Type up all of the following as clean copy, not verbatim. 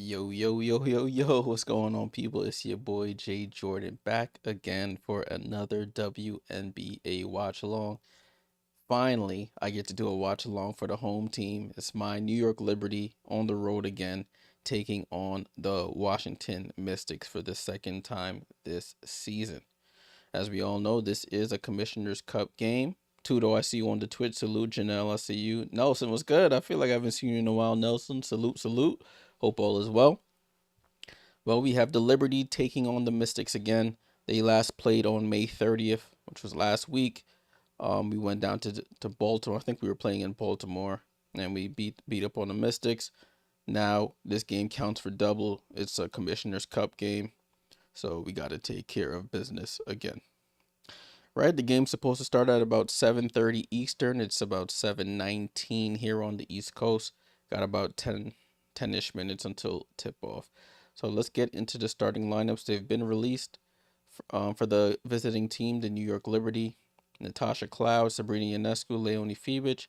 Yo, yo, yo, yo, yo, what's going on, people? It's your boy Jay Jordan back again for another WNBA watch along. Finally, I get to do a watch along for the home team. It's my New York Liberty on the road again, taking on the Washington Mystics for the second time this season. As we all know, this is a Commissioner's Cup game. Tudo, I see you on the Twitch. Salute, Janelle, I see you. Nelson, was good? I feel like I haven't seen you in a while, Nelson. Salute, salute. Hope all is well. Well, we have the Liberty taking on the Mystics again. They last played on May 30th, which was last week. We went down to Baltimore. I think we were playing in Baltimore, and we beat up on the Mystics. Now this game counts for double. It's a Commissioner's Cup game, so we got to take care of business again. Right, the game's supposed to start at about 7:30 Eastern. It's about 7:19 here on the East Coast. Got about 10-ish minutes until tip-off. So let's get into the starting lineups. They've been released for the visiting team, the New York Liberty. Natasha Cloud, Sabrina Ionescu, Leonie Fiebich,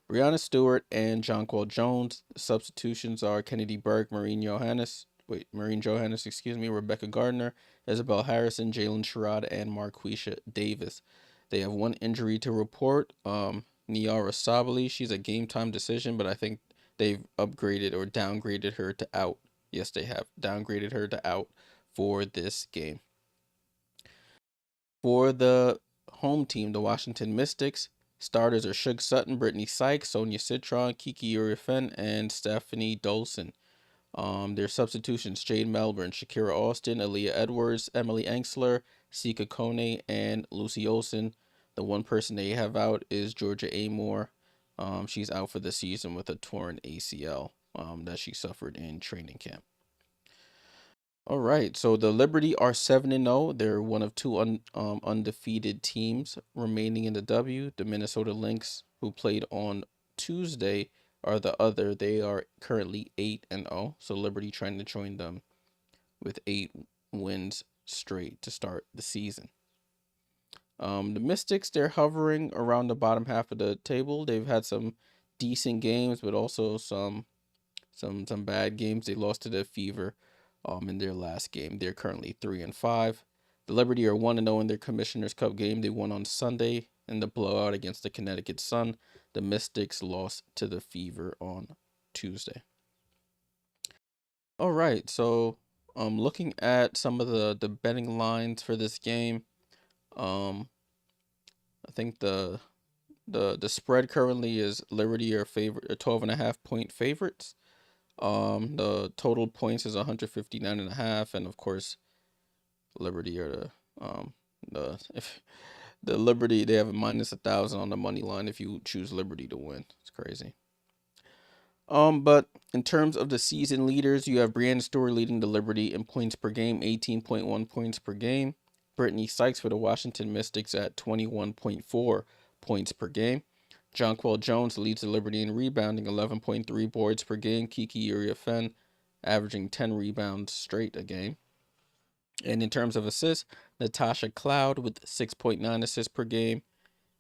Brianna Stewart, and Jonquel Jones. Substitutions are Kennedy Burke, Marine Johannes, Rebecca Gardner, Isabel Harrison, Jalen Sherrod, and Marquisha Davis. They have one injury to report. Niara Sabali, she's a game time decision, but I think they've upgraded or downgraded her to out. Yes, they have downgraded her to out for this game. For the home team, the Washington Mystics, starters are Shug Sutton, Brittany Sykes, Sonia Citron, Kiki Urifen, and Stephanie Dolson. Their substitutions: Jade Melbourne, Shakira Austin, Aaliyah Edwards, Emily Engsler, Sika Kone, and Lucy Olsen. The one person they have out is Georgia Amore. She's out for the season with a torn ACL that she suffered in training camp. All right, so the Liberty are 7-0. They're one of two undefeated teams remaining in the W. The Minnesota Lynx, who played on Tuesday, are the other. They are currently 8-0. So Liberty trying to join them with 8 wins straight to start the season. The Mystics, they're hovering around the bottom half of the table. They've had some decent games, but also some bad games. They lost to the Fever in their last game. They're currently 3-5. The Liberty are 1-0 in their Commissioner's Cup game. They won on Sunday in the blowout against the Connecticut Sun. The Mystics lost to the Fever on Tuesday. All right, so looking at some of the betting lines for this game, I think the spread currently is Liberty are 12.5-point favorites. The total points is 159.5, and of course, Liberty are the Liberty, they have a -1,000 on the money line if you choose Liberty to win. It's crazy. But in terms of the season leaders, you have Brianna Stewart leading the Liberty in points per game, 18.1 points per game. Brittany Sykes for the Washington Mystics at 21.4 points per game. Jonquel Jones leads the Liberty in rebounding, 11.3 boards per game. Kiki Uriafen averaging 10 rebounds straight a game. And in terms of assists, Natasha Cloud with 6.9 assists per game,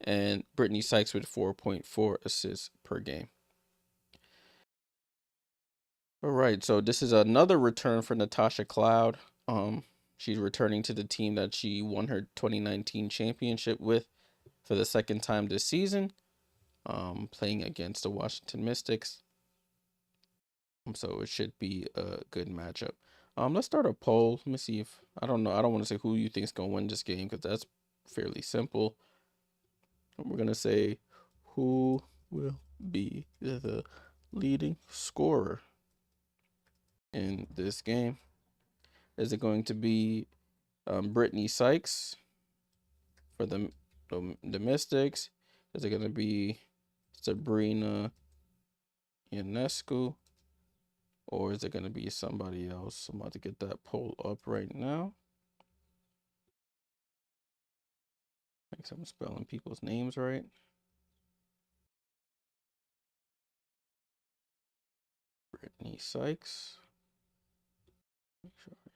and Brittany Sykes with 4.4 assists per game. All right, so this is another return for Natasha Cloud. She's returning to the team that she won her 2019 championship with for the second time this season, playing against the Washington Mystics. So it should be a good matchup. Let's start a poll. Let me see if I don't know. I don't want to say who you think's gonna win this game because that's fairly simple. We're gonna say who will be the leading scorer in this game. Is it going to be Brittany Sykes for the Mystics? Is it going to be Sabrina Ionescu? Or is it going to be somebody else? I'm about to get that poll up right now. Make sure I'm spelling people's names right. Brittany Sykes.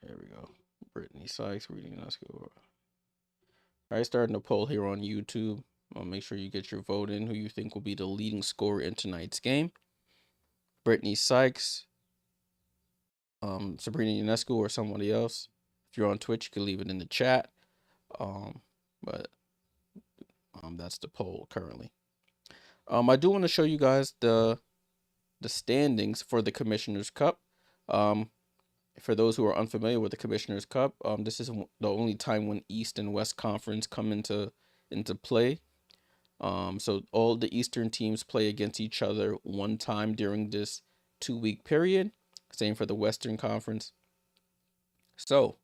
There we go. Brittany Sykes, reading Ionescu. All right, starting a poll here on YouTube. Make sure you get your vote in who you think will be the leading scorer in tonight's game. Brittany Sykes, Sabrina Ionescu or somebody else. If you're on Twitch, you can leave it in the chat. But that's the poll currently. I do want to show you guys the standings for the Commissioner's Cup. For those who are unfamiliar with the Commissioner's Cup, this is the only time when East and West Conference come into play. So all the Eastern teams play against each other one time during this 2-week period. Same for the Western Conference. So,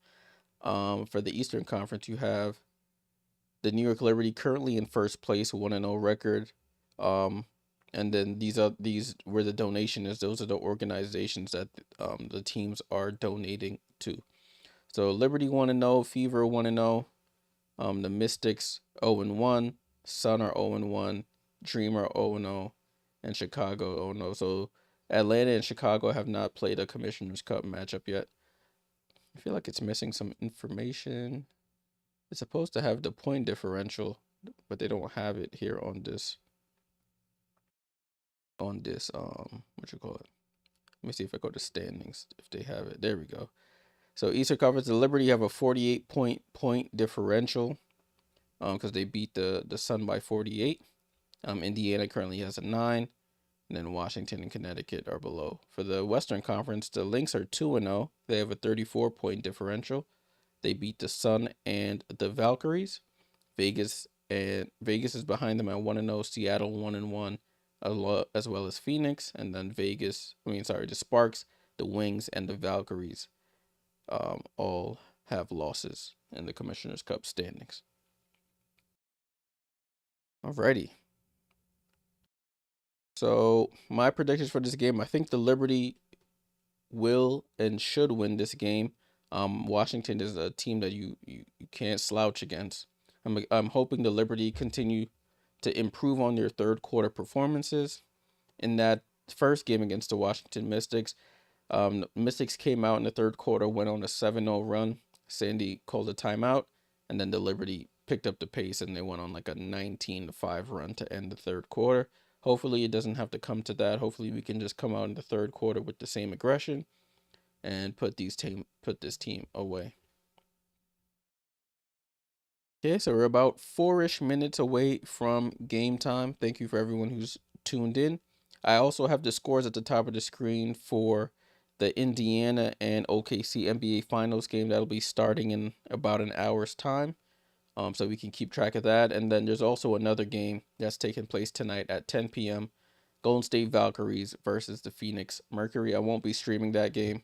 for the Eastern Conference, you have the New York Liberty currently in first place, 1-0 record. And then these where the donation is. Those are the organizations that the teams are donating to. So Liberty 1-0, Fever 1-0, the Mystics 0-1, Sun are 0-1, Dreamer 0-0, and Chicago 0-0. So Atlanta and Chicago have not played a Commissioner's Cup matchup yet. I feel like it's missing some information. It's supposed to have the point differential, but they don't have it here on this what you call it. Let me see if I go to standings if they have it. There we go. So Eastern Conference, the Liberty have a 48 point differential because they beat the Sun by 48. Indiana currently has a 9, and then Washington and Connecticut are below. For the Western Conference, the Lynx are 2-0. They have a 34 point differential. They beat the Sun and the Valkyries. Vegas is behind them at 1-0. Seattle 1-1, as well as Phoenix, and then the Sparks, the Wings, and the Valkyries all have losses in the Commissioner's Cup standings. Alrighty. So my predictions for this game, I think the Liberty will and should win this game. Washington is a team that you can't slouch against. I'm hoping the Liberty continue to improve on their third quarter performances. In that first game against the Washington Mystics, the Mystics came out in the third quarter, went on a 7-0 run. Sandy called a timeout, and then the Liberty picked up the pace and they went on like a 19-5 run to end the third quarter. Hopefully it doesn't have to come to that. Hopefully we can just come out in the third quarter with the same aggression and put this team away. Okay, so we're about 4-ish minutes away from game time. Thank you for everyone who's tuned in. I also have the scores at the top of the screen for the Indiana and OKC NBA Finals game that'll be starting in about an hour's time. So we can keep track of that. And then there's also another game that's taking place tonight at 10 p.m. Golden State Valkyries versus the Phoenix Mercury. I won't be streaming that game.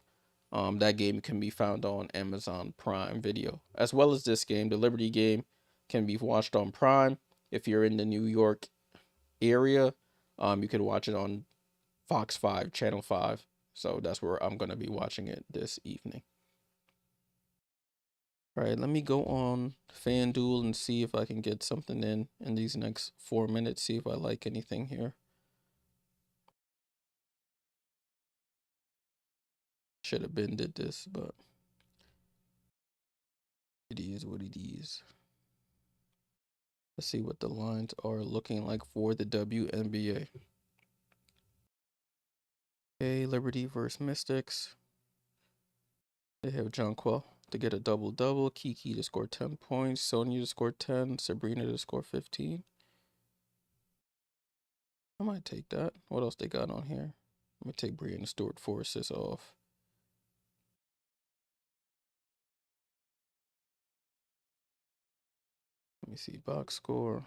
That game can be found on Amazon Prime Video, as well as this game. The Liberty game can be watched on Prime. If you're in the New York area, you can watch it on Fox 5, Channel 5. So that's where I'm going to be watching it this evening. All right, let me go on FanDuel and see if I can get something in these next 4 minutes, see if I like anything here. Should have been did this, but it is what it is. Let's see what the lines are looking like for the WNBA. Okay, Liberty versus Mystics. They have Jonquil to get a double-double, Kiki to score 10 points, Sonya to score 10, Sabrina to score 15. I might take that. What else they got on here? Let me take Brianna Stewart 4 assists off. Let me see, box score.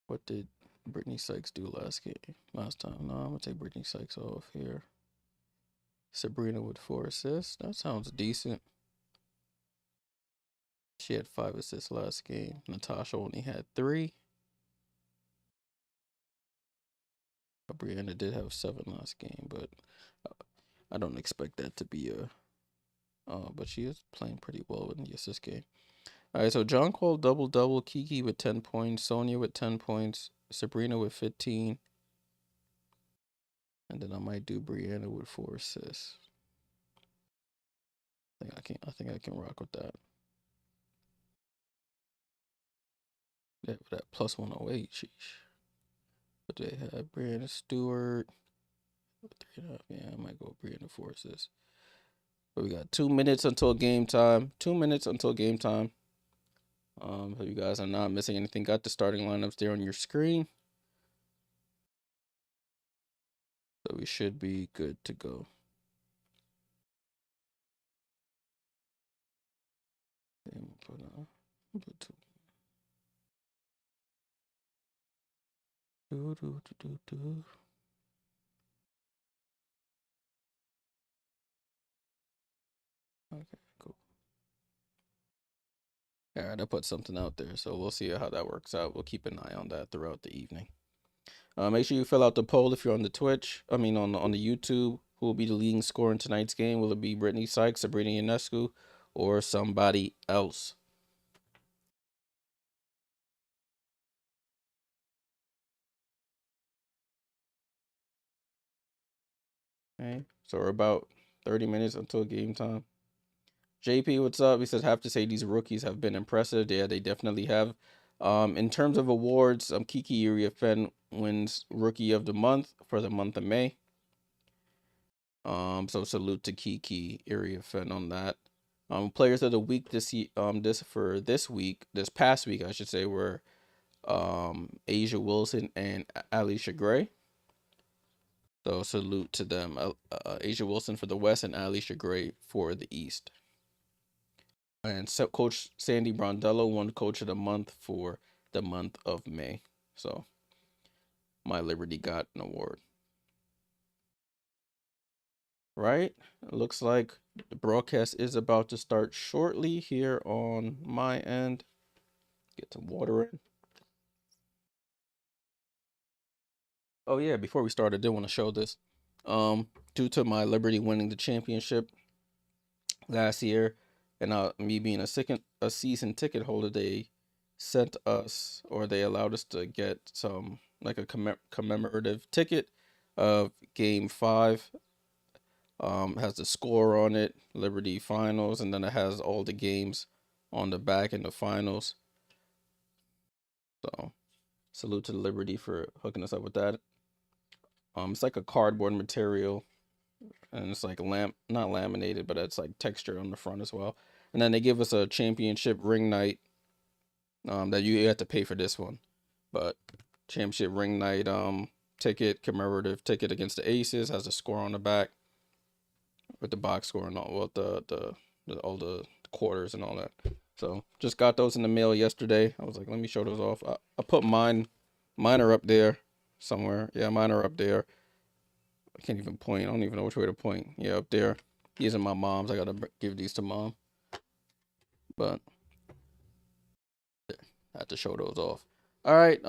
What did Brittany Sykes do last time? No, I'm going to take Brittany Sykes off here. Sabrina with 4 assists. That sounds decent. She had 5 assists last game. Natasha only had 3. Brianna did have 7 last game, but I don't expect that to be but she is playing pretty well in the assist game. All right, so John Cole double-double, Kiki with 10 points, Sonya with 10 points, Sabrina with 15. And then I might do Brianna with 4 assists. I think I can rock with that. Yeah, with that plus 108, sheesh. But they have Brianna Stewart. 3.5. Yeah, I might go 3.25 assists. But we got 2 minutes until game time. 2 minutes until game time. So you guys are not missing anything. Got the starting lineups there on your screen. So we should be good to go. Okay, cool. All right, I put something out there, so we'll see how that works out. We'll keep an eye on that throughout the evening. Make sure you fill out the poll if you're on the Twitch. I mean, on the YouTube. Who will be the leading scorer in tonight's game? Will it be Brittany Sykes, Sabrina Ionescu, or somebody else? Okay, so we're about 30 minutes until game time. JP, what's up? He says, have to say these rookies have been impressive. Yeah, they definitely have. In terms of awards, Kiki Iriafen wins Rookie of the Month for the month of May. So salute to Kiki Iriafen on that. Players of the week this past week, I should say, were Asia Wilson and Alicia Gray. So salute to them. Asia Wilson for the West and Alicia Gray for the East. And so Coach Sandy Brondello won Coach of the Month for the month of May. So My Liberty got an award. Right? It looks like the broadcast is about to start shortly here on my end. Get some water in. Oh yeah, before we start, I did want to show this. Due to My Liberty winning the championship last year, and me being a season ticket holder, they sent us, or they allowed us to get some like a commemorative ticket of Game 5. Has the score on it, Liberty Finals, and then it has all the games on the back in the finals. So salute to Liberty for hooking us up with that. It's like a cardboard material, and it's like not laminated, but it's like texture on the front as well. And then they give us a championship ring night. That you have to pay for this one, but championship ring night ticket, commemorative ticket against the Aces, has a score on the back with the box score and all, well, all the quarters and all that. So just got those in the mail yesterday. I was like, let me show those off. I put mine are up there somewhere. Yeah, mine are up there. I can't even point. I don't even know which way to point. Yeah, up there. These are my mom's. I gotta give these to mom, but I had to show those off. All right.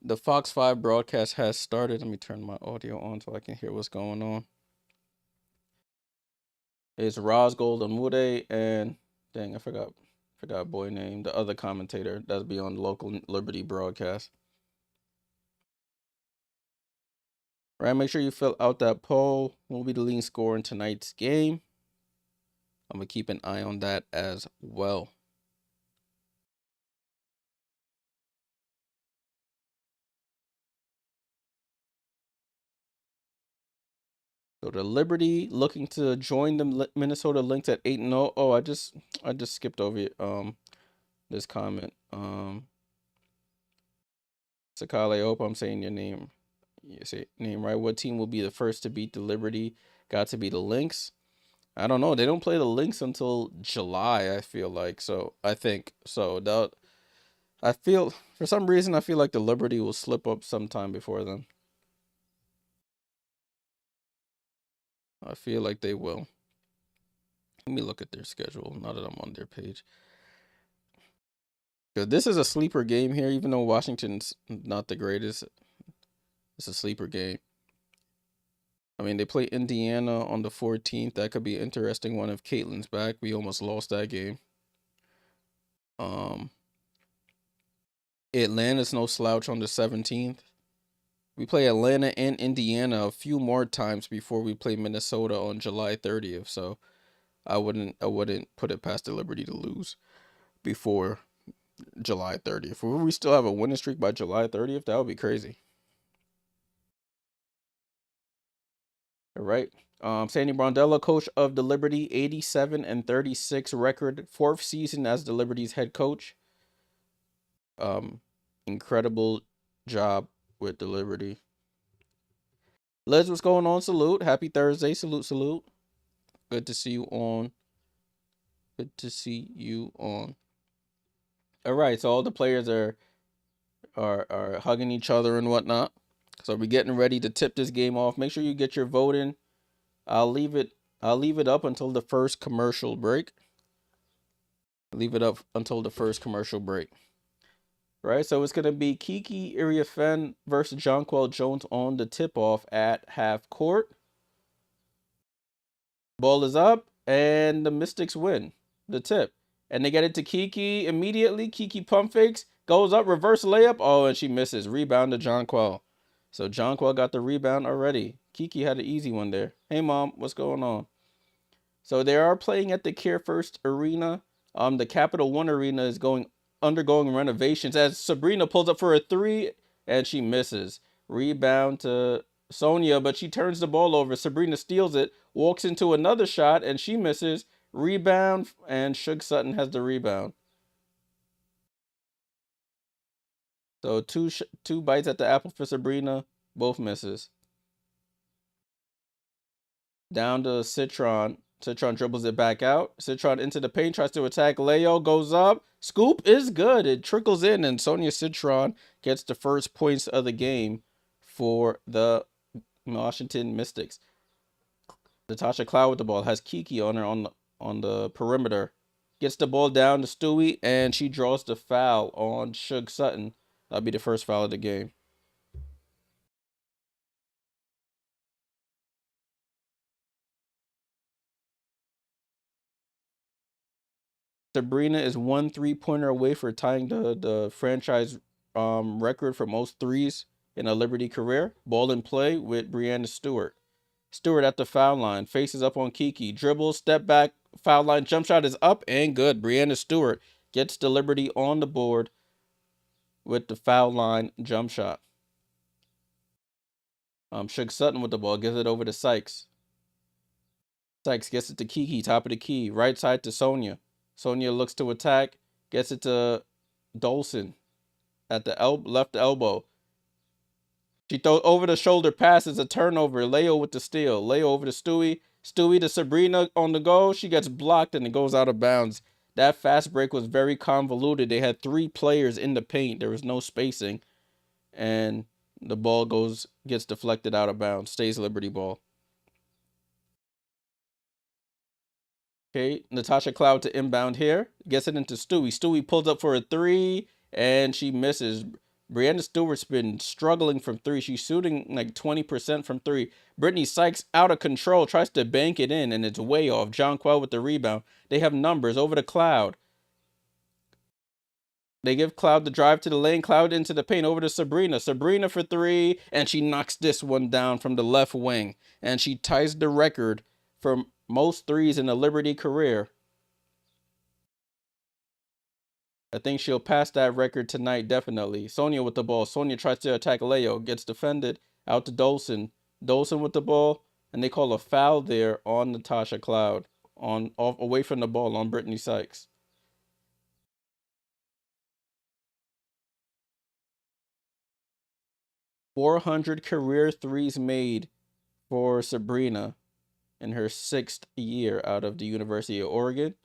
The Fox 5 broadcast has started. Let me turn my audio on so I can hear what's going on. It's Rosgold Amure and dang, I forgot boy name. The other commentator that'll be on the local Liberty broadcast. All right, make sure you fill out that poll. Who will be the leading scorer in tonight's game? I'm gonna keep an eye on that as well. So the Liberty looking to join the Minnesota Lynx at 8-0. Oh, I just skipped over it. This comment. Sakale, I hope I'm saying your name. You say name right. What team will be the first to beat the Liberty? Got to be the Lynx. I don't know. They don't play the Lynx until July, I feel like. So I think so. That I feel for some reason I feel like the Liberty will slip up sometime before then. I feel like they will. Let me look at their schedule now that I'm on their page. Because this is a sleeper game here, even though Washington's not the greatest. It's a sleeper game. I mean, they play Indiana on the 14th. That could be an interesting one if Caitlin's back. We almost lost that game. Atlanta's no slouch on the 17th. We play Atlanta and Indiana a few more times before we play Minnesota on July 30th. So I wouldn't put it past the Liberty to lose before July 30th. If we still have a winning streak by July 30th, that would be crazy. All right. Sandy Brondella, coach of the Liberty, 87-36 record, 4th season as the Liberty's head coach. Incredible job with the Liberty. Liz, what's going on? Salute. Happy Thursday. Salute, salute. Good to see you on. Good to see you on. All right, so all the players are hugging each other and whatnot. So we're getting ready to tip this game off. Make sure you get your vote in. I'll leave it up until the first commercial break. Leave it up until the first commercial break. Right, so it's gonna be Kiki Iriafen versus Jonquel Jones on the tip-off at half court. Ball is up, and the Mystics win the tip. And they get it to Kiki immediately. Kiki pump fakes, goes up, reverse layup. Oh, and she misses. Rebound to Jonquel. So Jonquel got the rebound already. Kiki had an easy one there. Hey, Mom, what's going on? So they are playing at the Care First Arena. The Capital One Arena is undergoing renovations as Sabrina pulls up for a three, and she misses. Rebound to Sonia, but she turns the ball over. Sabrina steals it, walks into another shot, and she misses. Rebound, and Shug Sutton has the rebound. So two bites at the apple for Sabrina, both misses. Down to Citron. Citron dribbles it back out. Citron into the paint, tries to attack. Leo goes up. Scoop is good. It trickles in, and Sonia Citron gets the first points of the game for the Washington Mystics. Natasha Cloud with the ball. Has Kiki on her on the perimeter. Gets the ball down to Stewie, and she draws the foul on Shug Sutton. That'll be the first foul of the game. Sabrina is 1 3-pointer away for tying the franchise record for most threes in a Liberty career. Ball in play with Brianna Stewart. Stewart at the foul line, faces up on Kiki, dribbles, step back, foul line, jump shot is up and good. Brianna Stewart gets the Liberty on the board with the foul line jump shot. Shug Sutton with the ball, gives it over to Sykes. Sykes gets it to Kiki, top of the key, right side to Sonia. Sonia looks to attack, gets it to Dolson at the left elbow. She throws over the shoulder passes a turnover. Leo with the steal. Leo over to Stewie. Stewie to Sabrina on the go. She gets blocked and it goes out of bounds. That fast break was very convoluted. They had 3 players in the paint. There was no spacing. And the ball gets deflected out of bounds. Stays Liberty ball. Okay, Natasha Cloud to inbound here. Gets it into Stewie. Stewie pulls up for a 3, and she misses. Brianna Stewart's been struggling from 3. She's shooting like 20% from 3. Brittany Sykes out of control, tries to bank it in, and it's way off. Jonquel with the rebound. They have numbers over to Cloud. They give Cloud the drive to the lane. Cloud into the paint over to Sabrina. Sabrina for 3, and she knocks this one down from the left wing. And she ties the record for most threes in a Liberty career. I think she'll pass that record tonight, definitely. Sonia with the ball. Sonia tries to attack Leo. Gets defended. Out to Dolson. Dolson with the ball. And they call a foul there on Natasha Cloud. Away from the ball on Brittany Sykes. 400 career threes made for Sabrina in her 6th year out of the University of Oregon.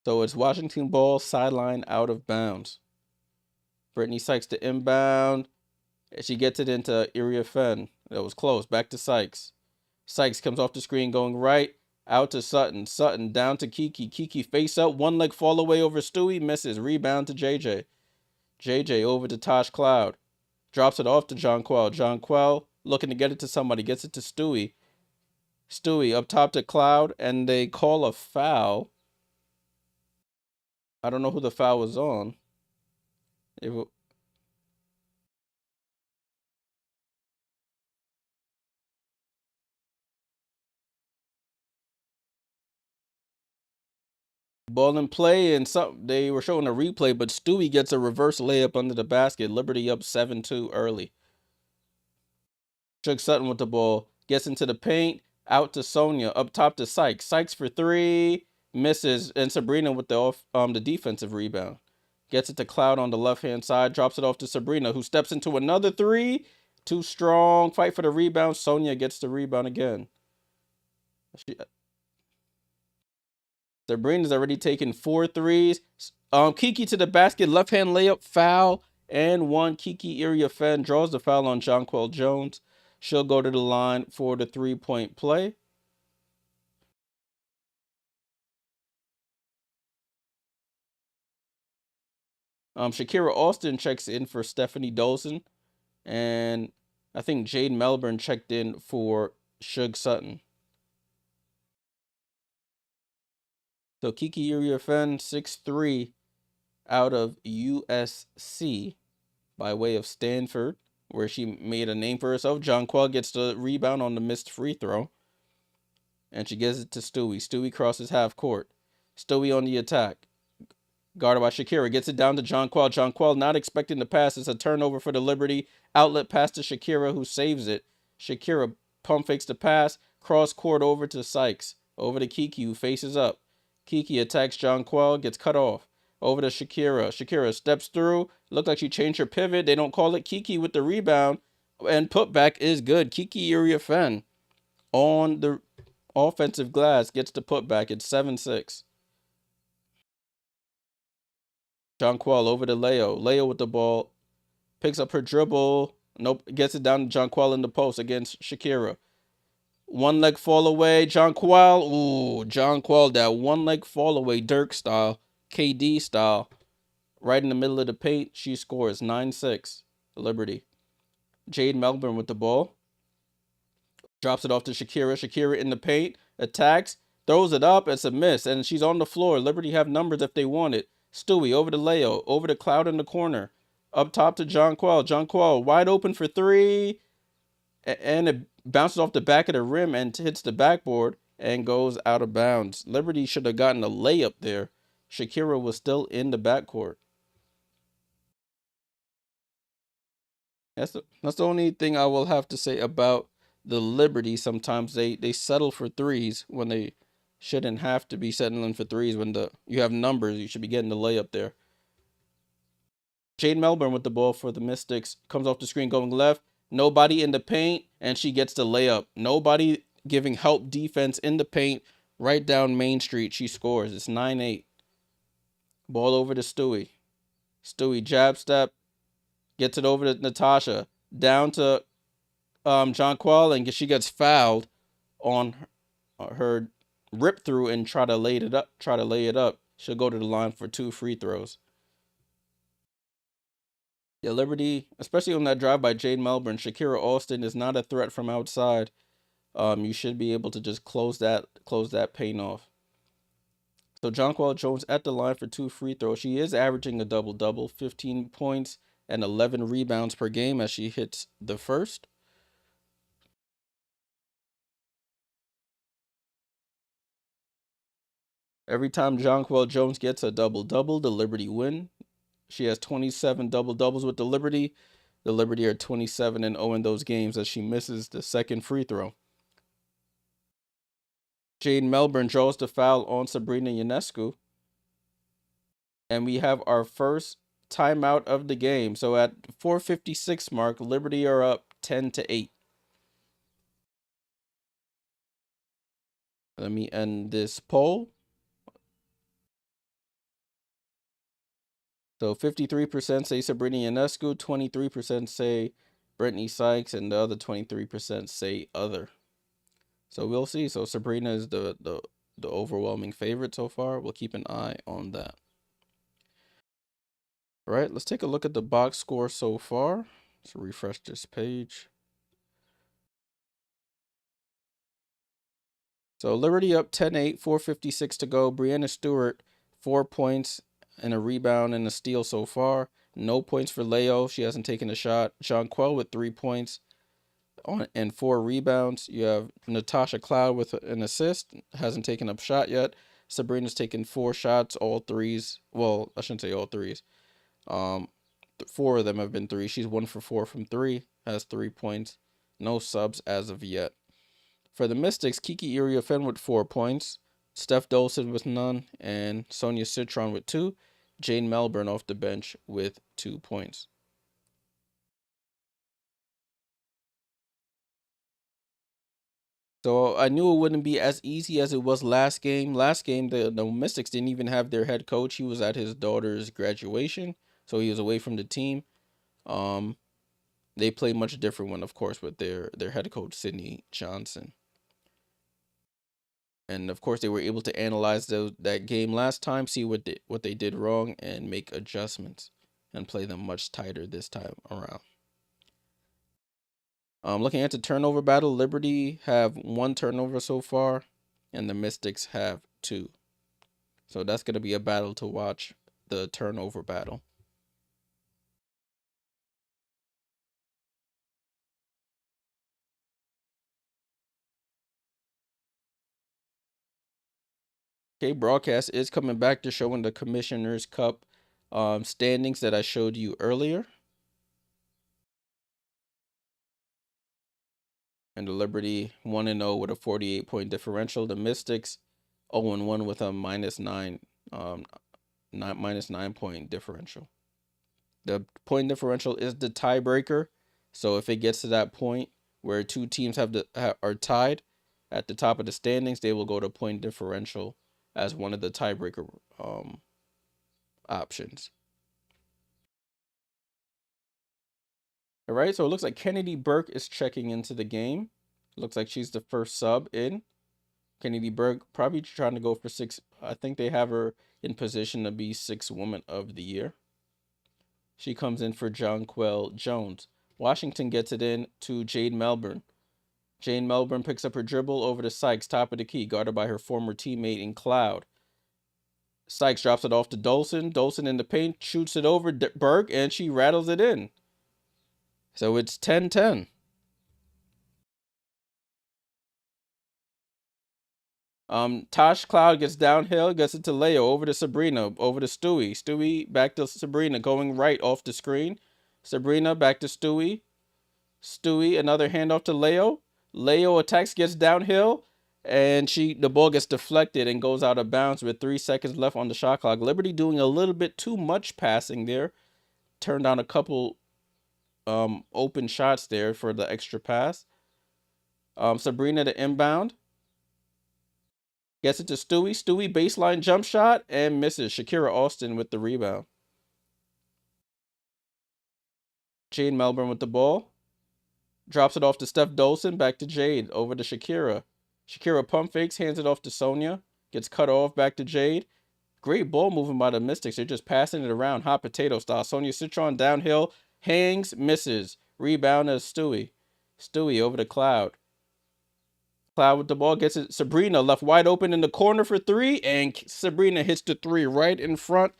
So it's Washington ball, sideline out of bounds. Brittany Sykes to inbound. She gets it into Iriafen. That was close. Back to Sykes. Sykes comes off the screen going right. Out to Sutton. Sutton down to Kiki. Kiki face up. One leg fall away over Stewie. Misses. Rebound to JJ. JJ over to Tosh Cloud. Drops it off to Jonquel. Jonquel looking to get it to somebody. Gets it to Stewie. Stewie up top to Cloud. And they call a foul. I don't know who the foul was on. Ball in play, and they were showing a replay, but Stewie gets a reverse layup under the basket. Liberty up 7-2 early. Shug Sutton with the ball. Gets into the paint. Out to Sonia. Up top to Sykes. Sykes for three. Misses. And Sabrina with the defensive rebound. Gets it to Cloud on the left-hand side. Drops it off to Sabrina, who steps into another three. Too strong. Fight for the rebound. Sonia gets the rebound again. Sabrina's already taken 4 threes. Kiki to the basket. Left-hand layup. Foul. And one. Kiki Iriafen draws the foul on Jonquel Jones. She'll go to the line for the three-point play. Shakira Austin checks in for Stephanie Dolson. And I think Jade Melbourne checked in for Shug Sutton. So Kiki Iriafen, 6'3", out of USC by way of Stanford, where she made a name for herself. Jonquel gets the rebound on the missed free throw. And she gives it to Stewie. Stewie crosses half court. Stewie on the attack. Guarded by Shakira. Gets it down to Jonquel. Jonquel not expecting the pass. It's a turnover for the Liberty. Outlet pass to Shakira, who saves it. Shakira pump fakes the pass. Cross court over to Sykes. Over to Kiki, who faces up. Kiki attacks Jonquel. Gets cut off. Over to Shakira. Shakira steps through. Looked like she changed her pivot. They don't call it. Kiki with the rebound. And putback is good. Kiki Iriafen on the offensive glass gets the putback. It's 7-6. Jonquel over to Leo. Leo with the ball. Picks up her dribble. Nope. Gets it down to Jonquel in the post against Shakira. One leg fall away. Jonquel. Ooh, Jonquel. That one leg fall away. Dirk style. KD style. Right in the middle of the paint. She scores 9-6. Liberty. Jade Melbourne with the ball. Drops it off to Shakira. Shakira in the paint. Attacks. Throws it up. It's a miss. And she's on the floor. Liberty have numbers if they want it. Stewie over to Leo. Over to Cloud in the corner. Up top to Jonquel. Jonquel wide open for three. And it bounces off the back of the rim and hits the backboard and goes out of bounds. Liberty should have gotten a layup there. Shakira was still in the backcourt. That's the only thing I will have to say about the Liberty. Sometimes they settle for threes when they shouldn't have to be settling for threes. When you have numbers, you should be getting the layup there. Jade Melbourne with the ball for the Mystics. Comes off the screen going left. Nobody in the paint, and she gets the layup. Nobody giving help defense in the paint. Right down Main Street, she scores. It's 9-8. Ball over to Stewie. Stewie jab step. Gets it over to Natasha. Down to Jonquel, and she gets fouled on her rip through and try to lay it up. She'll go to the line for 2 free throws. Yeah, Liberty, especially on that drive by Jade Melbourne, Shakira Austin is not a threat from outside. You should be able to just close that paint off. So Jonquel Jones at the line for 2 free throws. She is averaging a double-double, 15 points and 11 rebounds per game as she hits the first. Every time Jonquel Jones gets a double-double, the Liberty win. She has 27 double-doubles with the Liberty. The Liberty are 27-0 in those games as she misses the second free throw. Jade Melbourne draws the foul on Sabrina Ionescu. And we have our first timeout of the game. So at 4:56 mark, Liberty are up 10-8. Let me end this poll. So 53% say Sabrina Ionescu, 23% say Brittany Sykes, and the other 23% say other. So we'll see. So Sabrina is the overwhelming favorite so far. We'll keep an eye on that. All right, let's take a look at the box score so far. Let's refresh this page. So Liberty up 10-8, 4:56 to go. Brianna Stewart, 4 points and a rebound and a steal so far. No points for Leo. She hasn't taken a shot. Jonquel with 3 points and 4 rebounds. You have Natasha Cloud with an assist. Hasn't taken a shot yet. Sabrina's taken 4 shots, all threes. Well, I shouldn't say all threes. 4 of them have been 3. She's 1 for 4 from 3. Has 3 points. No subs as of yet. For the Mystics, Kiki Iriafen with 4 points, Steph Dolson with none, and Sonia Citron with 2. Jane Melbourne off the bench with 2 points. So I knew it wouldn't be as easy as it was last game. Last game, the Mystics didn't even have their head coach. He was at his daughter's graduation, so he was away from the team. They play much different one, of course, with their head coach, Sydney Johnson. And of course, they were able to analyze that game last time, see what they did wrong, and make adjustments, and play them much tighter this time around. Looking at the turnover battle, Liberty have 1 turnover so far, and the Mystics have 2. So that's going to be a battle to watch, the turnover battle. Okay, broadcast is coming back to showing the Commissioner's Cup standings that I showed you earlier. And the Liberty 1-0 with a 48-point differential. The Mystics 0-1 with a minus 9-point differential. The point differential is the tiebreaker. So if it gets to that point where 2 teams are tied at the top of the standings, they will go to point differential as one of the tiebreaker options. All right, so it looks like Kennedy Burke is checking into the game. Looks like she's the first sub in. Kennedy Burke probably trying to go for 6. I think they have her in position to be 6th Woman of the Year. She comes in for Jonquel Jones. Washington gets it in to Jade Melbourne. Jade Melbourne picks up her dribble over to Sykes, top of the key, guarded by her former teammate in Cloud. Sykes drops it off to Dolson. Dolson in the paint, shoots it over Burke, and she rattles it in. So it's 10-10. Tosh Cloud gets downhill, gets it to Leo, over to Sabrina, over to Stewie. Stewie back to Sabrina, going right off the screen. Sabrina back to Stewie. Stewie, another handoff to Leo. Leo attacks, gets downhill, and the ball gets deflected and goes out of bounds with 3 seconds left on the shot clock. Liberty doing a little bit too much passing there. Turned down a couple open shots there for the extra pass. Sabrina the inbound. Gets it to Stewie. Stewie baseline jump shot and misses. Shakira Austin with the rebound. Jade Melbourne with the ball. Drops it off to Steph Dolson. Back to Jade. Over to Shakira. Shakira pump fakes. Hands it off to Sonia. Gets cut off. Back to Jade. Great ball movement by the Mystics. They're just passing it around. Hot potato style. Sonia Citron downhill. Hangs. Misses. Rebound as Stewie. Stewie over to Cloud. Cloud with the ball, gets it. Sabrina left wide open in the corner for 3, and Sabrina hits the 3 right in front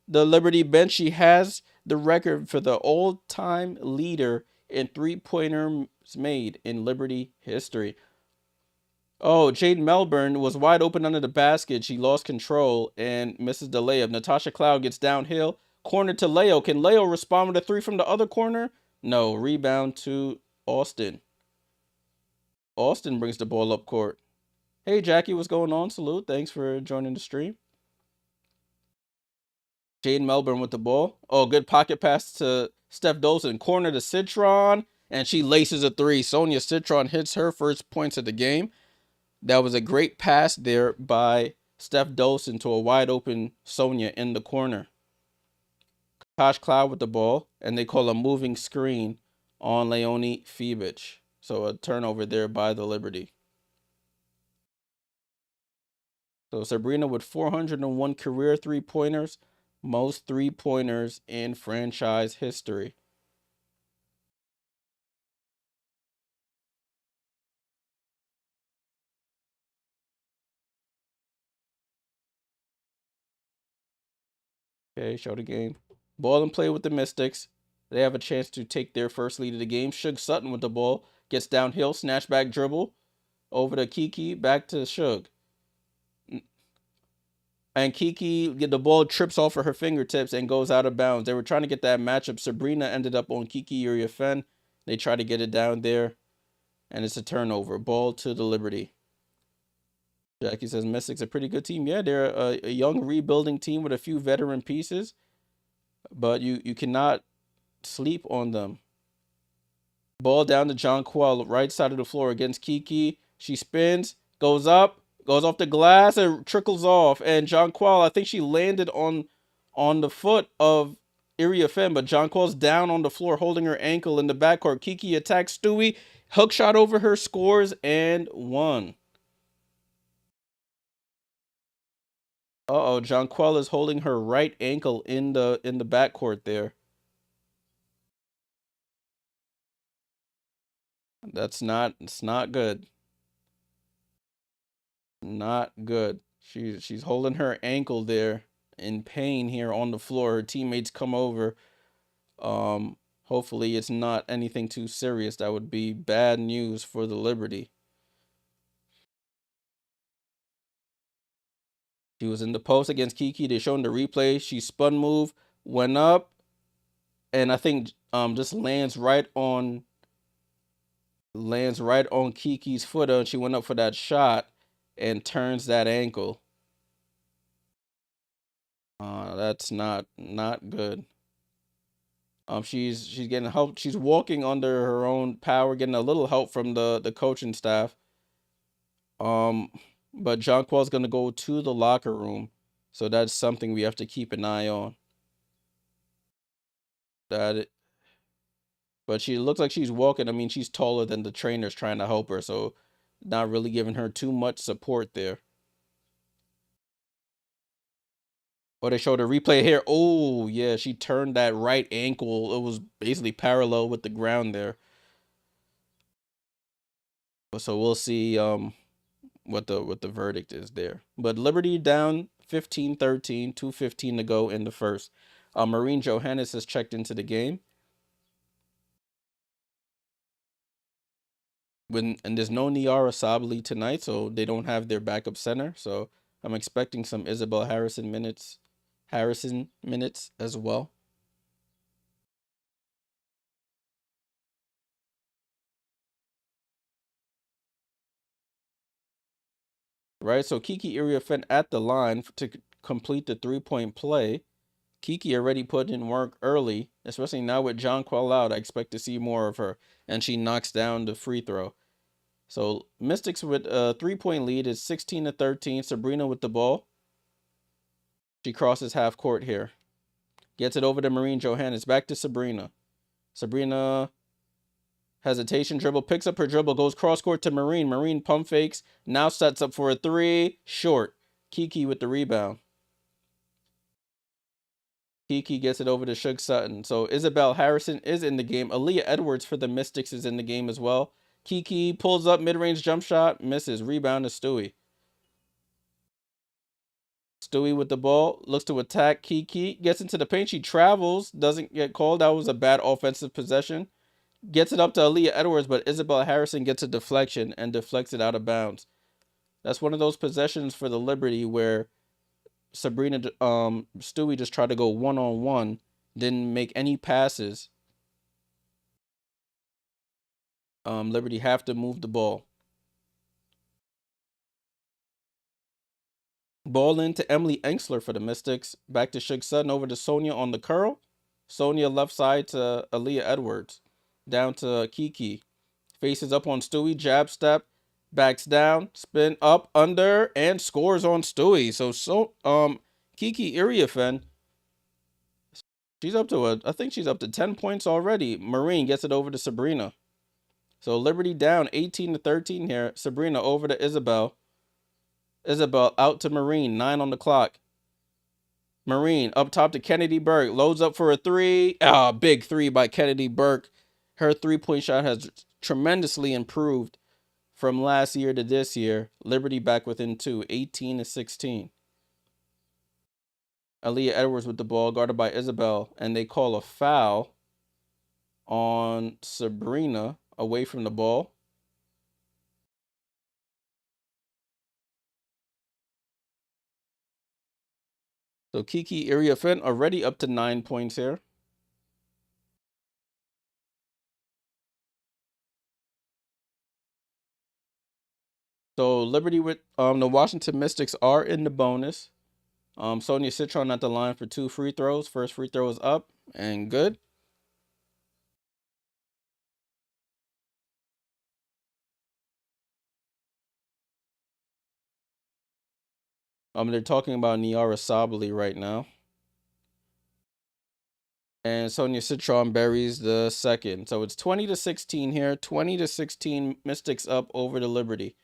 the Liberty bench. She has the record for the all-time leader in 3-pointers made in Liberty history. Oh, Jade Melbourne was wide open under the basket. She lost control and misses the layup. Natasha Cloud gets downhill. Corner to Leo. Can Leo respond with a 3 from the other corner? No. Rebound to Austin. Austin brings the ball up court. Hey, Jackie, what's going on? Salute. Thanks for joining the stream. Jade Melbourne with the ball. Oh, good pocket pass to Steph Dolson. Corner to Citron, and she laces a 3. Sonia Citron hits her first points of the game. That was a great pass there by Steph Dolson to a wide open Sonia in the corner. Tosh Cloud with the ball, and they call a moving screen on Leonie Fibich. So a turnover there by the Liberty. So Sabrina with 401 career 3-pointers, most 3-pointers in franchise history. Okay, show the game. Ball and play with the Mystics. They have a chance to take their first lead of the game. Shug Sutton with the ball. Gets downhill, snatch back dribble. Over to Kiki, back to Shug. And Kiki, the ball trips off of her fingertips and goes out of bounds. They were trying to get that matchup. Sabrina ended up on Kiki Uriafen. They tried to get it down there. and it's a turnover. Ball to the Liberty. Jackie says Mystics a pretty good team. Yeah, they're a young rebuilding team with a few veteran pieces, but you cannot sleep on them. Ball down to Jonquel, right side of the floor against Kiki. She spins, goes up, goes off the glass, and trickles off. And Jonquel, I think she landed on the foot of Iria Finn, but Jonquel's down on the floor holding her ankle in the backcourt. Kiki attacks Stewie, hook shot over her, scores, and one. Uh-oh, Jonquel is holding her right ankle in the backcourt there. It's not good. Not good. She's holding her ankle there in pain here on the floor. Her teammates come over. Hopefully it's not anything too serious. That would be bad news for the Liberty. She was in the post against Kiki. They showing the replay. She spun move, went up, and I think just lands right on Kiki's foot, and she went up for that shot and turns that ankle. That's not good. She's getting help. She's walking under her own power, getting a little help from the coaching staff. But Jonquel's gonna go to the locker room, so that's something we have to keep an eye on. But she looks like she's walking. I mean, she's taller than the trainers trying to help her, so not really giving her too much support there. Oh, they showed a replay here. Oh, yeah, she turned that right ankle. It was basically parallel with the ground there. So we'll see what the verdict is there. But Liberty down 15-13, 2:15 to go in the first. Maureen Johannes has checked into the game. And there's no Niara Sabali tonight, so they don't have their backup center. So I'm expecting some Isabel Harrison minutes as well. Right, so Kiki Iriafen at the line to complete the 3-point play. Kiki already put in work early, especially now with Jonquel out. I expect to see more of her, and she knocks down the free throw. So Mystics with a 3-point lead is 16-13. Sabrina with the ball. She crosses half court here. Gets it over to Maureen Johannes. Back to Sabrina. Sabrina, hesitation dribble, picks up her dribble, goes cross court to Maureen. Maureen pump fakes, now sets up for a three. Short. Kiki with the rebound. Kiki gets it over to Shug Sutton. So Isabel Harrison is in the game. Aaliyah Edwards for the Mystics is in the game as well. Kiki pulls up, mid-range jump shot, misses. Rebound to Stewie. Stewie with the ball, looks to attack Kiki, gets into the paint. She travels, doesn't get called. That was a bad offensive possession. Gets it up to Aaliyah Edwards, but Isabel Harrison gets a deflection and deflects it out of bounds. That's one of those possessions for the Liberty where Stewie just tried to go one-on-one, didn't make any passes. Liberty have to move the ball. Ball in to Emily Enksler for the Mystics. Back to Shug Sutton, over to Sonia on the curl. Sonia left side to Aaliyah Edwards. Down to Kiki. Faces up on Stewie, jab step, backs down, spin up, under, and scores on Stewie. Kiki Iriafen, I think she's up to 10 points already. Marine gets it over to Sabrina. So Liberty down 18-13 here. Sabrina over to Isabel. Isabel out to Marine, 9 on the clock. Marine up top to Kennedy Burke, loads up for a three. Big three by Kennedy Burke. Her 3-point shot has tremendously improved from last year to this year. Liberty back within 2, 18-16. Aaliyah Edwards with the ball, guarded by Isabel, and they call a foul on Sabrina away from the ball. So Kiki Iriafen already up to 9 points here. So Liberty with the Washington Mystics are in the bonus. Sonia Citron at the line for 2 free throws. First free throw is up and good. They're talking about Niara Sabali right now. And Sonia Citron buries the second. So it's 20-16 here. 20-16 Mystics up over the Liberty.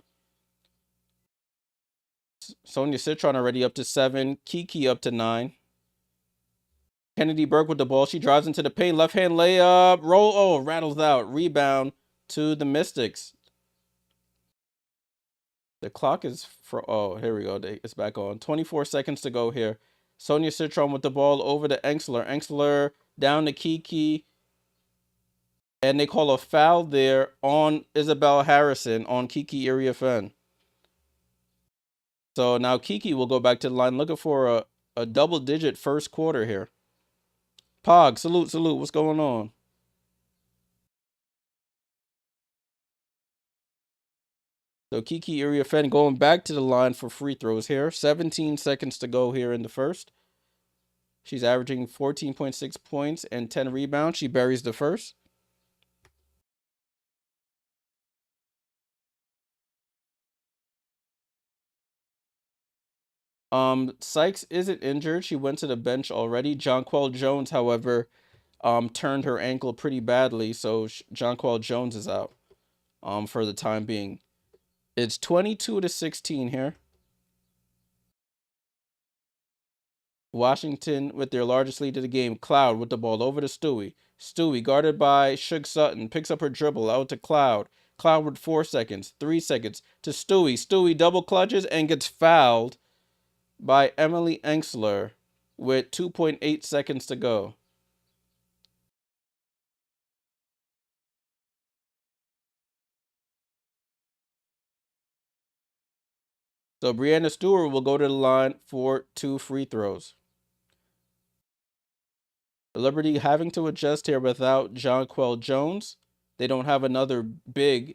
Sonia Citron already up to 7. Kiki up to 9. Kennedy Burke with the ball. She drives into the paint. Left hand layup. Roll. Oh, rattles out. Rebound to the Mystics. The clock is for. Oh, here we go. It's back on. 24 seconds to go here. Sonia Citron with the ball over to Engsler. Engsler down to Kiki. And they call a foul there on Isabel Harrison on Kiki Iriafen. So now Kiki will go back to the line looking for a double-digit first quarter here. Pog, salute, salute. What's going on? So Kiki Iriafen going back to the line for free throws here. 17 seconds to go here in the first. She's averaging 14.6 points and 10 rebounds. She buries the first. Sykes isn't injured. She went to the bench already. Jonquel Jones, however, turned her ankle pretty badly, so Jonquel Jones is out for the time being. It's 22-16 here. Washington with their largest lead of the game. Cloud with the ball over to Stewie. Stewie guarded by Shug Sutton. Picks up her dribble out to Cloud. Cloud with 4 seconds. 3 seconds to Stewie. Stewie double clutches and gets fouled by Emily Engsler with 2.8 seconds to go. So Brianna Stewart will go to the line for 2 free throws. Liberty having to adjust here without Jonquel Jones. They don't have another big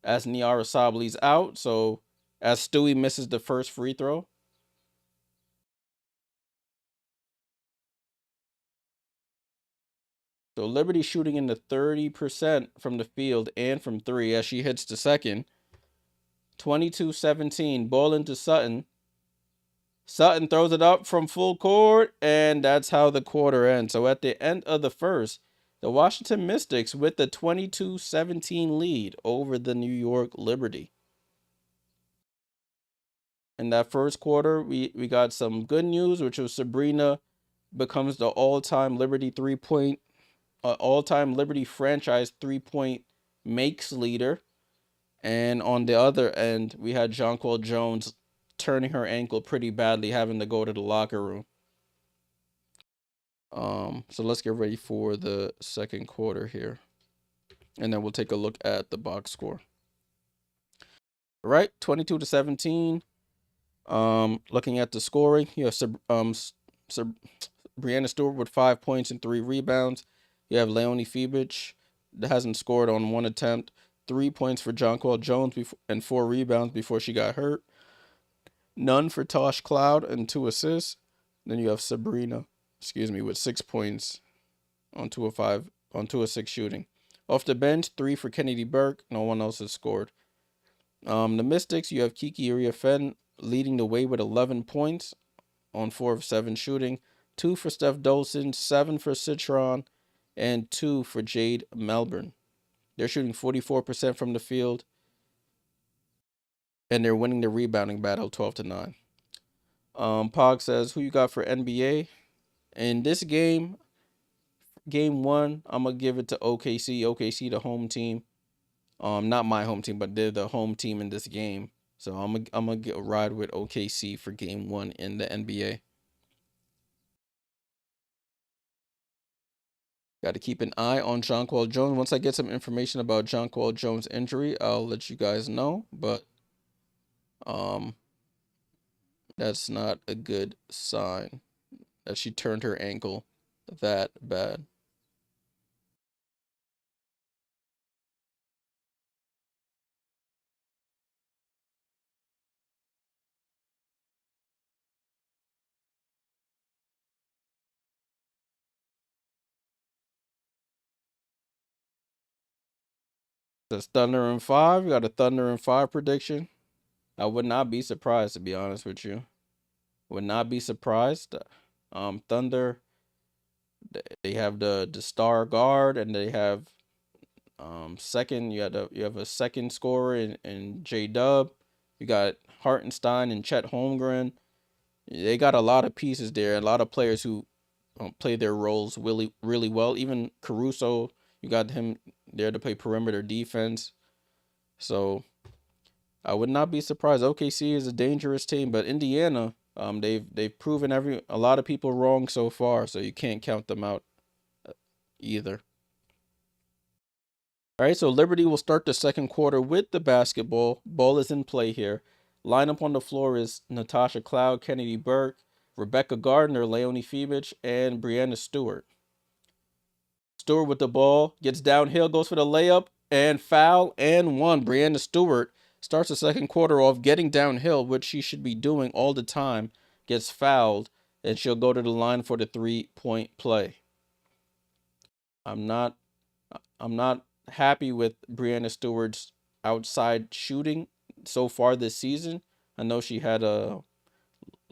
as Niara Sabali's out. So as Stewie misses the first free throw. So Liberty shooting in the 30% from the field and from 3 as she hits the second. 22-17. Ball into Sutton. Sutton throws it up from full court, and that's how the quarter ends. So at the end of the first, the Washington Mystics with the 22-17 lead over the New York Liberty. In that first quarter, we got some good news, which was Sabrina becomes the all-time Liberty all-time Liberty franchise 3-point makes leader. And on the other end, we had Jonquel Jones turning her ankle pretty badly, having to go to the locker room. So let's get ready for the second quarter here. And then we'll take a look at the box score. All right, 22-17. Looking at the scoring, you have Brianna Stewart with 5 points and 3 rebounds. You have Leonie Fibich that hasn't scored on 1 attempt. 3 points for Jonquel Jones and 4 rebounds before she got hurt. None for Tosh Cloud and 2 assists. Then you have Sabrina, with 6 points on 2 of 5 on 2 of 6 shooting. Off the bench, 3 for Kennedy Burke. No one else has scored. The Mystics, you have Kiki Iriafen leading the way with 11 points on 4 of 7 shooting. 2 for Steph Dolson, 7 for Citron, and 2 for Jade Melbourne. They're shooting 44% from the field, and they're winning the rebounding battle 12-9. Pog says, who you got for NBA? In this game 1, I'm going to give it to OKC. OKC, the home team. Not my home team, but they're the home team in this game. So I'm going to ride with OKC for game 1 in the NBA. Got to keep an eye on Jonquel Jones. Once I get some information about Jonquel Jones' injury, I'll let you guys know. But that's not a good sign that she turned her ankle that bad. Says Thunder in 5. You got a Thunder in 5 prediction. I would not be surprised, to be honest with you. Would not be surprised. Thunder, they have the star guard, and they have second. You have a second scorer in J Dub. You got Hartenstein and Chet Holmgren. They got a lot of pieces there, a lot of players who play their roles really, really well. Even Caruso, you got him there to play perimeter defense. So I would not be surprised. OKC is a dangerous team, but Indiana, they've proven a lot of people wrong so far, so you can't count them out either. All right, so Liberty will start the second quarter with the basketball. Ball is in play here. Lineup on the floor is Natasha Cloud, Kennedy Burke, Rebecca Gardner, Leonie Fibich, and Brianna Stewart. Stewart with the ball, gets downhill, goes for the layup, and foul, and one. Brianna Stewart starts the second quarter off getting downhill, which she should be doing all the time, gets fouled, and she'll go to the line for the 3-point play. I'm not happy with Brianna Stewart's outside shooting so far this season. I know she had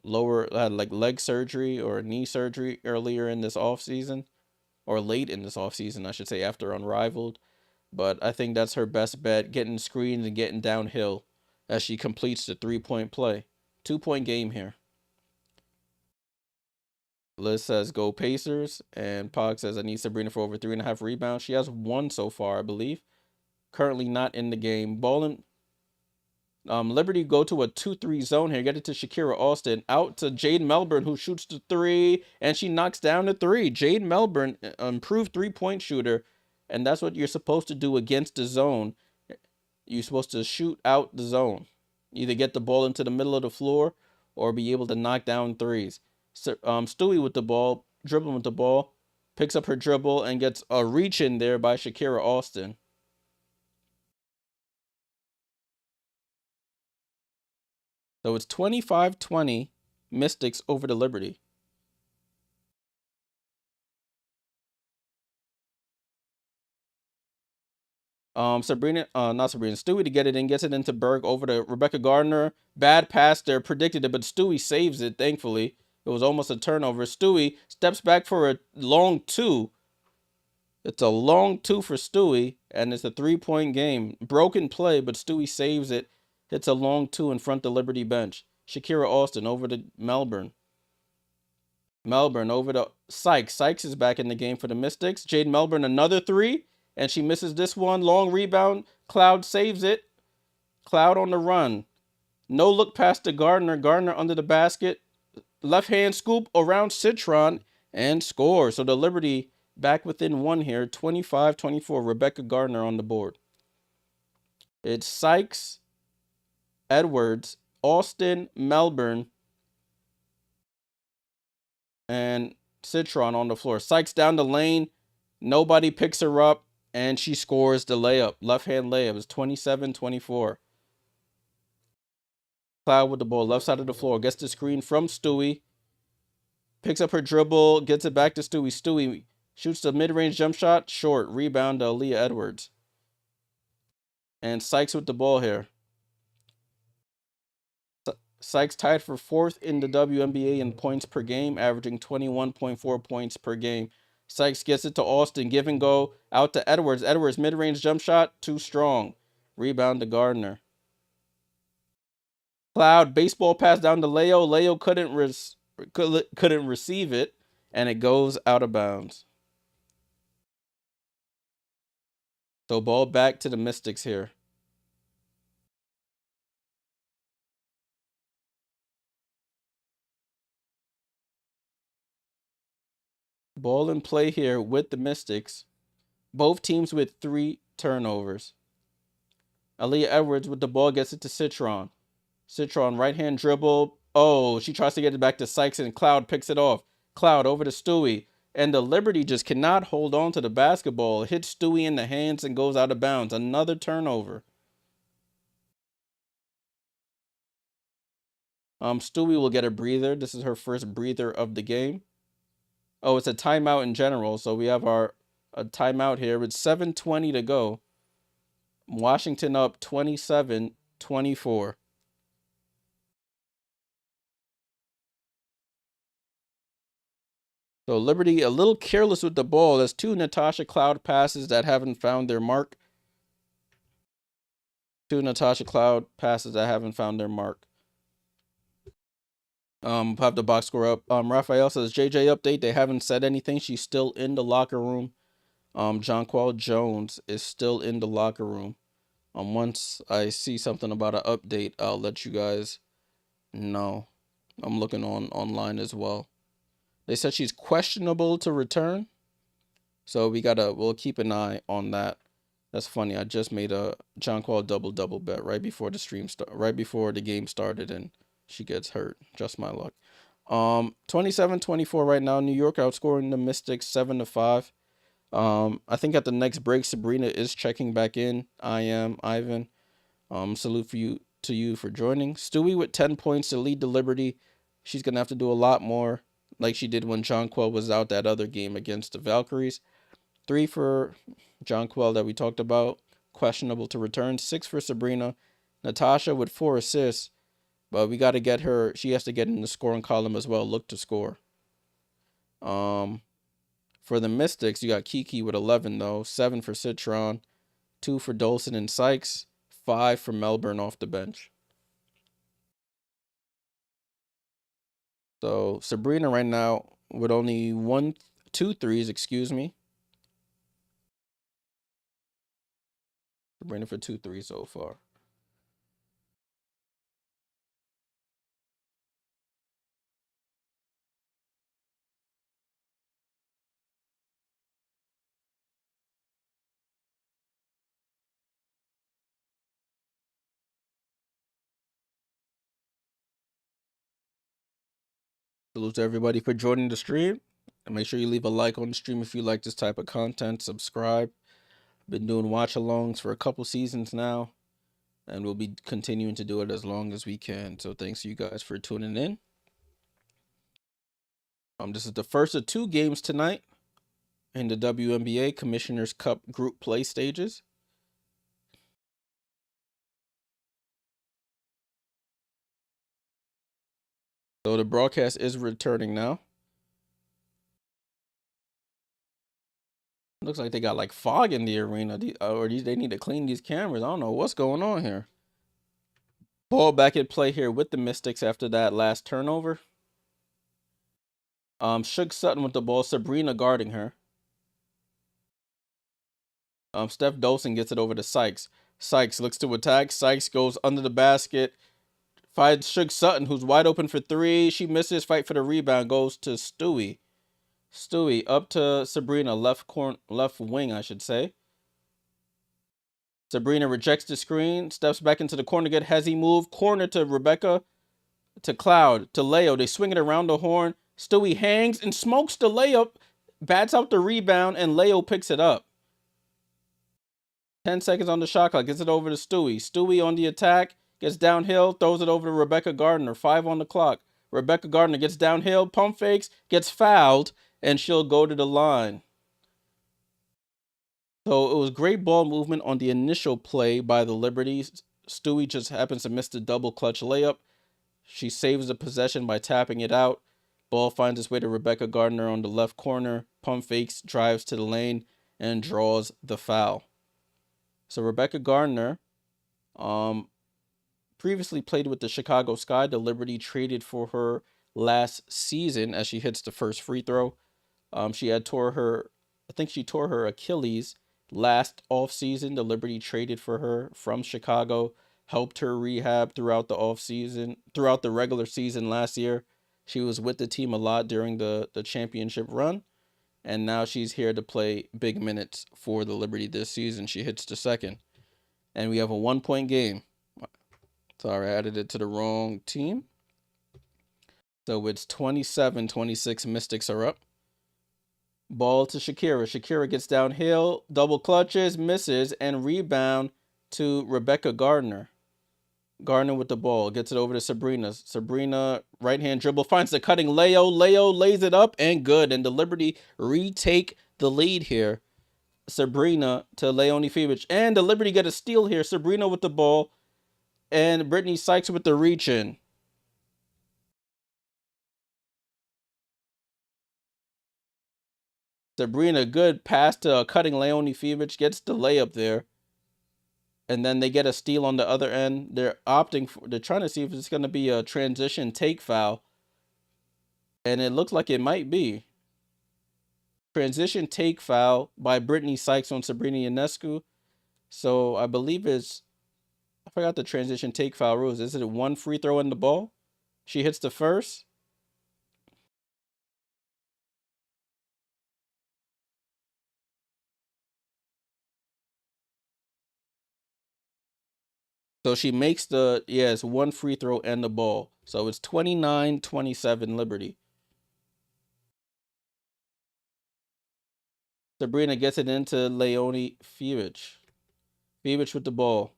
like leg surgery or knee surgery earlier in this offseason, or late in this offseason, I should say, after Unrivaled. But I think that's her best bet, getting screens and getting downhill as she completes the 3-point play. 2-point game here. Liz says go Pacers, and Pog says I need Sabrina for over 3.5 rebounds. She has 1 so far, I believe. Currently not in the game. Ballin. Liberty go to a 2-3 zone here. Get it to Shakira Austin. Out to Jade Melbourne, who shoots the 3, and she knocks down the 3. Jade Melbourne, improved 3-point shooter, and that's what you're supposed to do against the zone. You're supposed to shoot out the zone. Either get the ball into the middle of the floor or be able to knock down threes. So, Stewie with the ball, dribbling with the ball, picks up her dribble and gets a reach in there by Shakira Austin. So it's 25-20 Mystics over the Liberty. Not Sabrina, Stewie to get it in, gets it into Berg over to Rebecca Gardner. Bad pass there, predicted it, but Stewie saves it, thankfully. It was almost a turnover. Stewie steps back for a long 2. It's a long 2 for Stewie, and it's a 3-point game. Broken play, but Stewie saves it. Hits a long 2 in front of the Liberty bench. Shakira Austin over to Melbourne. Melbourne over to Sykes. Sykes is back in the game for the Mystics. Jade Melbourne, another 3, and she misses this one. Long rebound. Cloud saves it. Cloud on the run. No look past to Gardner. Gardner under the basket. Left hand scoop around Citron and score. So the Liberty back within 1 here. 25-24. Rebecca Gardner on the board. It's Sykes, Edwards, Austin, Melbourne, and Citron on the floor. Sykes down the lane. Nobody picks her up, and she scores the layup. Left-hand layup is 27-24. Cloud with the ball, left side of the floor. Gets the screen from Stewie. Picks up her dribble, gets it back to Stewie. Stewie shoots the mid-range jump shot. Short. Rebound to Aaliyah Edwards. And Sykes with the ball here. Sykes tied for 4th in the WNBA in points per game, averaging 21.4 points per game. Sykes gets it to Austin. Give and go. Out to Edwards. Edwards, mid-range jump shot. Too strong. Rebound to Gardner. Cloud, baseball pass down to Leo. Leo couldn't receive it, and it goes out of bounds. So ball back to the Mystics here. Ball in play here with the Mystics. Both teams with 3 turnovers. Aaliyah Edwards with the ball gets it to Citron. Citron right-hand dribble. Oh, she tries to get it back to Sykes, and Cloud picks it off. Cloud over to Stewie. And the Liberty just cannot hold on to the basketball. It hits Stewie in the hands and goes out of bounds. Another turnover. Stewie will get a breather. This is her first breather of the game. Oh, it's a timeout in general. So we have a timeout here with 7:20 to go. Washington up 27-24. So Liberty a little careless with the ball. There's two Natasha Cloud passes that haven't found their mark. Two Natasha Cloud passes that haven't found their mark. Have the box score up. Raphael says JJ update. They haven't said anything. She's still in the locker room. Jonquel Jones is still in the locker room. Once I see something about an update, I'll let you guys know. I'm looking online as well. They said she's questionable to return, so we'll keep an eye on that. That's funny. I just made a Jonquel double bet right before the game started, and she gets hurt. Just my luck. 27-24 right now. New York outscoring the Mystics 7-5. I think at the next break, Sabrina is checking back in. I am Ivan. Salute to you for joining. Stewie with 10 points to lead the Liberty. She's gonna have to do a lot more, like she did when Jonquel was out that other game against the Valkyries. 3 for Jonquel that we talked about, questionable to return. 6 for Sabrina. Natasha with 4 assists, but we got to get her. She has to get in the scoring column as well. Look to score. For the Mystics, you got Kiki with 11 though. 7 for Citron. 2 for Dolson and Sykes. 5 for Melbourne off the bench. So Sabrina right now with only 2 threes, excuse me. Sabrina for 2 threes so far. Salute to everybody for joining the stream. And make sure you leave a like on the stream if you like this type of content. Subscribe. Been doing watch-alongs for a couple seasons now, and we'll be continuing to do it as long as we can. So thanks to you guys for tuning in. This is the first of 2 games tonight in the WNBA Commissioner's Cup group play stages. So the broadcast is returning now. Looks like they got like fog in the arena, they need to clean these cameras. I don't know what's going on here. Ball back at play here with the Mystics after that last turnover. Shug Sutton with the ball. Sabrina guarding her. Steph Dolson gets it over to Sykes. Sykes looks to attack. Sykes goes under the basket. Finds Shug Sutton, who's wide open for 3. She misses. Fight for the rebound. Goes to Stewie. Stewie up to Sabrina. Left wing, I should say. Sabrina rejects the screen. Steps back into the corner. Get Hezzy move. Corner to Rebecca. To Cloud. To Leo. They swing it around the horn. Stewie hangs and smokes the layup. Bats out the rebound. And Leo picks it up. 10 seconds on the shot clock. Gets it over to Stewie. Stewie on the attack. Gets downhill. Throws it over to Rebecca Gardner. 5 on the clock. Rebecca Gardner gets downhill. Pump fakes. Gets fouled. And she'll go to the line. So it was great ball movement on the initial play by the Liberties. Stewie just happens to miss the double clutch layup. She saves the possession by tapping it out. Ball finds its way to Rebecca Gardner on the left corner. Pump fakes, drives to the lane, and draws the foul. So Rebecca Gardner previously played with the Chicago Sky. The Liberty traded for her last season as she hits the first free throw. She tore her Achilles last offseason. The Liberty traded for her from Chicago, helped her rehab throughout the regular season last year. She was with the team a lot during the championship run, and now she's here to play big minutes for the Liberty this season. She hits the second, and we have a 1-point game. Sorry, I added it to the wrong team. So it's 27-26. Mystics are up. Ball to Shakira. Shakira gets downhill, double clutches, misses, and rebound to Rebecca Gardner. Gardner with the ball. Gets it over to Sabrina. Sabrina, right-hand dribble, finds the cutting Leo. Leo lays it up and good. And the Liberty retake the lead here. Sabrina to Leonie Fevich. And the Liberty get a steal here. Sabrina with the ball. And Brittany Sykes with the reach in. Sabrina, good pass to cutting Leonie Fevich. Gets the layup there. And then they get a steal on the other end. They're trying to see if it's going to be a transition take foul. And it looks like it might be. Transition take foul by Brittany Sykes on Sabrina Ionescu. So I believe I forgot the transition take foul rules. Is it one free throw in the ball? She hits the first. So she makes it's one free throw and the ball. So it's 29-27 Liberty. Sabrina gets it into Leonie Fevich. Fevich with the ball.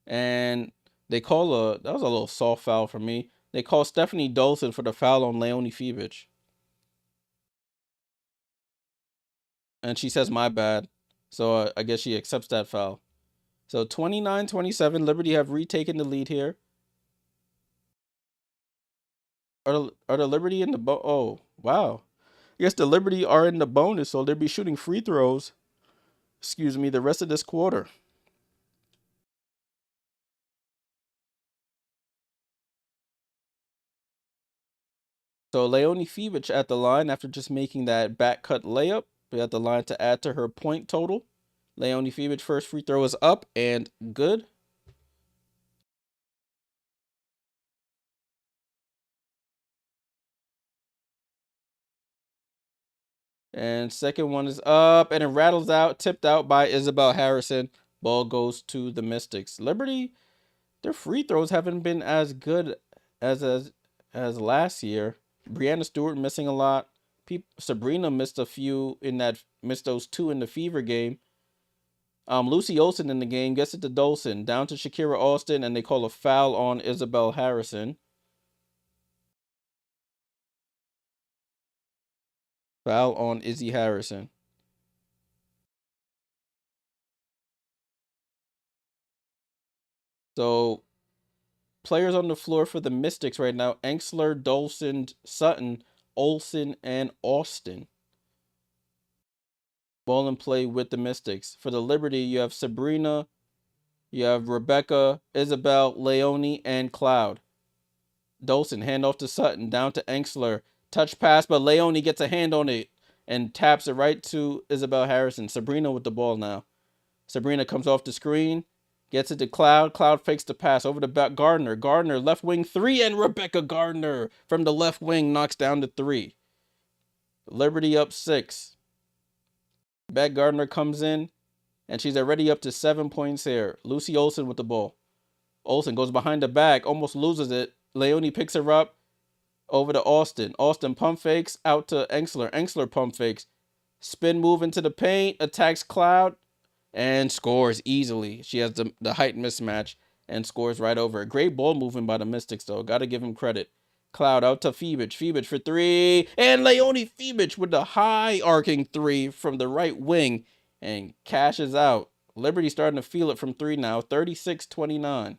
And that was a little soft foul for me. They call Stephanie Dolson for the foul on Leonie Fevich. And she says, my bad. So I guess she accepts that foul. So 29-27, Liberty have retaken the lead here. Are the Liberty in the oh, wow. I guess the Liberty are in the bonus, so they'll be shooting free throws, the rest of this quarter. So Leonie Fevich at the line after just making that back cut layup. At the line to add to her point total. Leonie Fevich first free throw is up and good. And second one is up and it rattles out, tipped out by Isabel Harrison. Ball goes to the Mystics. Liberty, their free throws haven't been as good as last year. Brianna Stewart missing a lot. Sabrina missed missed those two in the Fever game. Lucy Olsen in the game gets it to Dolson, down to Shakira Austin, and they call a foul on Isabel Harrison. Foul on Izzy Harrison. So players on the floor for the Mystics right now: Enxler, Dolson, Sutton, Olsen, and Austin. Ball and play with the Mystics. For the Liberty, you have Sabrina, you have Rebecca, Isabel, Leonie, and Cloud. Dolson, hand off to Sutton, down to Enxler. Touch pass, but Leonie gets a hand on it and taps it right to Isabel Harrison. Sabrina with the ball now. Sabrina comes off the screen, gets it to Cloud. Cloud fakes the pass over to Gardner. Gardner, left wing three, and Rebecca Gardner from the left wing knocks down the three. Liberty up 6. Beck Gardner comes in, and she's already up to 7 points here. Lucy Olsen with the ball. Olsen goes behind the back, almost loses it. Leonie picks her up over to Austin. Austin pump fakes out to Enxler. Enxler pump fakes. Spin move into the paint, attacks Cloud, and scores easily. She has the height mismatch and scores right over it. Great ball movement by the Mystics, though. Got to give him credit. Cloud out to Fevich. Fevich for 3. And Leonie Fevich with the high arcing 3 from the right wing and cashes out. Liberty starting to feel it from 3 now. 36-29.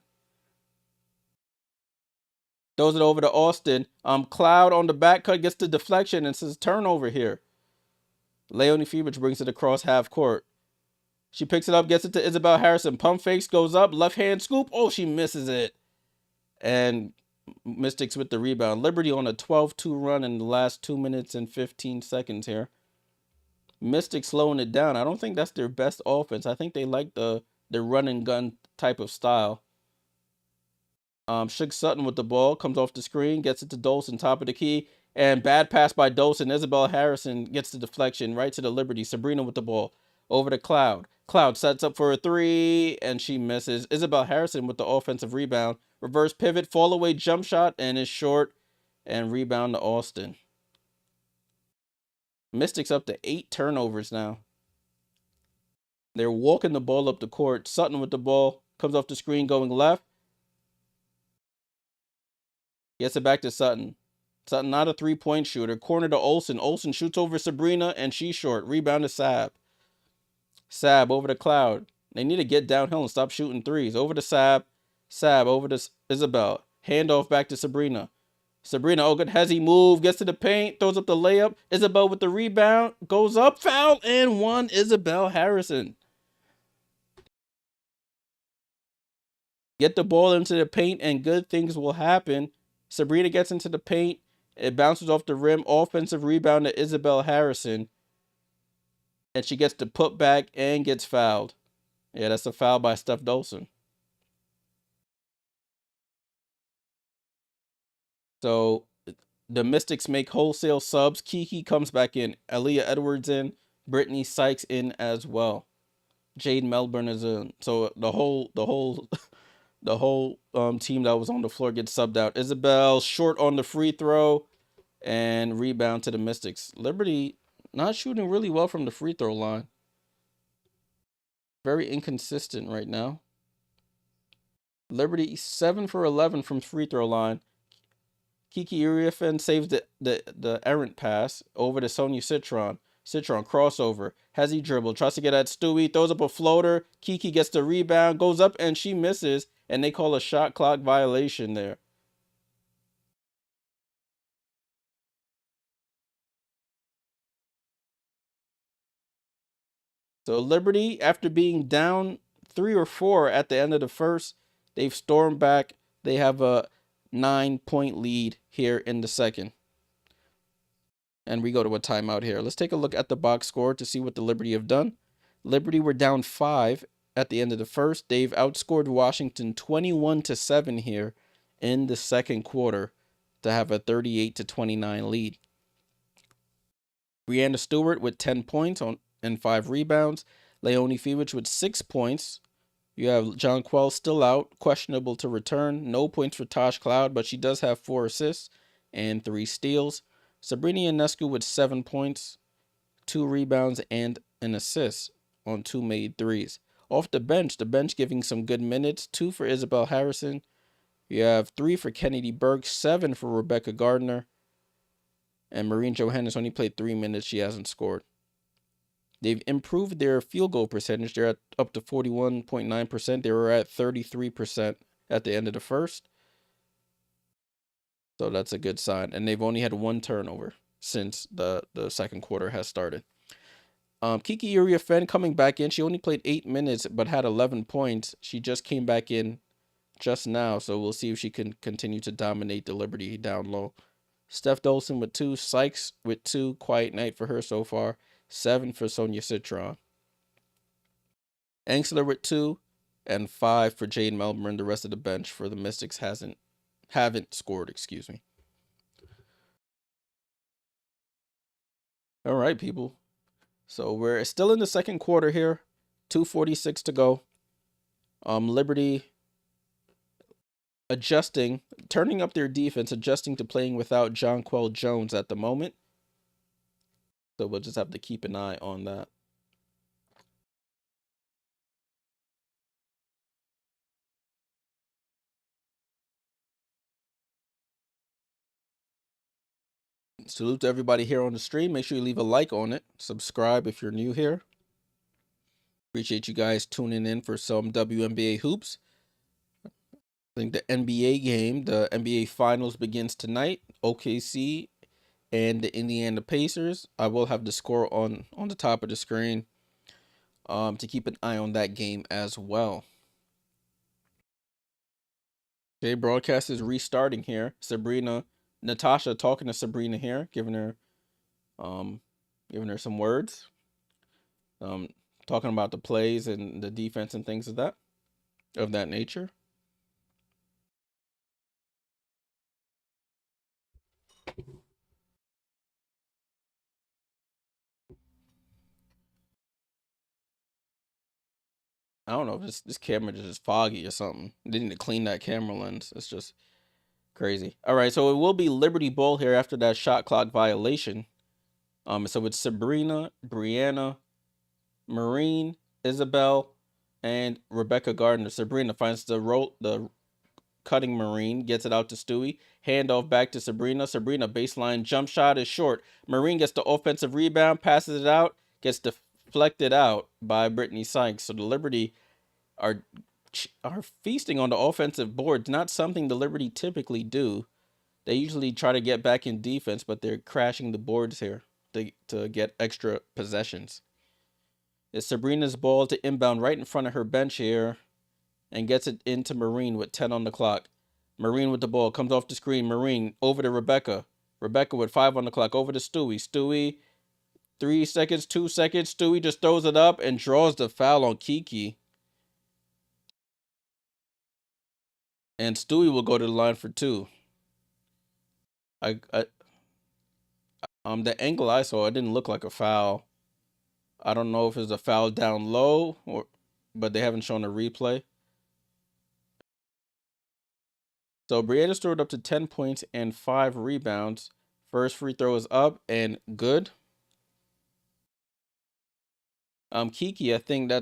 Throws it over to Austin. Cloud on the back cut gets the deflection and says turnover here. Leonie Fevich brings it across half court. She picks it up, gets it to Isabel Harrison. Pump fakes, goes up, left hand scoop. Oh, she misses it. And Mystics with the rebound. Liberty on a 12-2 run in the last 2 minutes and 15 seconds here. Mystics slowing it down. I don't think that's their best offense. I think they like the run and gun type of style. Shook Sutton with the ball, comes off the screen, gets it to Dolson, top of the key, and bad pass by Dolson. Isabel Harrison gets the deflection right to the Liberty. Sabrina with the ball, over to Cloud. Cloud sets up for a 3, and she misses. Isabel Harrison with the offensive rebound. Reverse pivot, fall away jump shot, and is short, and rebound to Austin. Mystics up to 8 turnovers now. They're walking the ball up the court. Sutton with the ball, comes off the screen going left. Gets it back to Sutton. Sutton not a 3-point shooter. Corner to Olsen. Olsen shoots over Sabrina, and she's short. Rebound to Saab. Sab over to Cloud. They need to get downhill and stop shooting threes. Over to Sab. Sab over to Isabel. Handoff back to Sabrina. Sabrina, oh good, hezzy move, gets to the paint, throws up the layup. Isabel with the rebound, goes up, foul, and one. Isabel Harrison. Get the ball into the paint and good things will happen. Sabrina gets into the paint. It bounces off the rim. Offensive rebound to Isabel Harrison. And she gets the putback and gets fouled. Yeah, that's a foul by Steph Dolson. So the Mystics make wholesale subs. Kiki comes back in. Aaliyah Edwards in. Brittany Sykes in as well. Jade Melbourne is in. So the whole team that was on the floor gets subbed out. Isabel short on the free throw and rebound to the Mystics. Liberty not shooting really well from the free throw line. Very inconsistent right now. Liberty 7 for 11 from free throw line. Kiki Uriafen saves the errant pass over to Sonia Citron. Citron crossover. Has he dribbled? Tries to get at Stewie. Throws up a floater. Kiki gets the rebound. Goes up and she misses. And they call a shot clock violation there. So Liberty, after being down 3 or 4 at the end of the first, they've stormed back. They have a 9-point lead here in the second. And we go to a timeout here. Let's take a look at the box score to see what the Liberty have done. Liberty were down 5 at the end of the first. They've outscored Washington 21-7 here in the second quarter to have a 38-29 lead. Brianna Stewart with 10 points and 5 rebounds. Leonie Fiewich with 6 points. You have John Quell still out, questionable to return. No points for Tosh Cloud, but she does have 4 assists and 3 steals. Sabrina Ionescu with 7 points, 2 rebounds, and an assist on 2 made threes. Off the bench giving some good minutes. 2 for Isabel Harrison. You have 3 for Kennedy Burke, 7 for Rebecca Gardner. And Maureen Johannes only played 3 minutes. She hasn't scored. They've improved their field goal percentage. They're at up to 41.9%. They were at 33% at the end of the first. So that's a good sign. And they've only had 1 turnover since the second quarter has started. Kiki Uriafen coming back in. She only played 8 minutes but had 11 points. She just came back in just now. So we'll see if she can continue to dominate the Liberty down low. Steph Dolson with 2. Sykes with 2. Quiet night for her so far. 7 for Sonia Citron. Angsler with 2 and 5 for Jade Melbourne. The rest of the bench for the Mystics haven't scored, excuse me. All right, people. So we're still in the second quarter here. 2:46 to go. Liberty adjusting, turning up their defense, adjusting to playing without Jonquel Jones at the moment. So we'll just have to keep an eye on that. Salute to everybody here on the stream. Make sure you leave a like on it. Subscribe if you're new here. Appreciate you guys tuning in for some WNBA hoops. I think the NBA game, the NBA Finals begins tonight. OKC and the Indiana Pacers. I will have the score on the top of the screen to keep an eye on that game as well. Okay, broadcast is restarting here. Natasha talking to Sabrina here, giving her some words. Talking about the plays and the defense and things of that nature. I don't know if this camera just foggy or something. They need to clean that camera lens. It's just crazy. All right, so it will be Liberty Ball here after that shot clock violation. So it's Sabrina, Brianna, Maureen, Isabel, and Rebecca Gardner. Sabrina finds the cutting Maureen, gets it out to Stewie. Handoff back to Sabrina. Sabrina baseline jump shot is short. Maureen gets the offensive rebound, passes it out, gets deflected out by Brittany Sykes. So the Liberty are are feasting on the offensive boards, not something the Liberty typically do. They usually try to get back in defense, but they're crashing the boards here to get extra possessions. It's Sabrina's ball to inbound right in front of her bench here and gets it into Marine with 10 on the clock. Marine with the ball, comes off the screen. Marine over to Rebecca. Rebecca with 5 on the clock, over to Stewie. Stewie, 3 seconds, 2 seconds. Stewie just throws it up and draws the foul on Kiki. And Stewie will go to the line for 2. The angle I saw, it didn't look like a foul. I don't know if it's a foul down low but they haven't shown a replay. So Brianna scored up to 10 points and 5 rebounds. First free throw is up and good. Kiki, I think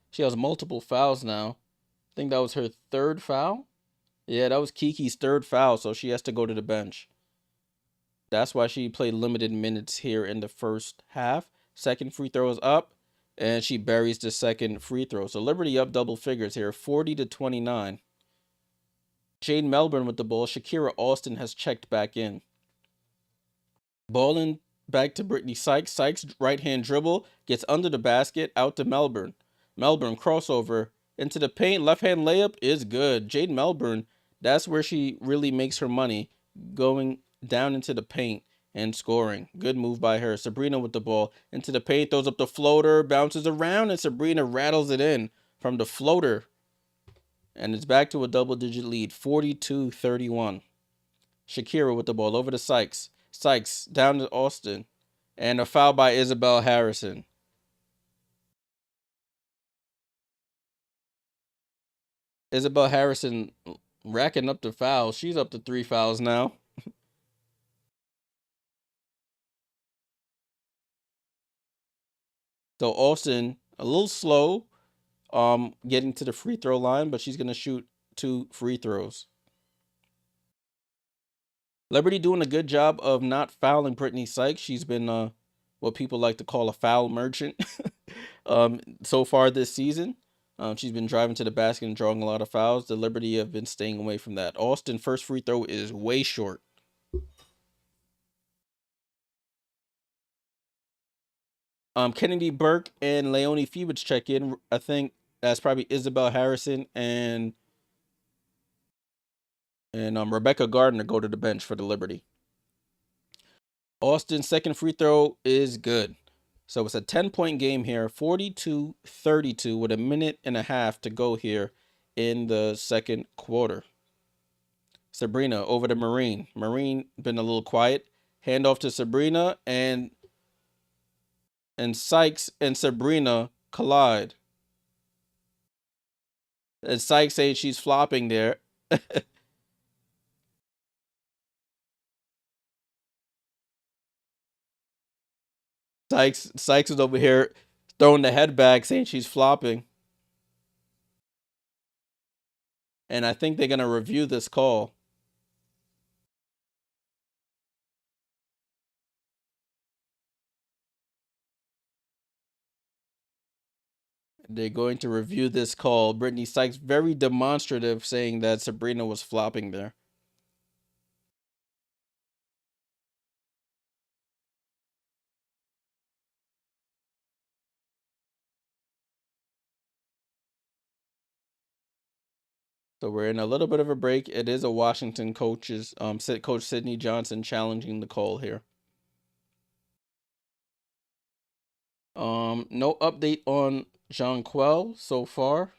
she has multiple fouls now. I think that was her 3rd foul. Yeah, that was Kiki's 3rd foul, so she has to go to the bench. That's why she played limited minutes here in the first half. Second free throw is up, and she buries the second free throw. So Liberty up double figures here, 40-29. Jade Melbourne with the ball. Shakira Austin has checked back in. Ball in back to Brittany Sykes. Sykes right-hand dribble, gets under the basket, out to Melbourne. Melbourne crossover into the paint. Left-hand layup is good. Jade Melbourne, that's where she really makes her money, going down into the paint and scoring. Good move by her. Sabrina with the ball into the paint, throws up the floater, bounces around, and Sabrina rattles it in from the floater. And it's back to a double-digit lead, 42-31. Shakira with the ball over to Sykes. Sykes down to Austin. And a foul by Isabel Harrison. Isabel Harrison racking up the fouls. She's up to 3 fouls now. So Austin, a little slow getting to the free throw line, but she's going to shoot 2 free throws. Liberty doing a good job of not fouling Brittany Sykes. She's been what people like to call a foul merchant so far this season. She's been driving to the basket and drawing a lot of fouls. The Liberty have been staying away from that. Austin first free throw is way short. Kennedy Burke and Leonie Fiebitz check in. I think that's probably Isabel Harrison and Rebecca Gardner go to the bench for the Liberty. Austin's second free throw is good. So it's a 10-point game here, 42-32 with a minute and a half to go here in the second quarter. Sabrina over to Marine. Marine been a little quiet. Hand off to Sabrina, and Sykes and Sabrina collide. And Sykes saying she's flopping there. Sykes is over here throwing the head back saying she's flopping. And I think they're going to review this call. They're going to review this call. Brittany Sykes very demonstrative, saying that Sabrina was flopping there. So we're in a little bit of a break. It is a Washington Coach Sydney Johnson challenging the call here. No update on Jonquel so far.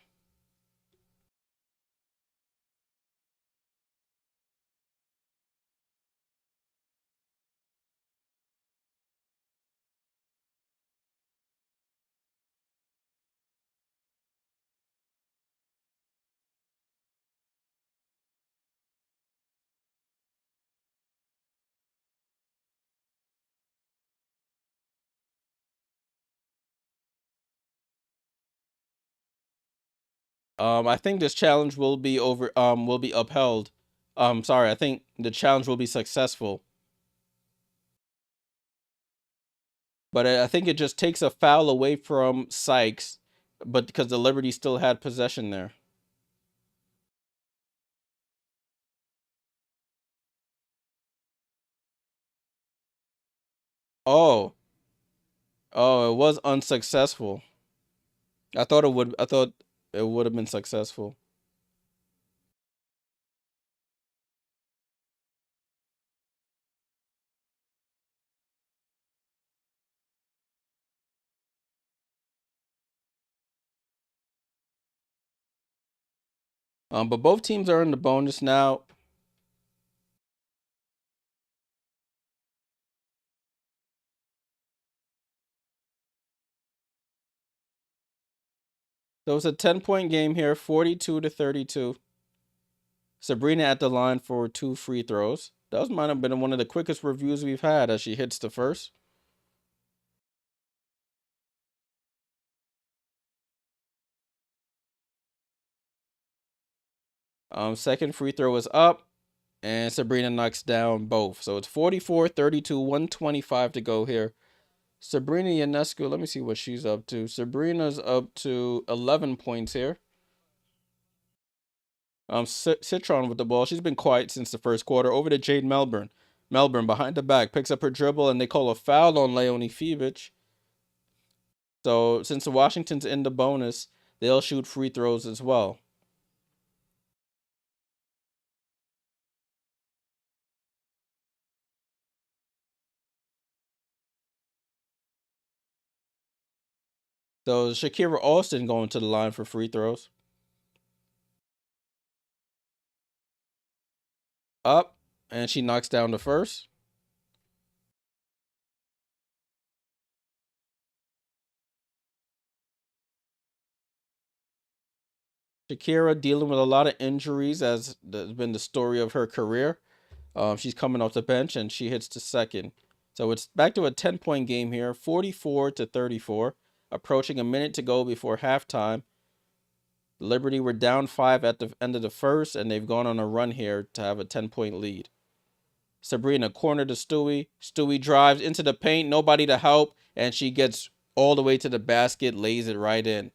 I think this challenge will be upheld. I think the challenge will be successful. But I think it just takes a foul away from Sykes, but because the Liberty still had possession there. Oh, oh, it was unsuccessful. I thought it would have been successful. But both teams are in the bonus now. So it's a 10-point game here, 42-32. Sabrina at the line for 2 free throws. That might have been one of the quickest reviews we've had as she hits the first. Second free throw is up, and Sabrina knocks down both. So it's 44-32, 125 to go here. Sabrina Ionescu, let me see what she's up to. Sabrina's up to 11 points here. Citron with the ball. She's been quiet since the first quarter. Over to Jade Melbourne. Melbourne behind the back picks up her dribble, and they call a foul on Leonie Fevich. So since the Washington's in the bonus, they'll shoot free throws as well. So Shakira Austin going to the line for free throws. Up, and she knocks down the first. Shakira dealing with a lot of injuries, as has been the story of her career. She's coming off the bench, and she hits the second. So it's back to a 10-point game here, 44-34. Approaching a minute to go before halftime. Liberty were down 5 at the end of the first, and they've gone on a run here to have a 10-point lead. Sabrina corner to Stewie. Stewie drives into the paint, nobody to help, and she gets all the way to the basket, lays it right in.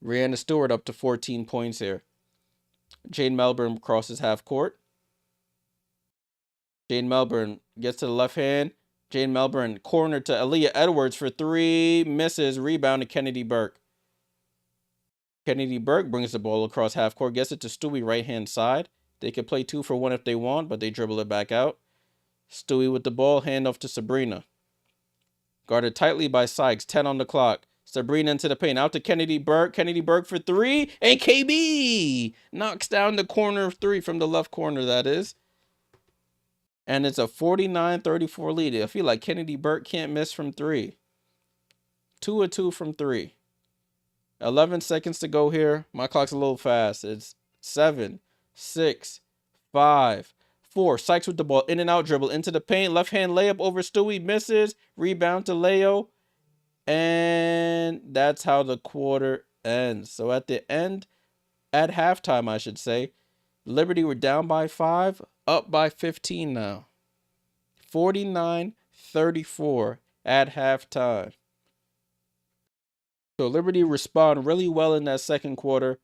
Rihanna Stewart up to 14 points here. Jane Melbourne crosses half court. Jane Melbourne gets to the left hand. Jane Melbourne corner to Aaliyah Edwards for 3, misses, rebound to Kennedy Burke. Kennedy Burke brings the ball across half court, gets it to Stewie right hand side. They could play 2 for 1 if they want, but they dribble it back out. Stewie with the ball, handoff to Sabrina. Guarded tightly by Sykes, 10 on the clock. Sabrina into the paint, out to Kennedy Burke. Kennedy Burke for 3, and KB knocks down the corner of 3 from the left corner, that is. And it's a 49-34 lead. I feel like Kennedy Burke can't miss from 3. 2 of 2 from 3. 11 seconds to go here. My clock's a little fast. It's 7, 6, 5, 4. Sykes with the ball, in and out dribble into the paint. Left hand layup over Stewie, misses. Rebound to Leo. And that's how the quarter ends. So at the end, at halftime, I should say, Liberty were down by 5, up by 15 now. 49-34 at halftime. So Liberty respond really well in that second quarter,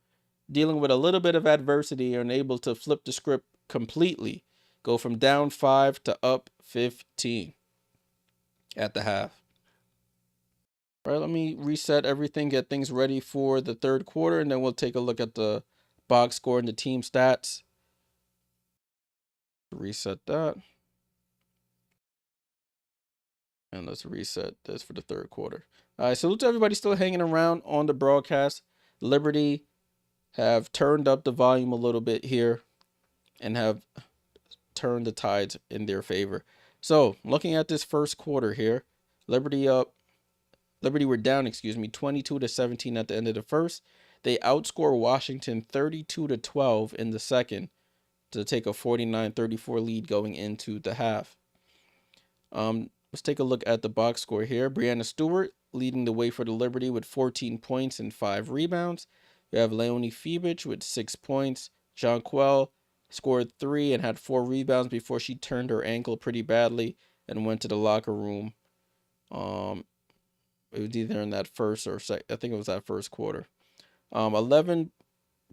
dealing with a little bit of adversity and able to flip the script completely. Go from down 5 to up 15 at the half. All right, let me reset everything, get things ready for the third quarter, and then we'll take a look at the box score and the team stats. Reset that. And let's reset this for the third quarter. All right, salute to everybody still hanging around on the broadcast. Liberty have turned up the volume a little bit here and have turned the tides in their favor. So, looking at this first quarter here, Liberty were down, 22-17 at the end of the first. They outscore Washington 32-12 in the second to take a 49-34 lead going into the half. Let's take a look at the box score here. Brianna Stewart leading the way for the Liberty with 14 points and 5 rebounds. You have Leonie Fevich with 6 points. Jonquel scored 3 and had 4 rebounds before she turned her ankle pretty badly and went to the locker room Um, it was either in that first or second. I think it was that first quarter. 11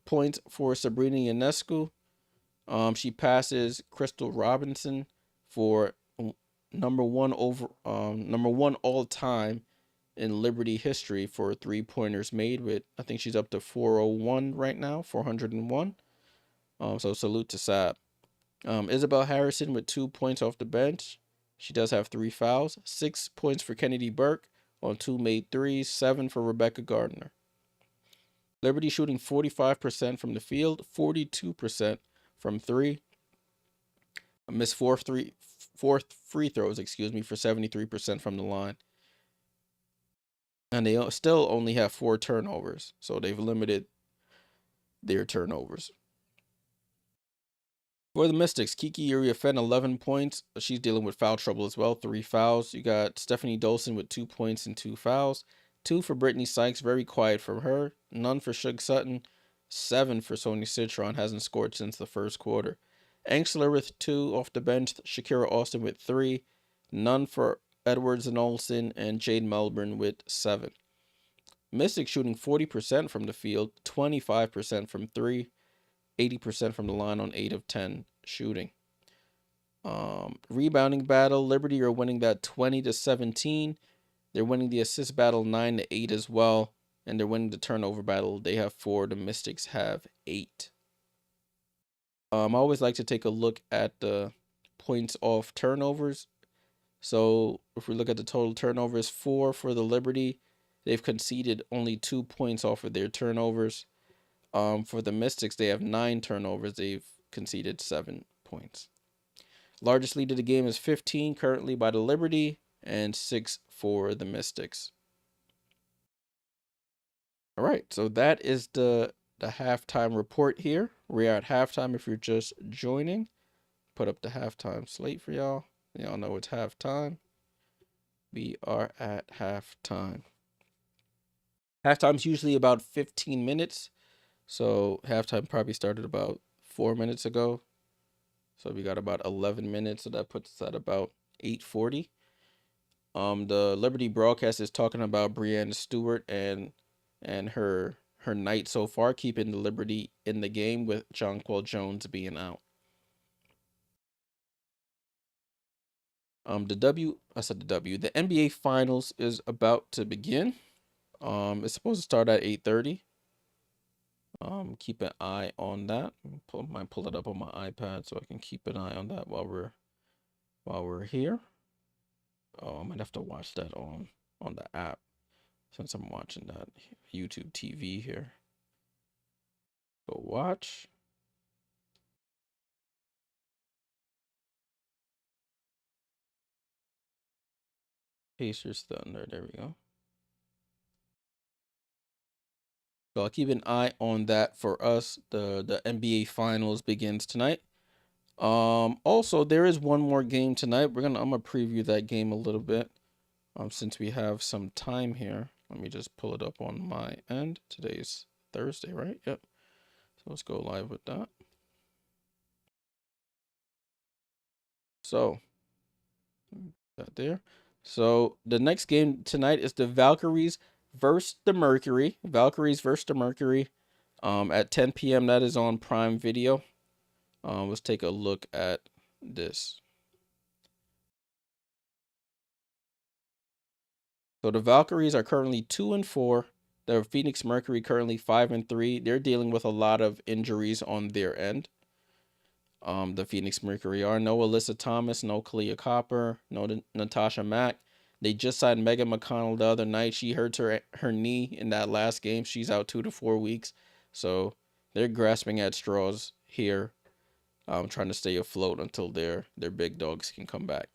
points for Sabrina Ionescu. She passes Crystal Robinson for number one all time in Liberty history for 3-pointers made. With I think she's up to 401 right now, 401. So salute to Sab. Isabel Harrison with 2 points off the bench. She does have 3 fouls. 6 points for Kennedy Burke on 2 made threes. 7 for Rebecca Gardner. Liberty shooting 45% from the field, 42% from 3. Missed four free throws, for 73% from the line. And they still only have 4 turnovers, so they've limited their turnovers. For the Mystics, Kiki Uriafen, 11 points. She's dealing with foul trouble as well, 3 fouls. You got Stephanie Dolson with 2 points and 2 fouls. 2 for Brittany Sykes, very quiet from her. None for Shug Sutton. 7 for Sonia Citron, hasn't scored since the first quarter. Angsler with 2 off the bench. Shakira Austin with 3. None for Edwards and Olsen, and Jade Melbourne with 7. Mystics shooting 40% from the field, 25% from 3. 80% from the line on 8 of 10 shooting. Rebounding battle, Liberty are winning that 20-17. They're winning the assist battle 9-8 as well, and they're winning the turnover battle. They have 4. The Mystics have 8. I always like to take a look at the points off turnovers. So if we look at the total turnovers, 4 for the Liberty. They've conceded only 2 points off of their turnovers. For the Mystics, they have 9 turnovers. They've conceded 7 points. Largest lead of the game is 15 currently by the Liberty and 6 for the Mystics. All right, so that is the halftime report here. We're at halftime if you're just joining. Put up the halftime slate for y'all. Y'all know it's halftime. We are at halftime. Halftime's usually about 15 minutes. So halftime probably started about 4 minutes ago. So we got about 11 minutes. So that puts us at about 8:40. The Liberty broadcast is talking about Breanna Stewart and her night so far, keeping the Liberty in the game with Jonquel Jones being out. The NBA Finals is about to begin. It's supposed to start at 8:30. Keep an eye on that. Might pull it up on my iPad so I can keep an eye on that while we're here. Oh, I might have to watch that on the app since I'm watching that YouTube TV here. Go watch. Pacers Thunder. There we go. So I'll keep an eye on that for us. The NBA Finals begins tonight. Also there is one more game tonight. I'm gonna preview that game a little bit. Since we have some time here. Let me just pull it up on my end. Today's Thursday, right? Yep. So let's go live with that. So that there. So the next game tonight is the Valkyries versus the Mercury. Valkyries versus the Mercury. At 10 p.m. That is on Prime Video. Let's take a look at this. So the Valkyries are currently 2-4. The Phoenix Mercury currently 5-3. They're dealing with a lot of injuries on their end. The Phoenix Mercury are no Alyssa Thomas, no Kalia Copper, no Natasha Mack. They just signed Megan McConnell the other night. She hurt her knee in that last game. She's out 2 to 4 weeks. So they're grasping at straws here, trying to stay afloat until their big dogs can come back.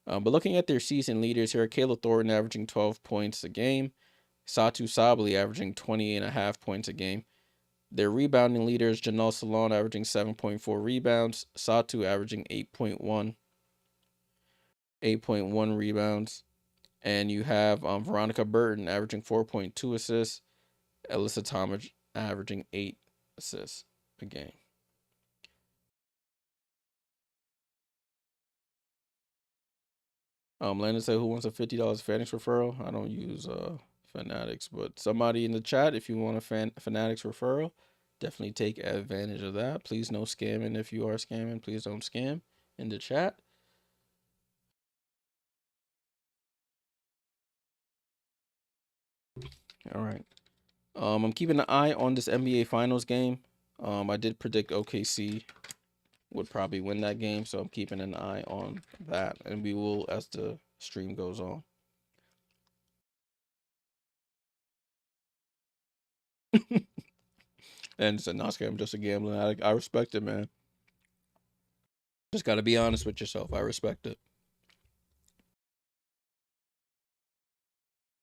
But looking at their season leaders here, Kayla Thornton averaging 12 points a game. Satu Sabali averaging 20.5 points a game. Their rebounding leaders, Janelle Salon averaging 7.4 rebounds. Satu averaging 8.1 rebounds. And you have Veronica Burton averaging 4.2 assists. Alyssa Thomas averaging 8 assists a game. Landon said, "Who wants a $50 Fanatics referral?" I don't use Fanatics, but somebody in the chat, if you want a Fanatics referral, definitely take advantage of that. Please no scamming. If you are scamming, please don't scam in the chat. All right. I'm keeping an eye on this NBA Finals game. I did predict OKC would probably win that game, so I'm keeping an eye on that, and we will as the stream goes on. And it's not scam, just a gambling addict. I respect it, man. Just got to be honest with yourself. I respect it.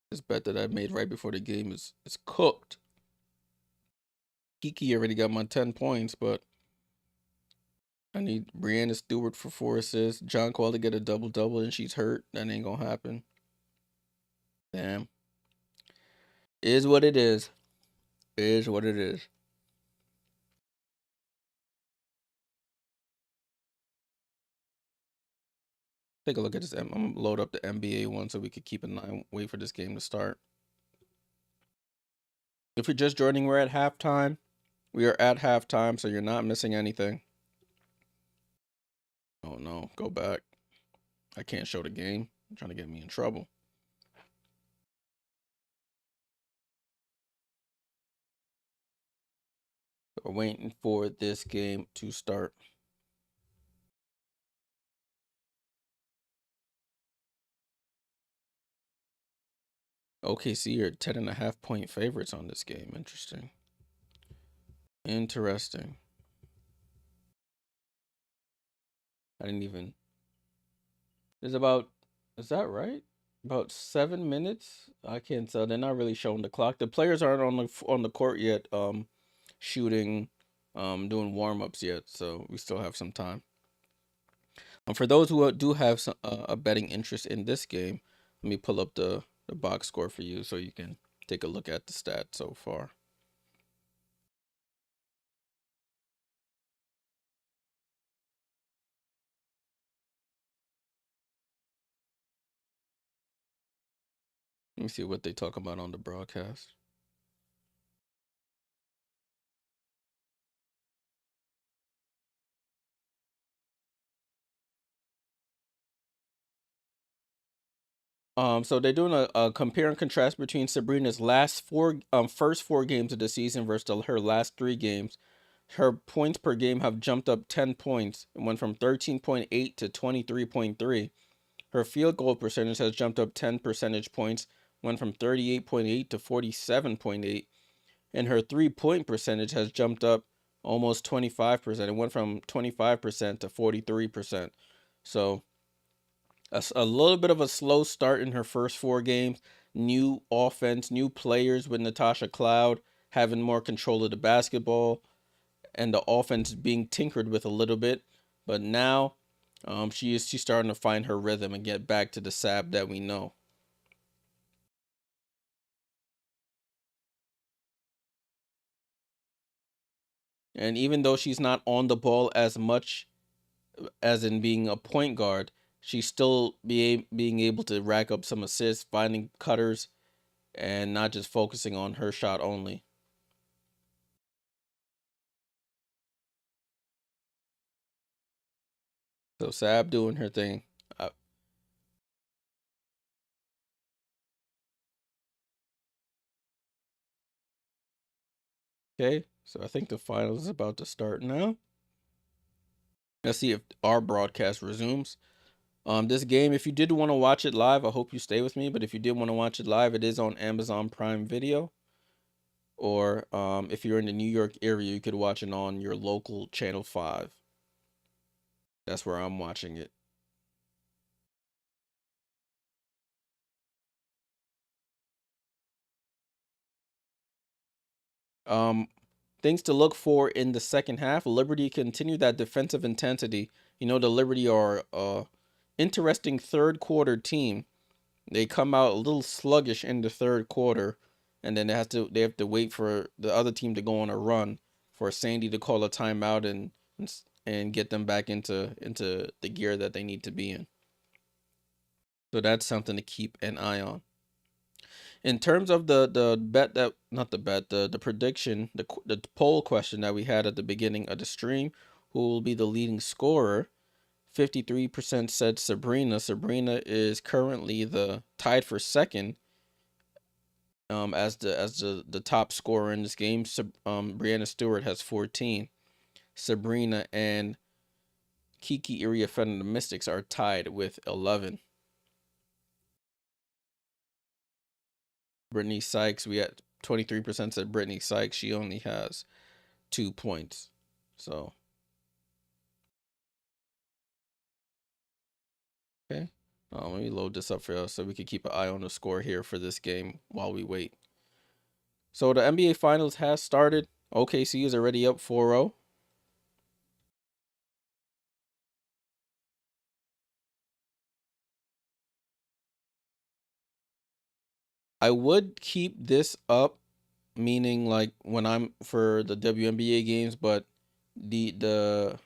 This bet that I made right before the game is cooked. Kiki already got my 10 points, but I need Brianna Stewart for 4 assists. John Call to get a double-double, and she's hurt. That ain't gonna happen. Damn. Is what it is. Is what it is. Take a look at this. I'm gonna load up the NBA one so we could keep an eye, wait for this game to start. If you're just joining, we're at halftime. We are at halftime, so you're not missing anything. Oh no, go back. I can't show the game. You're trying to get me in trouble. We're waiting for this game to start. OKC are 10.5-point favorites on this game. Interesting. Interesting. I didn't even. There's about. Is that right? About 7 minutes. I can't tell. They're not really showing the clock. The players aren't on the court yet. Shooting, doing warm ups yet. So we still have some time. For those who do have some, a betting interest in this game, let me pull up the box score for you so you can take a look at the stats so far. Let me see what they talk about on the broadcast. So they're doing a compare and contrast between Sabrina's first 4 games of the season versus her last 3 games. Her points per game have jumped up 10 points. It went from 13.8 to 23.3. Her field goal percentage has jumped up 10 percentage points, went from 38.8 to 47.8. And her 3-point percentage has jumped up almost 25%. It went from 25% to 43%. So a little bit of a slow start in her first 4 games. New offense, new players with Natasha Cloud having more control of the basketball, and the offense being tinkered with a little bit. But now, she's starting to find her rhythm and get back to the Sab that we know. And even though she's not on the ball as much as in being a point guard, she's still being able to rack up some assists, finding cutters, and not just focusing on her shot only. So Sab doing her thing. Okay, so I think the finals is about to start now. Let's see if our broadcast resumes. This game, if you did want to watch it live, I hope you stay with me. But if you did want to watch it live, it is on Amazon Prime Video. Or if you're in the New York area, you could watch it on your local Channel 5. That's where I'm watching it. Things to look for in the second half. Liberty continue that defensive intensity. You know, the Liberty are interesting third quarter team. They come out a little sluggish in the third quarter, and then they have to wait for the other team to go on a run for Sandy to call a timeout and get them back into the gear that they need to be in. So that's something to keep an eye on. In terms of the bet that not the bet the prediction the poll question that we had at the beginning of the stream, who will be the leading scorer? 53% said Sabrina. Sabrina is currently the tied for second as the top scorer in this game. Brianna Stewart has 14. Sabrina and Kiki Iriafen and the Mystics are tied with 11. Brittany Sykes, we had 23% said Brittany Sykes. She only has 2 points. So, okay. Let me load this up for us so we can keep an eye on the score here for this game while we wait. So the NBA Finals has started. OKC is already up 4-0. I would keep this up, meaning like when I'm for the WNBA games, but the the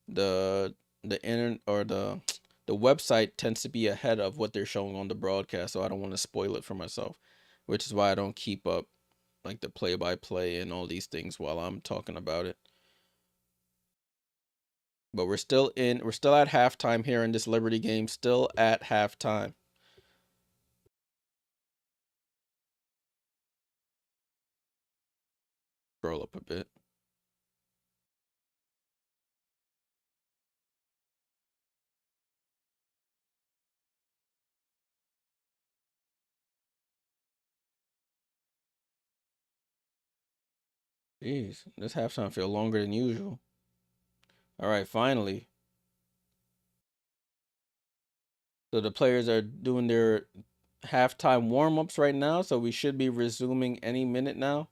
the the internet or the website tends to be ahead of what they're showing on the broadcast, so I don't want to spoil it for myself, which is why I don't keep up like the play by play and all these things while I'm talking about it. But we're still at halftime here in this Liberty game, still at halftime. Scroll up a bit. Jeez, this halftime feel longer than usual. All right, finally. So the players are doing their halftime warm-ups right now, so we should be resuming any minute now.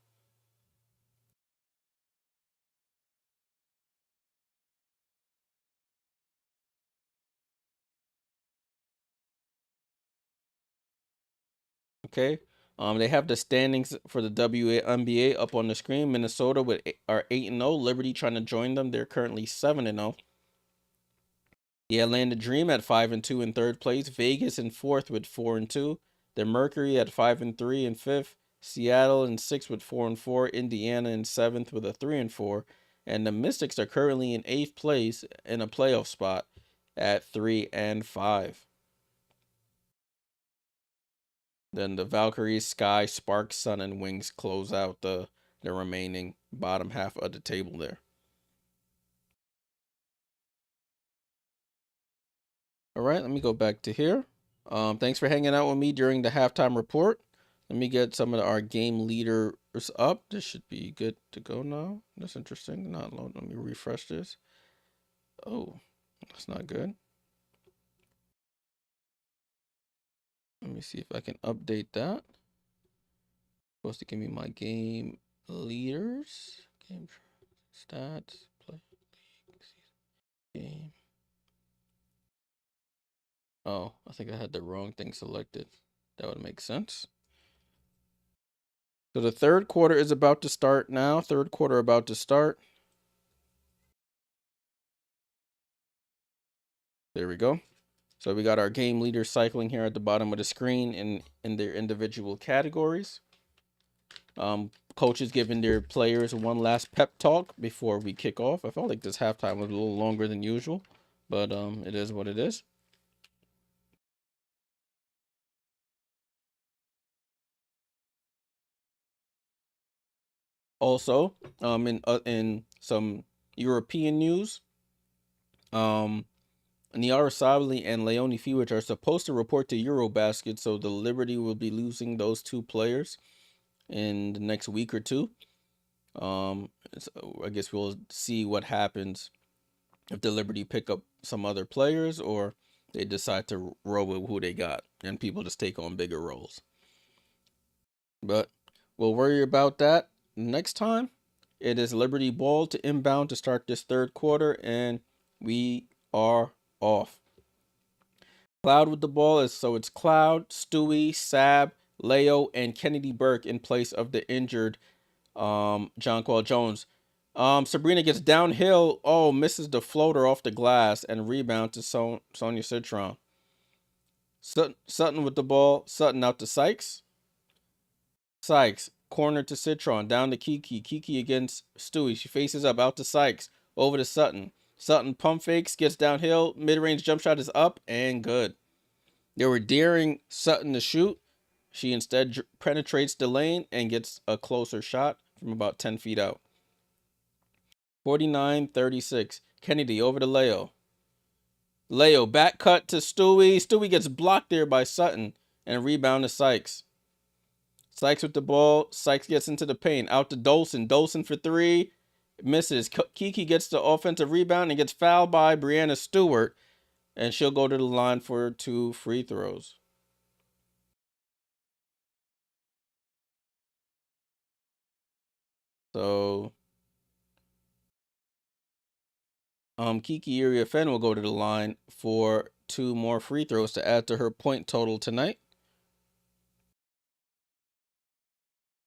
Okay. They have the standings for the WNBA up on the screen. Minnesota are 8-0. Liberty trying to join them. They're currently 7-0. The Atlanta Dream at 5-2 in third place. Vegas in fourth with 4-2. The Mercury at 5-3 in fifth. Seattle in sixth with 4-4. Indiana in seventh with a 3-4. And the Mystics are currently in eighth place in a playoff spot at 3-5. Then the Valkyries, Sky, Spark, Sun, and Wings close out the remaining bottom half of the table there. All right, let me go back to here. Thanks for hanging out with me during the halftime report. Let me get some of our game leaders up. This should be good to go now. That's interesting. Not load. Let me refresh this. Oh, that's not good. Let me see if I can update that. Supposed to give me my game leaders, game stats, play game. Oh, I think I had the wrong thing selected. That would make sense. So the third quarter is about to start now. Third quarter about to start. There we go. So we got our game leaders cycling here at the bottom of the screen in their individual categories. Coaches giving their players one last pep talk before we kick off. I felt like this halftime was a little longer than usual, but it is what it is. Also, in some European news, Niara Sabli and Leonie Fiwich are supposed to report to Eurobasket, so the Liberty will be losing those two players in the next week or two. So I guess we'll see what happens if the Liberty pick up some other players or they decide to roll with who they got and people just take on bigger roles. But we'll worry about that next time. It is Liberty ball to inbound to start this third quarter, and we are off. Cloud with the ball is so it's Cloud, Stewie, Sab, Leo, and Kennedy Burke in place of the injured Jonquel Jones. Sabrina gets downhill. Oh, misses the floater off the glass and rebound to Sonia Citron. Sutton with the ball. Sutton out to Sykes. Sykes, corner to Citron, down to Kiki. Kiki against Stewie. She faces up, out to Sykes, over to Sutton. Sutton pump fakes, gets downhill. Mid-range jump shot is up and good. They were daring Sutton to shoot. She instead penetrates the lane and gets a closer shot from about 10 feet out. 49-36. Kennedy over to Leo. Leo back cut to Stewie. Stewie gets blocked there by Sutton and rebound to Sykes. Sykes with the ball. Sykes gets into the paint. Out to Dolson. Dolson for three. Misses. Kiki gets the offensive rebound and gets fouled by Brianna Stewart. And she'll go to the line for 2 free throws. So, Kiki Iriafen will go to the line for 2 more free throws to add to her point total tonight.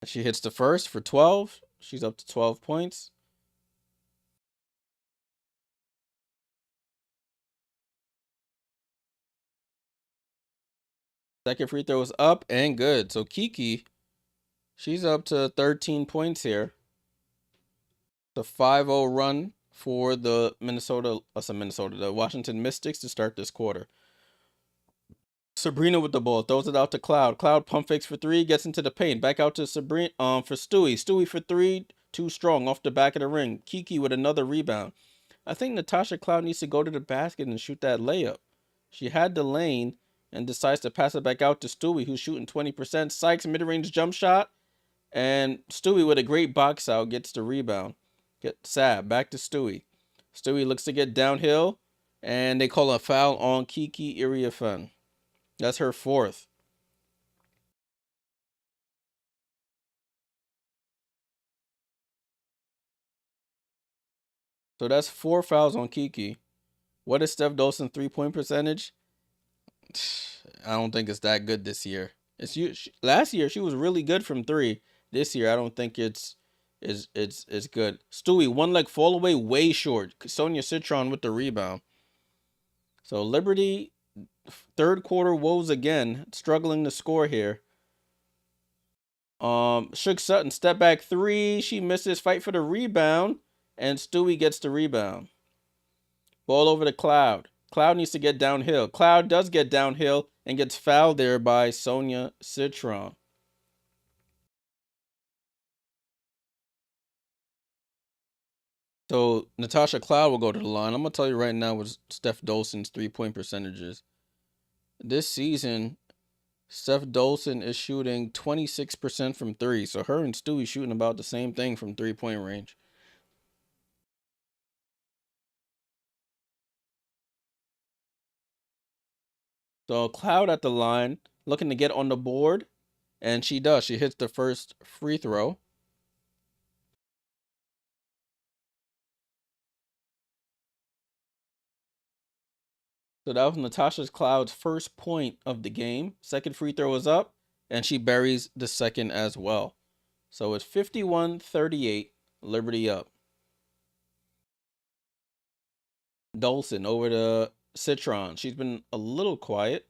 She hits the first for 12. She's up to 12 points. Second free throw is up and good. So Kiki, she's up to 13 points here. The 5-0 run for the the Washington Mystics to start this quarter. Sabrina with the ball, throws it out to Cloud. Cloud pump fakes for 3, gets into the paint. Back out to Sabrina for Stewie. Stewie for 3, too strong off the back of the ring. Kiki with another rebound. I think Natasha Cloud needs to go to the basket and shoot that layup. She had the lane and decides to pass it back out to Stewie, who's shooting 20%. Sykes mid-range jump shot, and Stewie with a great box out gets the rebound. Get Sab back to Stewie. Stewie looks to get downhill, and they call a foul on Kiki Iriafen. That's her 4th. So that's 4 fouls on Kiki. What is Steph Dolson's 3-point percentage? I don't think it's that good this year. Last year she was really good from 3. This year I don't think it's good. Stewie, one leg fall away, way short. Sonia Citron with the rebound. So Liberty, third quarter woes again, struggling to score here. Shook Sutton, step back 3. She misses, fight for the rebound, and Stewie gets the rebound. Ball over to Cloud. Cloud needs to get downhill. Cloud does get downhill and gets fouled there by Sonia Citron. So Natasha Cloud will go to the line. I'm going to tell you right now what Steph Dolson's 3-point percentage is. This season, Steph Dolson is shooting 26% from 3. So her and Stewie shooting about the same thing from 3-point range. So Cloud at the line, looking to get on the board. And she does. She hits the first free throw. So that was Natasha Cloud's first point of the game. Second free throw is up, and she buries the second as well. So it's 51-38, Liberty up. Dolson over to Citron. She's been a little quiet.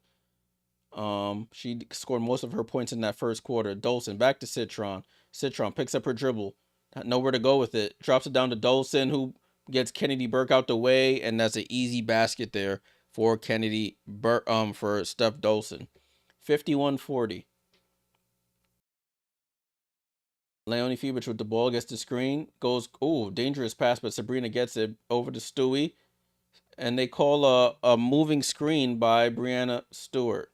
She scored most of her points in that first quarter. Dolson back to Citron. Citron picks up her dribble. Nowhere to go with it. Drops it down to Dolson, who gets Kennedy Burke out the way, and that's an easy basket there for for Steph Dolson. 51-40. Leonie Fibich with the ball, gets the screen, goes, dangerous pass, but Sabrina gets it over to Stewie, and they call a moving screen by Brianna Stewart.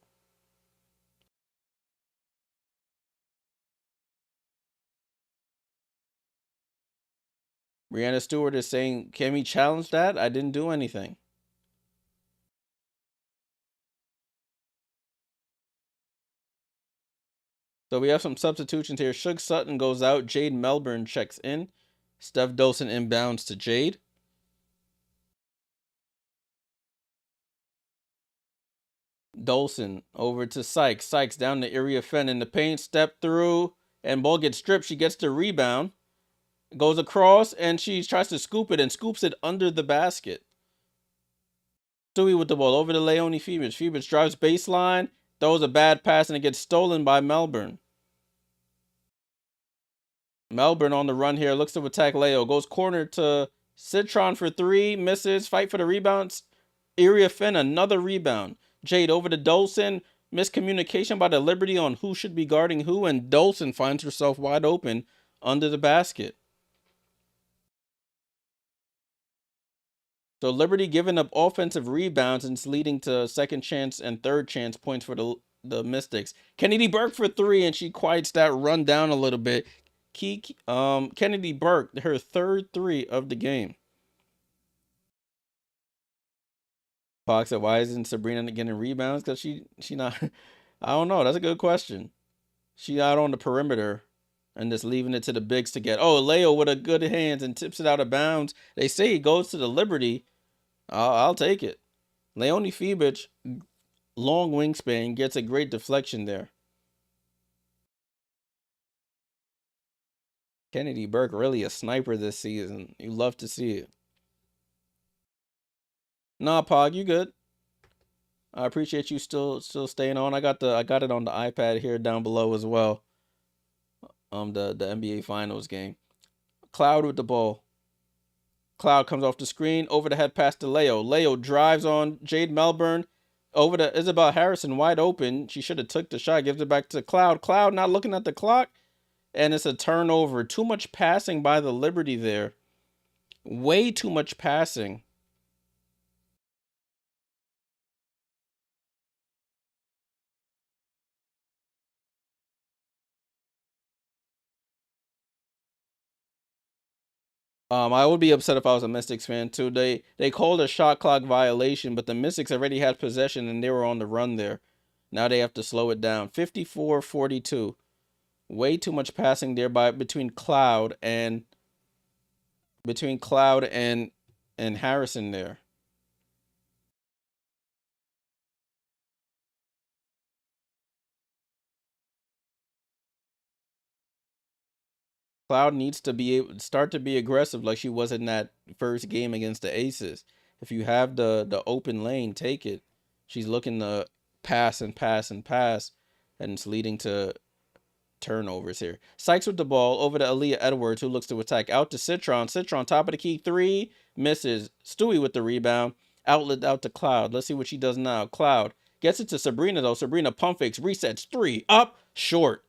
Brianna Stewart is saying, can we challenge that? I didn't do anything. So we have some substitutions here. Shug Sutton goes out. Jade Melbourne checks in. Steph Dolson inbounds to Jade. Dolson over to Sykes. Sykes down to Iriafen in the paint. Step through, and ball gets stripped. She gets the rebound. Goes across, and she tries to scoop it and scoops it under the basket. Stewie with the ball over to Leonie Phoebus. Phoebus drives baseline, throws a bad pass, and it gets stolen by Melbourne. Melbourne on the run here, looks to attack Leo. Goes corner to Citron for three, misses. Fight for the rebounds. Iria Finn, another rebound. Jade over to Dolson. Miscommunication by the Liberty on who should be guarding who, and Dolson finds herself wide open under the basket. So Liberty giving up offensive rebounds and it's leading to second chance and third chance points for the Mystics. Kennedy Burke for three, and she quiets that run down a little bit. Kennedy Burke, her third three of the game. Fox said, why isn't Sabrina getting rebounds? Because she not, I don't know. That's a good question. She out on the perimeter and just leaving it to the bigs to get. Oh, Leo with a good hands and tips it out of bounds. They say he goes to the Liberty. I'll take it. Leonie Phoebus, long wingspan, gets a great deflection there. Kennedy Burke really a sniper this season. You love to see it. Nah, Pog, you good. I appreciate you still staying on. I got it on the iPad here down below as well. The NBA Finals game. Cloud with the ball. Cloud comes off the screen, over the head pass to Leo. Leo drives on Jade Melbourne, over to Isabel Harrison, wide open. She should have took the shot, gives it back to Cloud. Cloud not looking at the clock, and it's a turnover. Too much passing by the Liberty there. Way too much passing. I would be upset if I was a Mystics fan too. They called a shot clock violation, but the Mystics already had possession and they were on the run there. Now they have to slow it down. 54-42. Way too much passing there between Cloud and Harrison there. Cloud needs to start to be aggressive like she was in that first game against the Aces. If you have the open lane, take it. She's looking to pass and pass and pass, and it's leading to turnovers here. Sykes with the ball over to Aaliyah Edwards, who looks to attack. Out to Citron. Citron, top of the key, three, misses. Stewie with the rebound. Outlet out to Cloud. Let's see what she does now. Cloud gets it to Sabrina, though. Sabrina pump fakes, resets, three, up, short.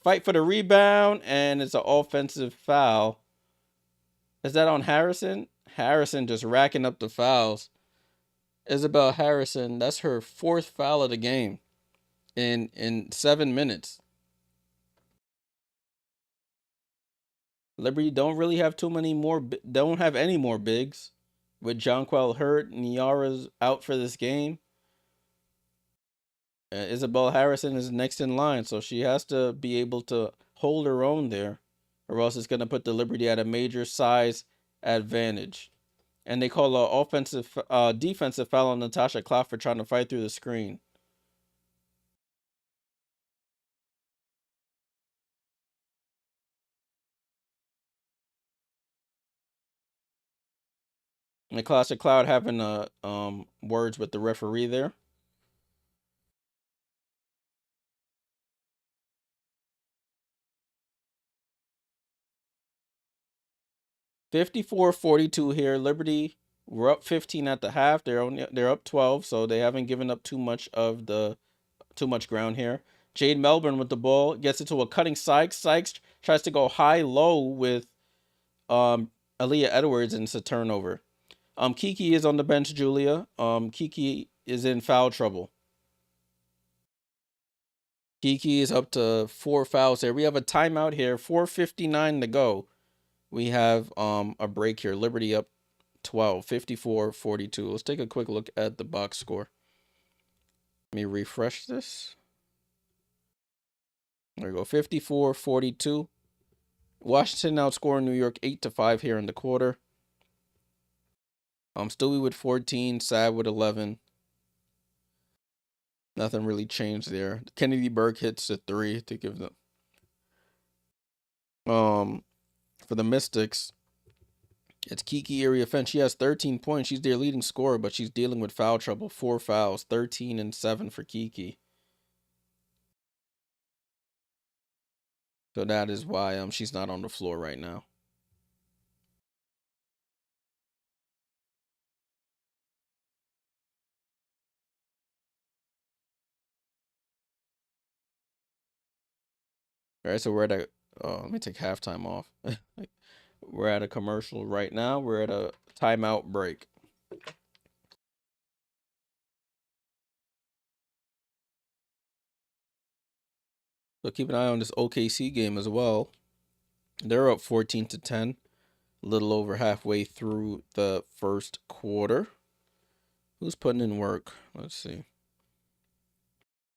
Fight for the rebound, and it's an offensive foul. Is that on Harrison? Harrison just racking up the fouls. Isabel Harrison, that's her fourth foul of the game in 7 minutes. Liberty don't really have don't have any more bigs. With Jonquel hurt, Niara's out for this game. Isabel Harrison is next in line, so she has to be able to hold her own there, or else it's going to put the Liberty at a major size advantage. And they call a defensive foul on Natasha Clough for trying to fight through the screen. And Natasha Cloud having words with the referee there. (54-42) here. Liberty, we're up 15 at the half. They're up 12, so they haven't given up too much ground here. Jade Melbourne with the ball gets it to a cutting Sykes. Sykes tries to go high-low with Aaliyah Edwards, and it's a turnover. Kiki is on the bench, Julia. Kiki is in foul trouble. Kiki is up to 4 fouls here. We have a timeout here. 4:59 to go. We have a break here. Liberty up 12, 54-42. Let's take a quick look at the box score. Let me refresh this. There we go. 54-42. Washington outscoring New York 8-5 here in the quarter. Stewie with 14, Sav with 11. Nothing really changed there. Kennedy Burke hits a 3 to give them. For the Mystics, It's Kiki area offense. She has 13 points. She's their leading scorer, but she's dealing with foul trouble. 4 fouls, 13 and 7 for Kiki. So that is why she's not on the floor right now. All right, so we're at a let me take halftime off. We're at a commercial right now. We're at a timeout break. So keep an eye on this OKC game as well. They're up 14-10, a little over halfway through the first quarter. Who's putting in work? Let's see.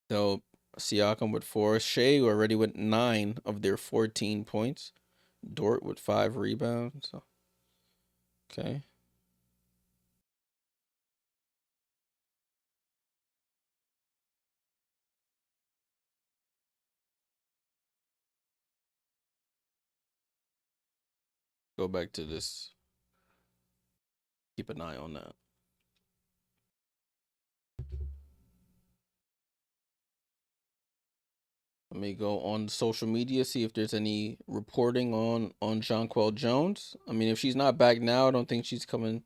So Siakam with 4. Shea already with 9 of their 14 points. Dort with 5 rebounds. Okay. Go back to this. Keep an eye on that. Let me go on social media, see if there's any reporting on Jonquel Jones. I mean, if she's not back now, I don't think she's coming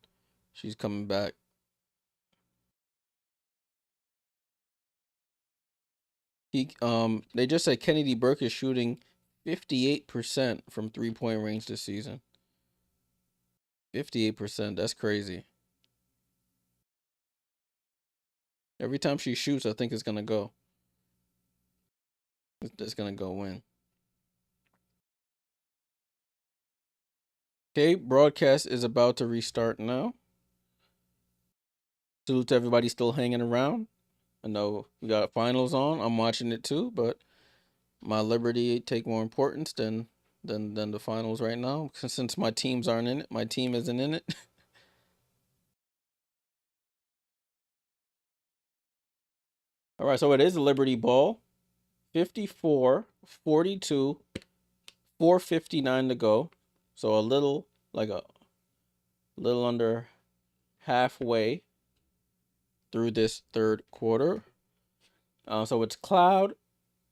back. They just said Kennedy Burke is shooting 58% from 3-point range this season. 58%, that's crazy. Every time she shoots, I think it's gonna go. It's gonna go in. Okay, broadcast is about to restart now. Salute to everybody still hanging around. I know we got finals on. I'm watching it too, but my liberty take more importance than the finals right now. Since my teams aren't in it, my team isn't in it. All right, so it is a Liberty ball. 54-42, 4:59 to go. So a little under halfway through this third quarter. So it's Cloud,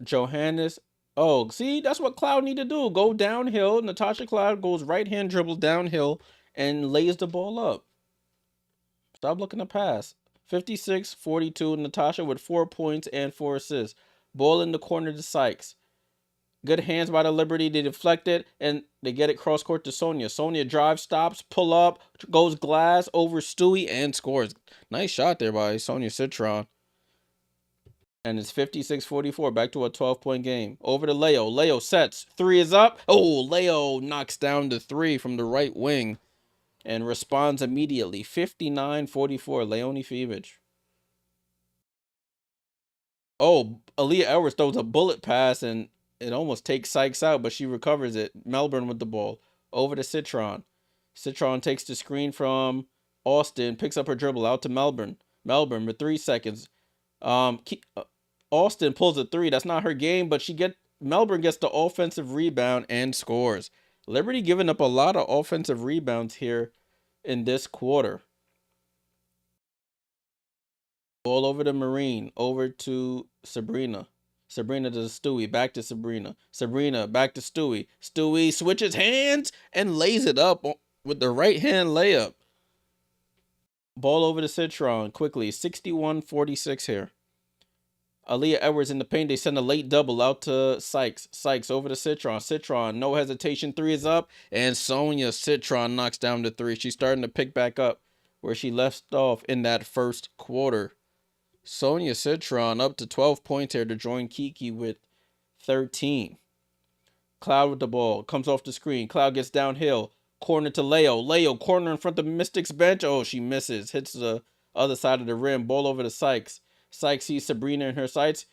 Johannes. Oh, see, that's what Cloud need to do. Go downhill. Natasha Cloud goes right-hand dribble downhill and lays the ball up. Stop looking to pass. 56-42. Natasha with 4 points and 4 assists. Ball in the corner to Sykes. Good hands by the Liberty. They deflect it, and they get it cross-court to Sonia. Sonia drives, stops, pull up, goes glass over Stewie, and scores. Nice shot there by Sonia Citron. And it's 56-44, back to a 12-point game. Over to Leo. Leo sets. 3 is up. Oh, Leo knocks down the 3 from the right wing and responds immediately. 59-44, Leonie Fevich. Oh, Aaliyah Edwards throws a bullet pass, and it almost takes Sykes out, but she recovers it. Melbourne with the ball. Over to Citron. Citron takes the screen from Austin, picks up her dribble out to Melbourne. Melbourne with 3 seconds. Austin pulls a 3. That's not her game, but Melbourne gets the offensive rebound and scores. Liberty giving up a lot of offensive rebounds here in this quarter. Ball over to Marine, over to Sabrina. Sabrina to Stewie, back to Sabrina. Sabrina, back to Stewie. Stewie switches hands and lays it up with the right hand layup. Ball over to Citron quickly. 61-46 here. Aaliyah Edwards in the paint. They send a late double out to Sykes. Sykes over to Citron. Citron, no hesitation. 3 is up. And Sonia Citron knocks down the 3. She's starting to pick back up where she left off in that first quarter. Sonia Citron up to 12 points here to join Kiki with 13. Cloud with the ball. Comes off the screen. Cloud gets downhill. Corner to Leo. Leo, corner in front of Mystic's bench. Oh, she misses. Hits the other side of the rim. Ball over to Sykes. Sykes sees Sabrina in her sights.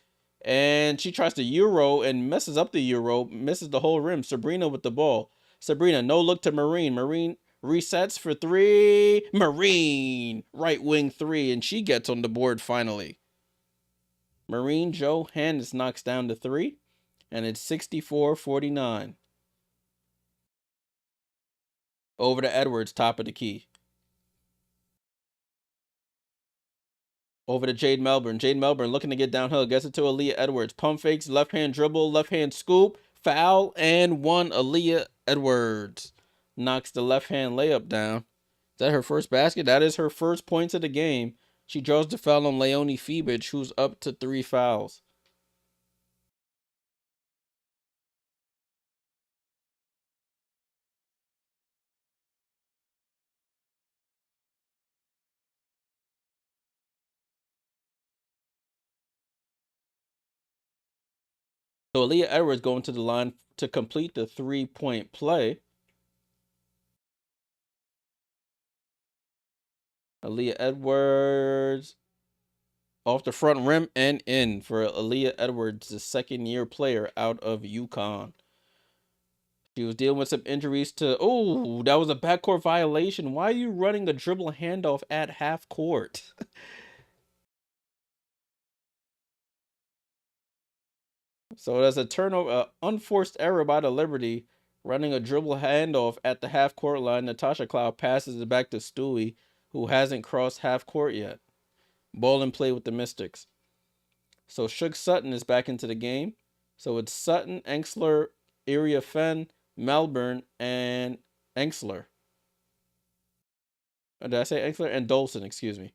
And she tries to Euro and messes up the Euro. Misses the whole rim. Sabrina with the ball. Sabrina, no look to Marine. Marine resets for 3. Marine, right wing 3, and she gets on the board finally. Marine Johannes knocks down the 3, and it's 64-49. Over to Edwards, top of the key. Over to Jade Melbourne. Jade Melbourne looking to get downhill. Gets it to Aaliyah Edwards. Pump fakes, left hand dribble, left hand scoop. Foul and one. Aaliyah Edwards knocks the left hand layup down. Is that her first basket? That is her first points of the game. She draws the foul on Leonie Febich, who's up to 3 fouls. So Aaliyah Edwards going to the line to complete the 3-point play. Aaliyah Edwards off the front rim and in for Aaliyah Edwards, the second-year player out of UConn. She was dealing with some injuries to... Oh, that was a backcourt violation. Why are you running a dribble handoff at half court? So there's a turnover, unforced error by the Liberty, running a dribble handoff at the half court line. Natasha Cloud passes it back to Stewie, who hasn't crossed half court yet. Ball in play with the Mystics. So Shook Sutton is back into the game. So it's Sutton, Enxler, Area Fenn, Melbourne, and Enxler. Did I say Enxler? And Dolson, excuse me.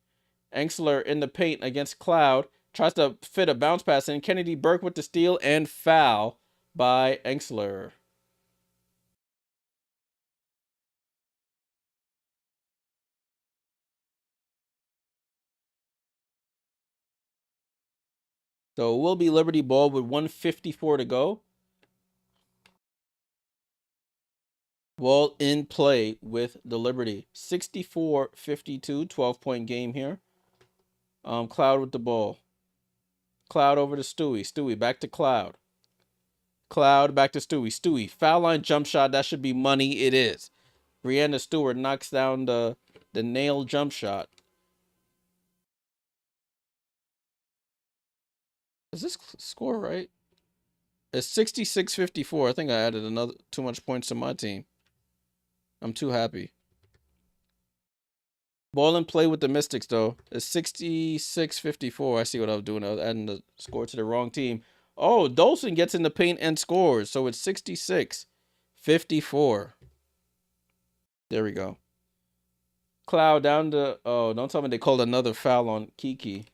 Enxler in the paint against Cloud. Tries to fit a bounce pass in. Kennedy Burke with the steal and foul by Enxler. So it will be Liberty ball with 1:54 to go. Ball in play with the Liberty. 64-52, 12-point game here. Cloud with the ball. Cloud over to Stewie. Stewie back to Cloud. Cloud back to Stewie. Stewie, foul line jump shot. That should be money. It is. Brianna Stewart knocks down the nail jump shot. Is this score right? It's 66-54. I think I added another too much points to my team. I'm too happy. Ball in play with the Mystics, though. It's 66-54. I see what I was doing. I was adding the score to the wrong team. Oh, Dolson gets in the paint and scores. So it's 66-54. There we go. Cloud down to... Oh, don't tell me they called another foul on Kiki.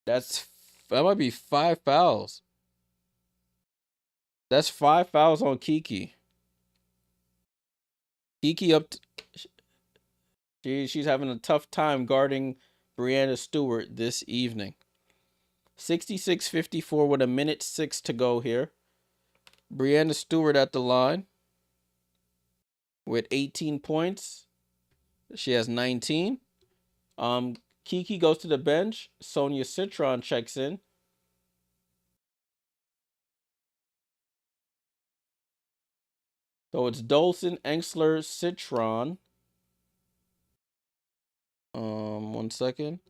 That might be 5 fouls. That's 5 fouls on Kiki. Kiki up... She's having a tough time guarding Brianna Stewart this evening. 66-54 with 1:06 to go here. Brianna Stewart at the line with 18 points. She has 19. Kiki goes to the bench. Sonia Citron checks in. So it's Dolson, Enxler, Citron. 1 second.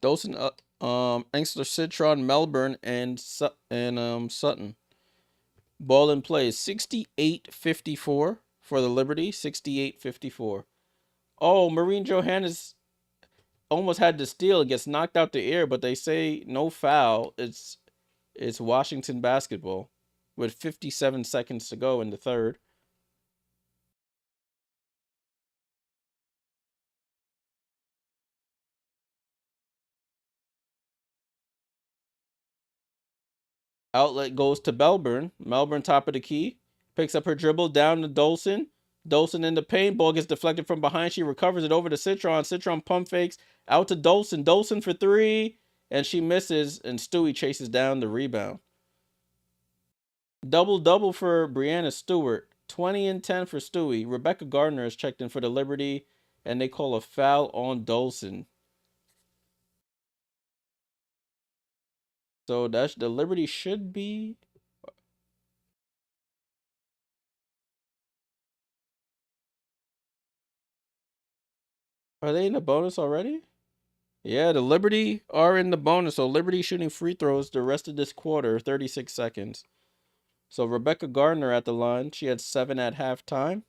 Dolson, Enxler, Citron, Melbourne, and Sutton. Ball in play is 68-54 for the Liberty. 68-54. Oh, Maureen Johannes almost had the steal. It gets knocked out the air, but they say no foul. It's Washington basketball with 57 seconds to go in the third. Outlet goes to Melbourne. Melbourne top of the key. Picks up her dribble down to Dolson. Dolson in the paint. Ball gets deflected from behind. She recovers it over to Citron. Citron pump fakes out to Dolson. Dolson for 3. And she misses. And Stewie chases down the rebound. Double-double for Brianna Stewart. 20 and 10 for Stewie. Rebecca Gardner is checked in for the Liberty. And they call a foul on Dolson. So that's the Liberty should be... Are they in the bonus already? Yeah, the Liberty are in the bonus. So Liberty shooting free throws the rest of this quarter, 36 seconds. So Rebecca Gardner at the line. She had 7 at halftime.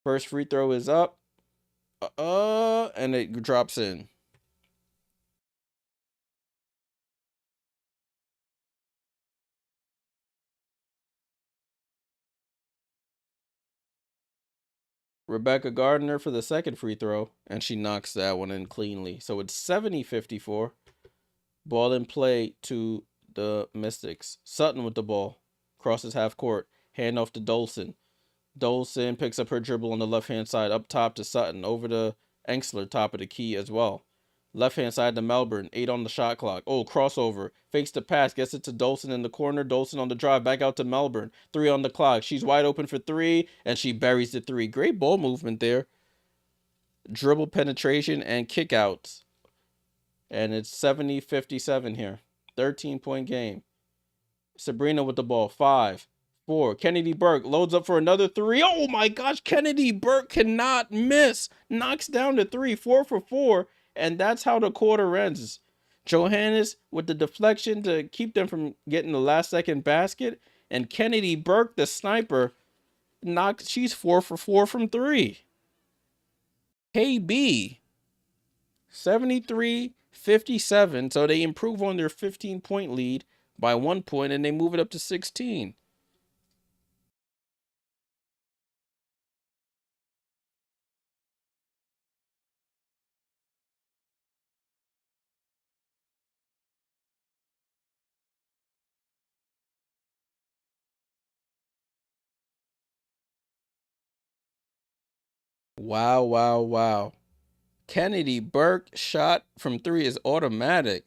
First free throw is up. And it drops in. Rebecca Gardner for the second free throw, and she knocks that one in cleanly. So it's 70-54. Ball in play to the Mystics. Sutton with the ball. Crosses half court. Hand off to Dolson. Dolson picks up her dribble on the left-hand side. Up top to Sutton. Over to Engsler, top of the key as well. Left-hand side to Melbourne. 8 on the shot clock. Oh, crossover. Fakes the pass. Gets it to Dolson in the corner. Dolson on the drive. Back out to Melbourne. 3 on the clock. She's wide open for 3, and she buries the 3. Great ball movement there. Dribble penetration and kickouts. And it's 70-57 here. 13-point game. Sabrina with the ball. 5, 4. Kennedy Burke loads up for another 3. Oh my gosh, Kennedy Burke cannot miss. Knocks down the 3. 4 for 4. And that's how the quarter ends. Johannes with the deflection to keep them from getting the last second basket. And Kennedy Burke, the sniper, she's 4 for 4 from 3. KB 73-57. So they improve on their 15-point lead by 1 point, and they move it up to 16. Wow, wow, wow. Kennedy Burke shot from 3 is automatic.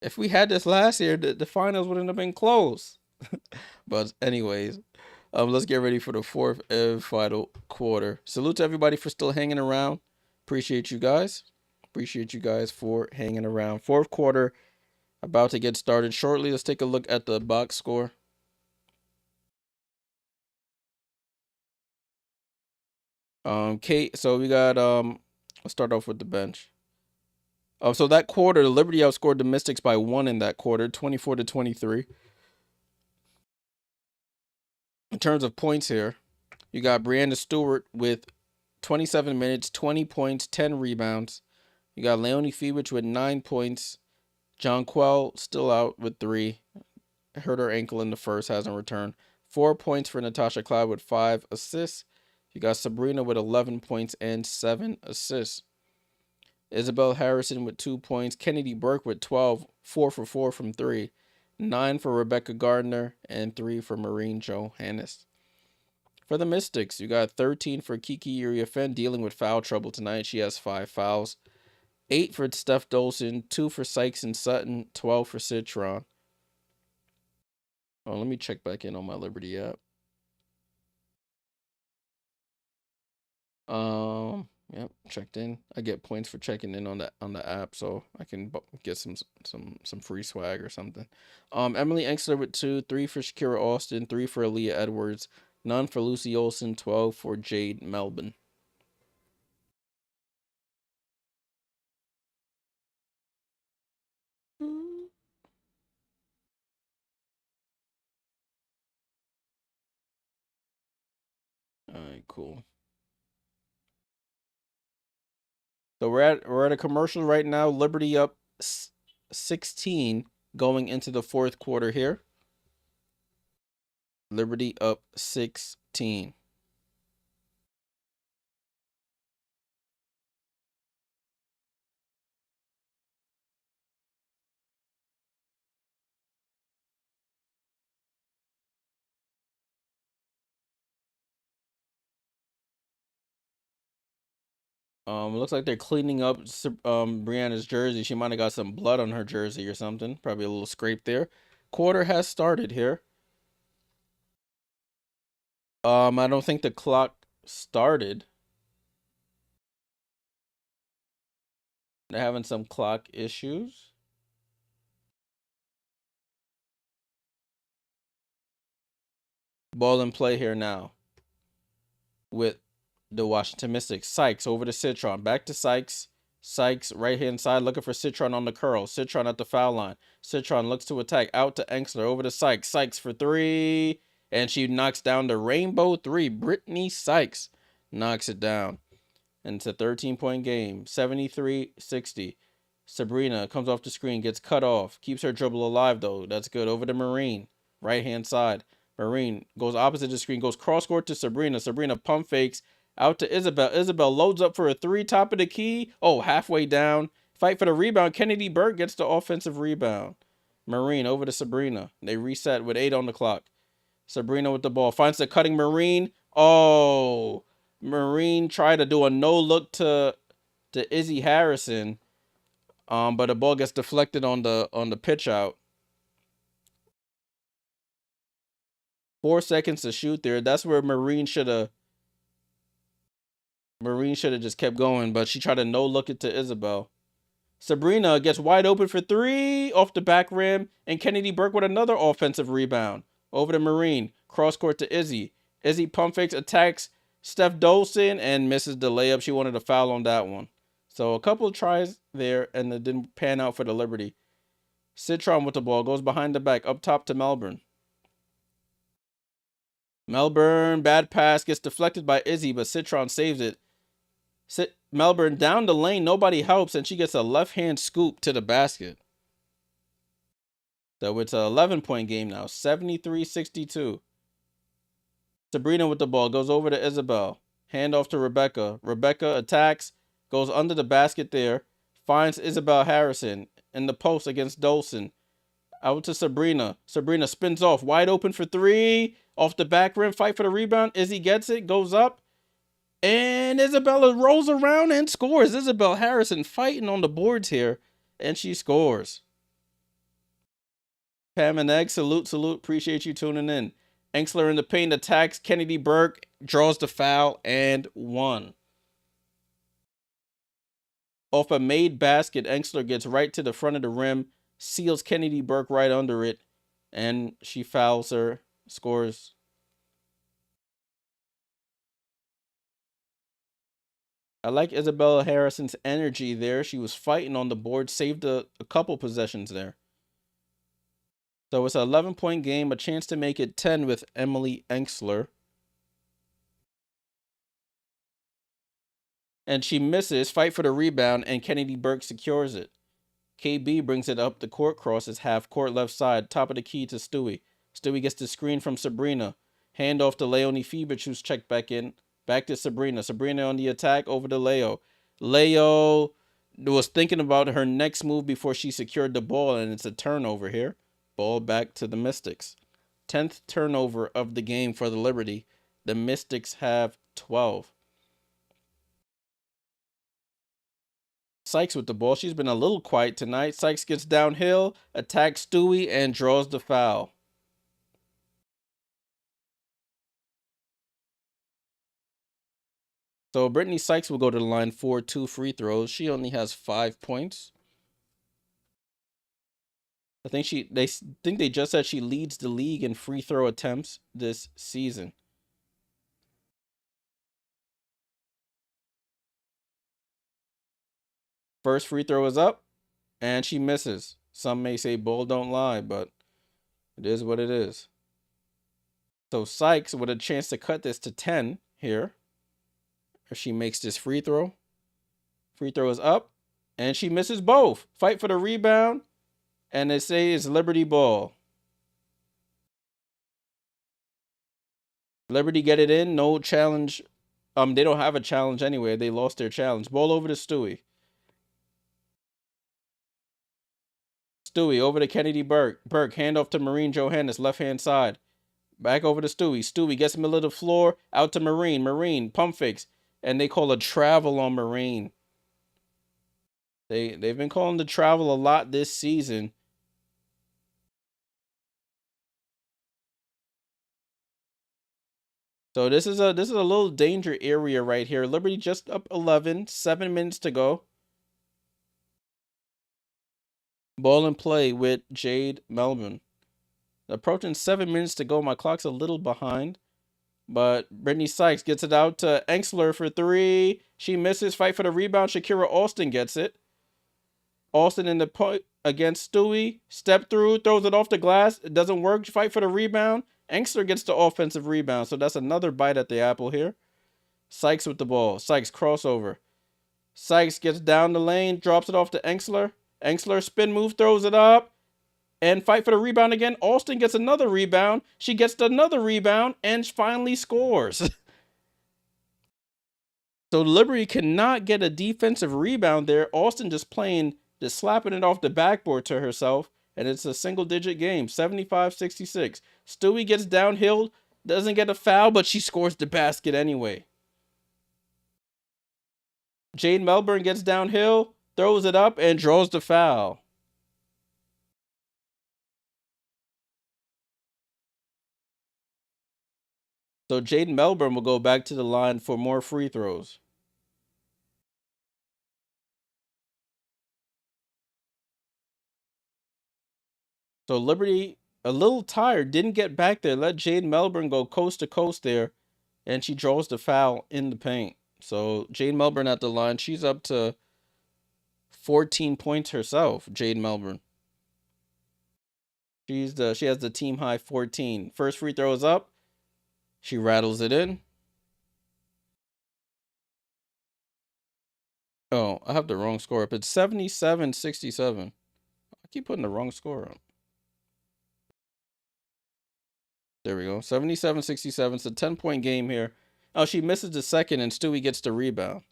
If we had this last year, the finals wouldn't have been close. But anyways, let's get ready for the fourth and final quarter. Salute to everybody for still hanging around. Appreciate you guys. Appreciate you guys for hanging around. Fourth quarter about to get started shortly. Let's take a look at the box score. Kate, so we got let's start off with the bench. So that quarter, the Liberty outscored the Mystics by 1 in that quarter, 24-23. In terms of points here, you got Brianna Stewart with 27 minutes, 20 points, 10 rebounds. You got Leonie Fewich with 9 points. John Quell still out with 3. Hurt her ankle in the first, hasn't returned. 4 points for Natasha Cloud with 5 assists. You got Sabrina with 11 points and 7 assists. Isabel Harrison with 2 points. Kennedy Burke with 12, 4 for 4 from 3. 9 for Rebecca Gardner and 3 for Maureen Johannes. For the Mystics, you got 13 for Kiki Uriafen dealing with foul trouble tonight. She has 5 fouls. 8 for Steph Dolson, 2 for Sykes and Sutton, 12 for Citron. Oh, let me check back in on my Liberty app. Yep, checked in. I get points for checking in on the app, so I can get some free swag or something. Emily Engsler with 2, 3 for Shakira Austin, 3 for Aaliyah Edwards, none for Lucy Olson, 12 for Jade Melbourne. All right, cool. So we're at a commercial right now. Liberty up 16 going into the fourth quarter here. Liberty up 16. It looks like they're cleaning up Brianna's jersey. She might have got some blood on her jersey or something. Probably a little scrape there. Quarter has started here. I don't think the clock started. They're having some clock issues. Ball in play here now with the Washington Mystics. Sykes over to Citron. Back to Sykes. Sykes, right-hand side, looking for Citron on the curl. Citron at the foul line. Citron looks to attack. Out to Engstler. Over to Sykes. Sykes for three. And she knocks down the rainbow three. Brittany Sykes knocks it down. And it's a 13-point game. 73-60. Sabrina comes off the screen. Gets cut off. Keeps her dribble alive, though. That's good. Over to Marine. Right-hand side. Marine goes opposite the screen. Goes cross-court to Sabrina. Sabrina pump fakes. Out to Isabel. Isabel loads up for a three, top of the key. Oh, halfway down. Fight for the rebound. Kennedy Burke gets the offensive rebound. Marine over to Sabrina. They reset with 8 on the clock. Sabrina with the ball. Finds the cutting Marine. Oh, Marine tried to do a no-look to Izzy Harrison. But the ball gets deflected on the pitch out. 4 seconds to shoot there. That's where Marine should have just kept going, but she tried to no-look it to Isabel. Sabrina gets wide open for three off the back rim, and Kennedy Burke with another offensive rebound. Over to Marine. Cross court to Izzy. Izzy pump fakes, attacks Steph Dolson, and misses the layup. She wanted a foul on that one. So a couple of tries there, and it didn't pan out for the Liberty. Citron with the ball. Goes behind the back. Up top to Melbourne. Melbourne, bad pass. Gets deflected by Izzy, but Citron saves it. Melbourne down the lane, nobody helps, and she gets a left-hand scoop to the basket. So it's an 11-point game now, 73-62. Sabrina with the ball, goes over to Isabel. Handoff to Rebecca. Rebecca attacks, goes under the basket there, finds Isabel Harrison in the post against Dolson. Out to Sabrina. Sabrina spins off, wide open for three. Off the back rim, fight for the rebound. Izzy gets it, goes up. And Isabella rolls around and scores. Isabel Harrison fighting on the boards here. And she scores. Pam and Egg, salute. Appreciate you tuning in. Engstler in the paint attacks. Kennedy Burke draws the foul and one. Off a made basket, Engstler gets right to the front of the rim. Seals Kennedy Burke right under it. And she fouls her. Scores. I like Isabella Harrison's energy there. She was fighting on the board, saved a couple possessions there. So it's an 11-point game, a chance to make it 10 with Emily Engstler. And she misses, fight for the rebound, and Kennedy Burke secures it. KB brings it up the court, crosses half court left side, top of the key to Stewie. Stewie gets the screen from Sabrina. Hand off to Leonie Fibich, who's checked back in. Back to Sabrina. Sabrina on the attack, over to Leo. Leo was thinking about her next move before she secured the ball, and it's a turnover here. Ball back to the Mystics. 10th turnover of the game for the Liberty. The Mystics have 12. Sykes with the ball. She's been a little quiet tonight. Sykes gets downhill, attacks Stewie, and draws the foul. So Brittany Sykes will go to the line for 2 free throws. She only has 5 points. I think they just said she leads the league in free throw attempts this season. First free throw is up, and she misses. Some may say ball don't lie, but it is what it is. So Sykes with a chance to cut this to 10 here. If she makes this free throw. Free throw is up, and she misses both. Fight for the rebound, and they say it's Liberty ball. Liberty get it in, no challenge. They don't have a challenge anyway. They lost their challenge. Ball over to Stewie. Stewie over to Kennedy Burke. Burke, handoff to Marine Johannes, left-hand side. Back over to Stewie. Stewie gets middle of the floor, out to Marine. Marine, pump fakes. And they call a travel on Marine. They've been calling the travel a lot this season. So this is a little danger area right here. Liberty just up 11, 7 minutes to go. Ball in play with Jade Melbourne. Approaching 7 minutes to go. My clock's a little behind, But Brittany Sykes gets it out to Enxler for three. She misses. Fight for the rebound. Shakira Austin gets it. Austin in the point against Stewie. Step through, throws it off the glass. It doesn't work. Fight for the rebound. Enxler gets the offensive rebound. So that's another bite at the apple here. Sykes with the ball. Sykes crossover. Sykes gets down the lane, drops it off to Enxler. Enxler spin move, throws it up, and fight for the rebound again. Austin gets another rebound. She gets another rebound and finally scores. So Liberty cannot get a defensive rebound there. Austin just slapping it off the backboard to herself. And it's a single-digit game, 75-66. Stewie gets downhill, doesn't get a foul, but she scores the basket anyway. Jade Melbourne gets downhill, throws it up, and draws the foul. So Jade Melbourne will go back to the line for more free throws. So Liberty, a little tired, didn't get back there. Let Jade Melbourne go coast to coast there, and she draws the foul in the paint. So Jade Melbourne at the line, she's up to 14 points herself. Jade Melbourne. She has the team high 14. First free throw is up. She rattles it in. Oh, I have the wrong score up. It's 77-67. I keep putting the wrong score up. There we go. 77-67. It's a 10-point game here. Oh, she misses the second, and Stewie gets the rebound.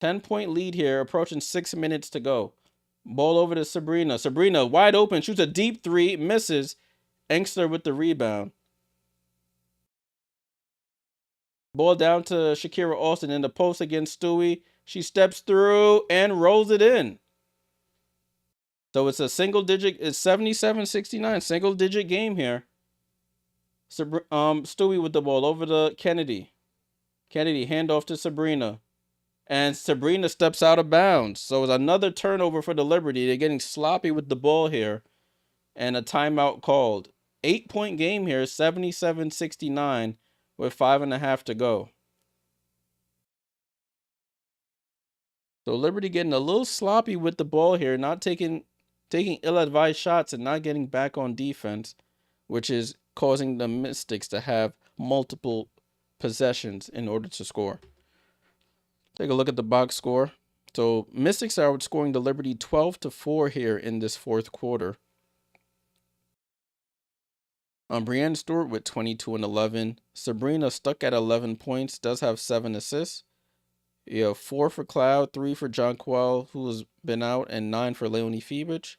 10-point lead here, approaching 6 minutes to go. Ball over to Sabrina. Sabrina wide open, shoots a deep three, misses. Enxler with the rebound. Ball down to Shakira Austin in the post against Stewie. She steps through and rolls it in. So it's a single digit, it's 77-69, single digit game here. Stewie with the ball over to Kennedy. Kennedy handoff to Sabrina. And Sabrina steps out of bounds. So it's another turnover for the Liberty. They're getting sloppy with the ball here. And a timeout called. 8-point game here, 77-69 with 5.5 to go. So Liberty getting a little sloppy with the ball here, not taking ill-advised shots and not getting back on defense, which is causing the Mystics to have multiple possessions in order to score. Take a look at the box score. So Mystics are outscoring the Liberty 12-4 here in this fourth quarter. Brianna Stewart with 22 and 11. Sabrina stuck at 11 points, does have 7 assists. You have 4 for Cloud, 3 for Jonquel, who has been out, and 9 for Leonie Fibich.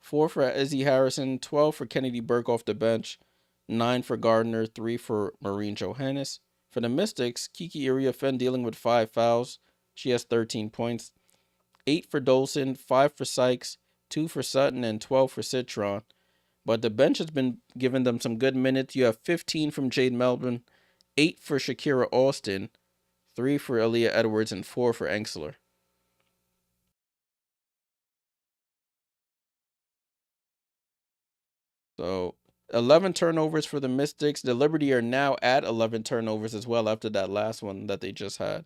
4 for Izzy Harrison, 12 for Kennedy Burke off the bench, 9 for Gardner, 3 for Maureen Johannes. For the Mystics, Kiki Iriafen dealing with 5 fouls. She has 13 points. 8 for Dolson, 5 for Sykes, 2 for Sutton, and 12 for Citron. But the bench has been giving them some good minutes. You have 15 from Jade Melbourne, 8 for Shakira Austin, 3 for Aaliyah Edwards, and 4 for Enxler. So 11 turnovers for the Mystics. The Liberty are now at 11 turnovers as well after that last one that they just had.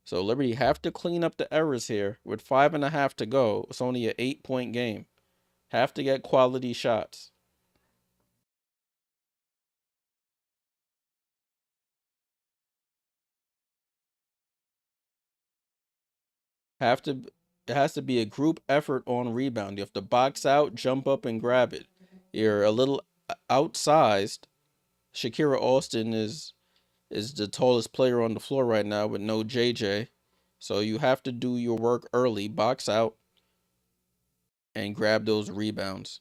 So Liberty have to clean up the errors here with 5.5 to go. It's only an 8-point game. Have to get quality shots. It has to be a group effort on rebound. You have to box out, jump up, and grab it. You're a little outsized. Shakira Austin is the tallest player on the floor right now with no JJ. So you have to do your work early, box out, and grab those rebounds.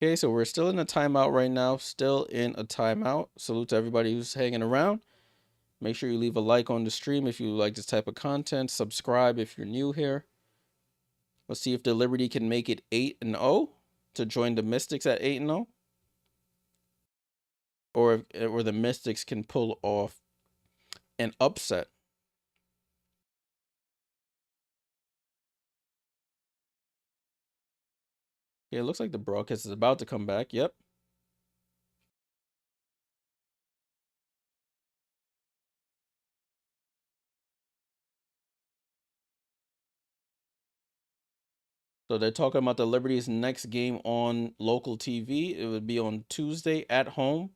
Okay, so we're still in a timeout right now. Still in a timeout. Salute to everybody who's hanging around. Make sure you leave a like on the stream if you like this type of content. Subscribe if you're new here. Let's see if the Liberty can make it 8-0 to join the Mystics at 8-0. Or the Mystics can pull off an upset. Yeah, it looks like the broadcast is about to come back. Yep. So they're talking about the Liberty's next game on local TV. It would be on Tuesday at home.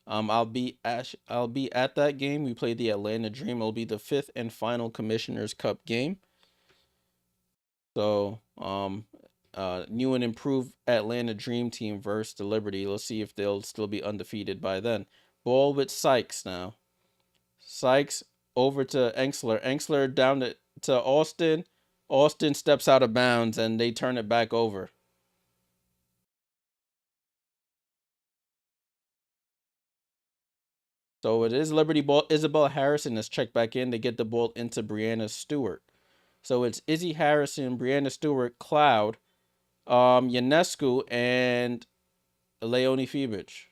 I'll be at that game. We play the Atlanta Dream. It'll be the 5th and final Commissioner's Cup game. So, new and improved Atlanta Dream Team versus the Liberty. Let's see if they'll still be undefeated by then. Ball with Sykes now. Sykes over to Engsler. Engsler down to Austin. Austin steps out of bounds and they turn it back over. So it is Liberty ball. Isabel Harrison is checked back in to get the ball into Brianna Stewart. So it's Izzy Harrison, Brianna Stewart, Cloud, Ionescu, and Leonie Fibich.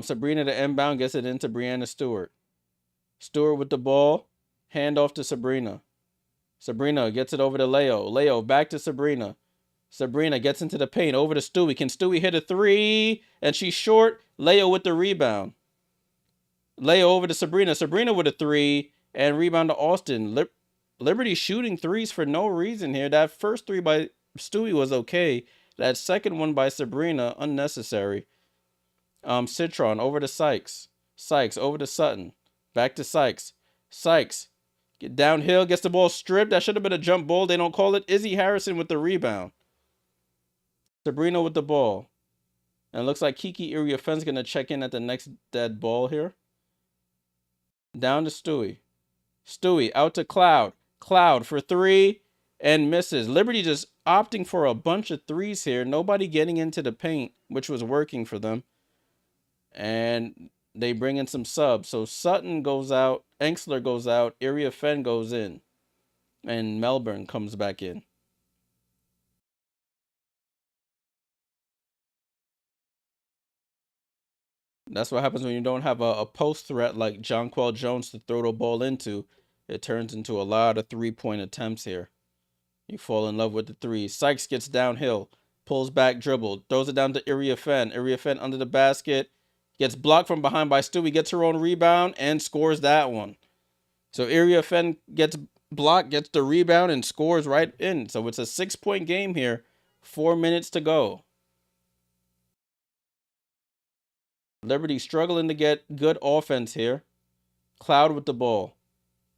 Sabrina the inbound gets it into Brianna Stewart. Stewart with the ball, hand off to Sabrina. Sabrina gets it over to Leo. Leo back to Sabrina. Sabrina gets into the paint over to Stewie. Can Stewie hit a three? And she's short. Leo with the rebound. Leo over to Sabrina. Sabrina with a three and rebound to Austin. Liberty shooting threes for no reason here. That first three by Stewie was okay. That second one by Sabrina, unnecessary. Citron over to Sykes. Sykes over to Sutton. Back to Sykes. Sykes get downhill, gets the ball stripped. That should have been a jump ball. They don't call it. Izzy Harrison with the rebound. Sabrina with the ball. And it looks like Kiki Iriofen's going to check in at the next dead ball here. Down to Stewie. Stewie out to Cloud. Cloud for three and misses. Liberty just opting for a bunch of threes here. Nobody getting into the paint, which was working for them. And they bring in some subs. So Sutton goes out. Engsler goes out. Iriafen goes in. And Melbourne comes back in. That's what happens when you don't have a post threat like Jonquel Jones to throw the ball into. It turns into a lot of three-point attempts here. You fall in love with the three. Sykes gets downhill, pulls back, dribble, throws it down to Iriafen. Iriafen under the basket, gets blocked from behind by Stewie, gets her own rebound, and scores that one. So Iriafen gets blocked, gets the rebound, and scores right in. So it's a 6-point game here. 4 minutes to go. Liberty struggling to get good offense here. Cloud with the ball.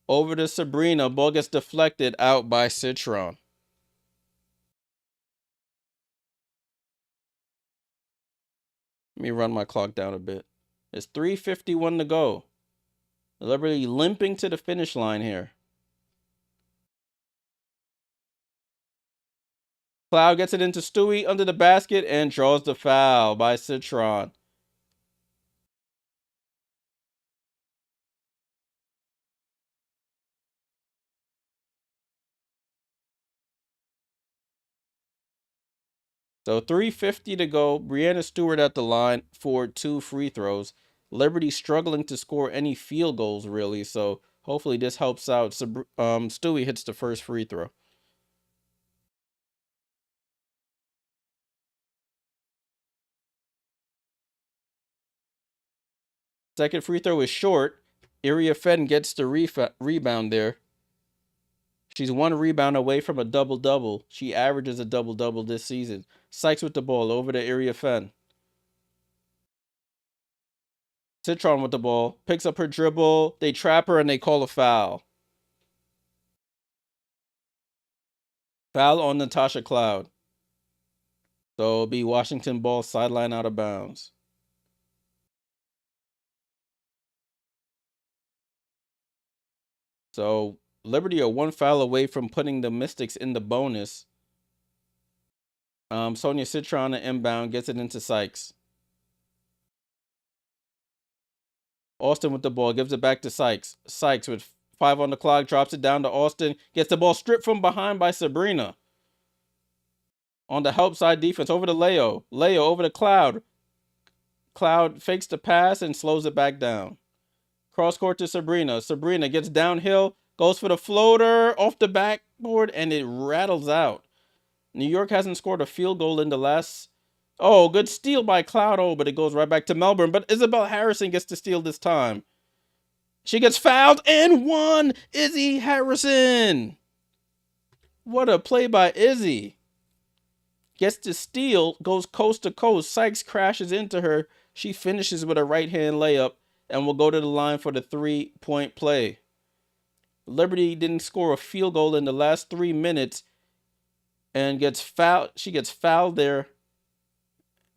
Over to Sabrina. Ball gets deflected out by Citron. Let me run my clock down a bit. It's 3:51 to go. Liberty limping to the finish line here. Cloud gets it into Stewie under the basket and draws the foul by Citron. So 3:50 to go. Brianna Stewart at the line for 2 free throws. Liberty struggling to score any field goals, really. So hopefully this helps out. Stewie hits the first free throw. Second free throw is short. Iriafen gets the rebound there. She's 1 rebound away from a double-double. She averages a double-double this season. Sykes with the ball over to Iriafen. Citron with the ball. Picks up her dribble. They trap her and they call a foul. Foul on Natasha Cloud. So it'll be Washington ball sideline out of bounds. So Liberty are 1 foul away from putting the Mystics in the bonus. Sonia Citron at inbound gets it into Sykes. Austin with the ball, gives it back to Sykes. Sykes with 5 on the clock, drops it down to Austin, gets the ball stripped from behind by Sabrina. On the help side defense, over to Leo. Leo over to Cloud. Cloud fakes the pass and slows it back down. Cross court to Sabrina. Sabrina gets downhill, goes for the floater off the backboard, and it rattles out. New York hasn't scored a field goal in the last. Oh, good steal by Cloud. Oh, but it goes right back to Melbourne. But Isabel Harrison gets the steal this time. She gets fouled and won. Izzy Harrison. What a play by Izzy. Gets the steal, goes coast to coast. Sykes crashes into her. She finishes with a right-hand layup and will go to the line for the 3-point play. Liberty didn't score a field goal in the last 3 minutes and gets fouled. She gets fouled there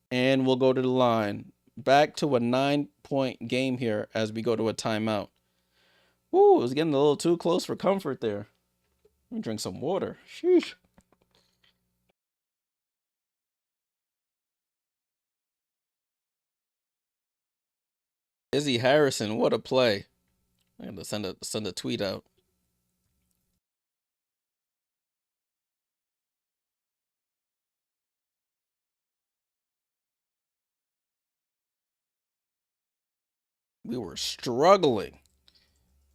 and will go to the line. Back to a 9-point game here as we go to a timeout. Ooh, it was getting a little too close for comfort there. Let me drink some water. Sheesh. Izzy Harrison, what a play. I gotta send a tweet out. We were struggling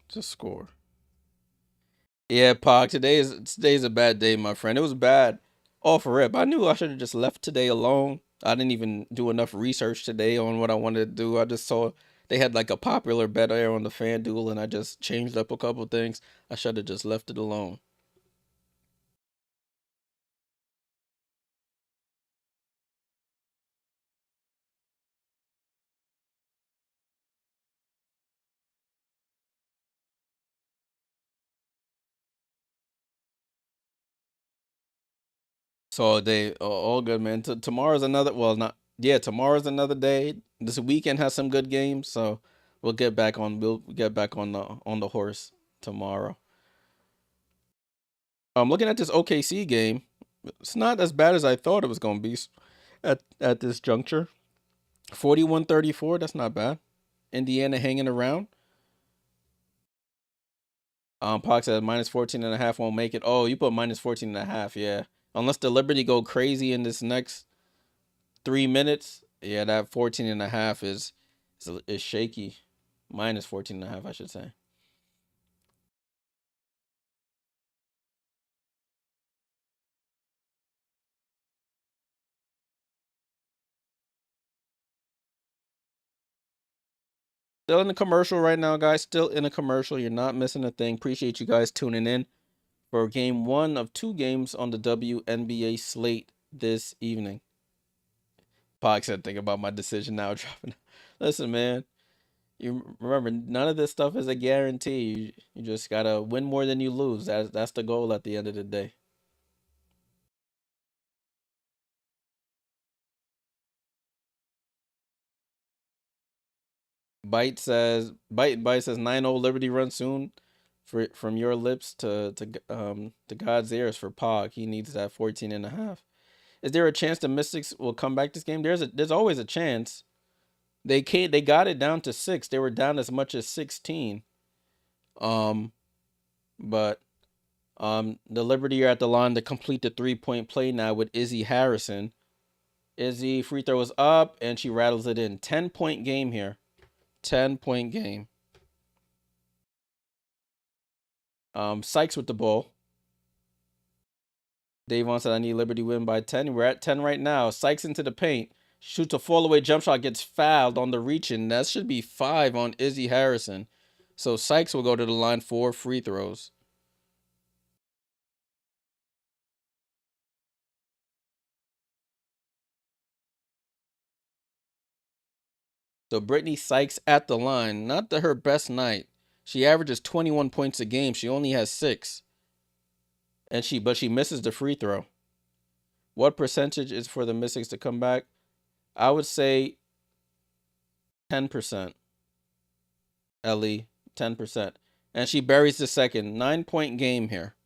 to score. Yeah, Pog, today's a bad day, my friend. It was bad off rip. I knew I should have just left today alone. I didn't even do enough research today on what I wanted to do. I just saw they had like a popular bet there on the FanDuel, and I just changed up a couple things. I should have just left it alone. So they all good, man. Tomorrow's another. Well, not yeah. Tomorrow's another day. This weekend has some good games, so we'll get back on. We'll get back on the horse tomorrow. Looking at this OKC game, it's not as bad as I thought it was going to be at this juncture. 41-34. That's not bad. Indiana hanging around. Pox said minus 14 and a half won't make it. Oh, you put minus 14 and a half. Yeah. Unless the Liberty go crazy in this next 3 minutes. Yeah, that 14 and a half is shaky. Minus 14 and a half, I should say. Still in the commercial right now, guys. Still in a commercial. You're not missing a thing. Appreciate you guys tuning in for game one of 2 games on the WNBA slate this evening. Pox said, think about my decision now dropping. Listen, man. You remember, none of this stuff is a guarantee. You just gotta win more than you lose. That's the goal at the end of the day. Bite says 9-0 Liberty run soon for from your lips to God's ears for Pog. He needs that 14 and a half. Is there a chance the Mystics will come back this game? There's always a chance. They got it down to 6. They were down as much as 16. Um but the Liberty are at the line to complete the 3-point play now with Izzy Harrison. Izzy free throw is up and she rattles it in. 10-point game here. 10-point game. Sykes with the ball. Davon said, I need Liberty win by 10. We're at 10 right now. Sykes into the paint. Shoots a fall-away jump shot. Gets fouled on the reach-in. That should be 5 on Izzy Harrison. So Sykes will go to the line for free throws. So Brittany Sykes at the line. Not her best night. She averages 21 points a game. She only has 6. But she misses the free throw. What percentage is for the Mystics to come back? I would say 10%. Ellie, 10%. And she buries the second. 9-point game here.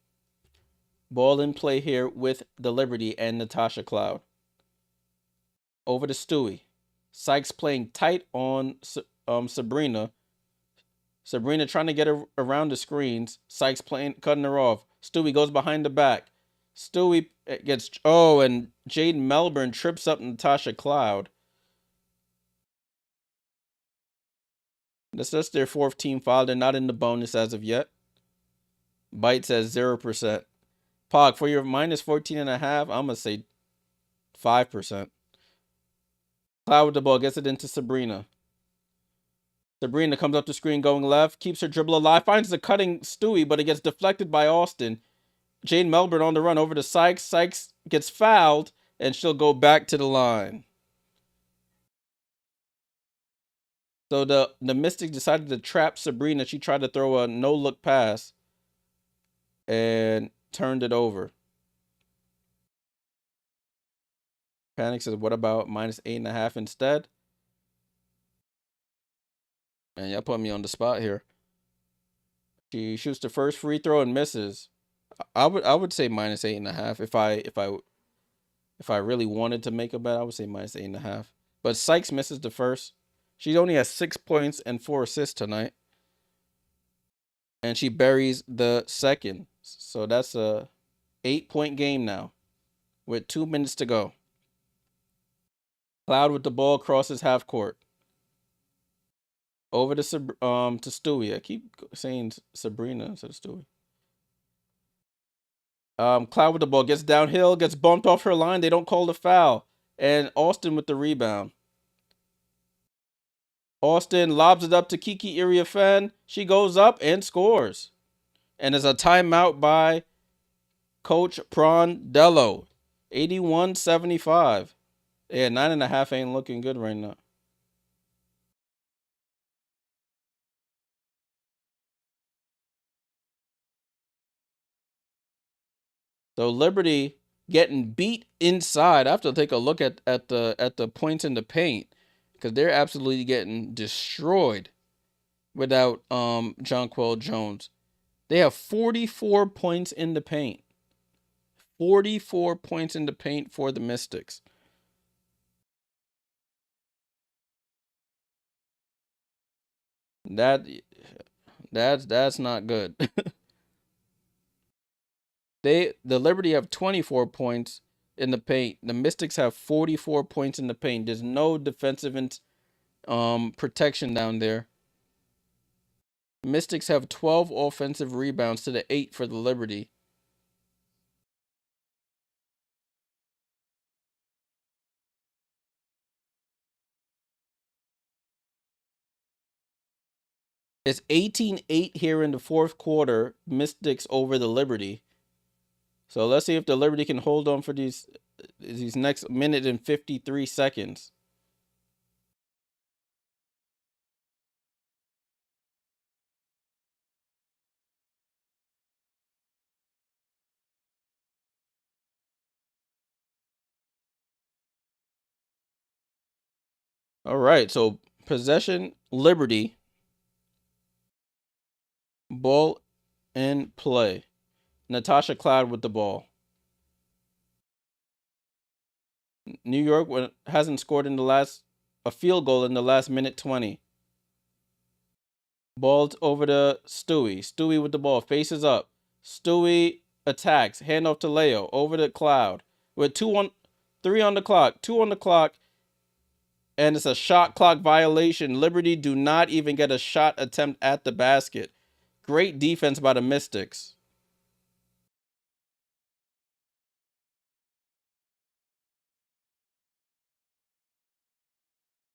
Ball in play here with the Liberty and Natasha Cloud. Over to Stewie. Sykes playing tight on Sabrina. Sabrina trying to get her around the screens. Sykes cutting her off. Stewie goes behind the back. Stewie gets, oh, and Jade Melbourne trips up Natasha Cloud. That's just their fourth team foul. They're not in the bonus as of yet. Bite says 0%. Pog, for your minus 14.5, I'm going to say 5%. Cloud with the ball, gets it into Sabrina. Sabrina comes up the screen going left, keeps her dribble alive, finds the cutting Stewie, but it gets deflected by Austin. Jade Melbourne on the run over to Sykes. Sykes gets fouled, and she'll go back to the line. So the Mystics decided to trap Sabrina. She tried to throw a no-look pass and turned it over. Panic says, what about minus 8.5 instead? And y'all put me on the spot here. She shoots the first free throw and misses. I would say minus 8.5 if I really wanted to make a bet. I would say minus 8.5. But Sykes misses the first. She only has 6 points and 4 assists tonight, and she buries the second. So that's a 8-point game now, with 2 minutes to go. Cloud with the ball crosses half court. Over to Stewie. I keep saying Sabrina instead of Stewie. Cloud with the ball, gets downhill, gets bumped off her line. They don't call the foul. And Austin with the rebound. Austin lobs it up to Kiki Iriafen. She goes up and scores. And it's a timeout by Coach Prondello. 81-75. Yeah, 9.5 ain't looking good right now. So Liberty getting beat inside. I have to take a look at the points in the paint, because they're absolutely getting destroyed without Jonquel Jones. They have 44 points in the paint. 44 points in the paint for the Mystics. That's not good. The Liberty have 24 points in the paint. The Mystics have 44 points in the paint. There's no defensive protection down there. Mystics have 12 offensive rebounds to the 8 for the Liberty. It's 18-8 here in the fourth quarter. Mystics over the Liberty. So let's see if the Liberty can hold on for these next minute and 53 seconds. All right, so possession, Liberty. Ball in play. Natasha Cloud with the ball. New York hasn't scored a field goal in the last minute 20. Ball over to Stewie. Stewie with the ball. Faces up. Stewie attacks. Handoff to Leo. Over to Cloud. With 3 on the clock. 2 on the clock. And it's a shot clock violation. Liberty do not even get a shot attempt at the basket. Great defense by the Mystics.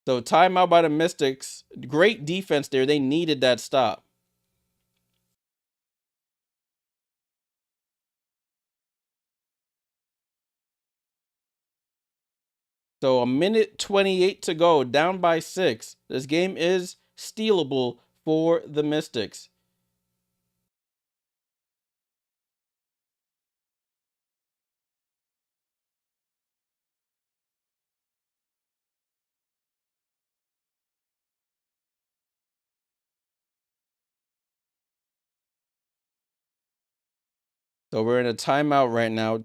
So timeout by the Mystics. Great defense there. They needed that stop. So a minute 28 to go, down by 6. This game is stealable for the Mystics. So we're in a timeout right now.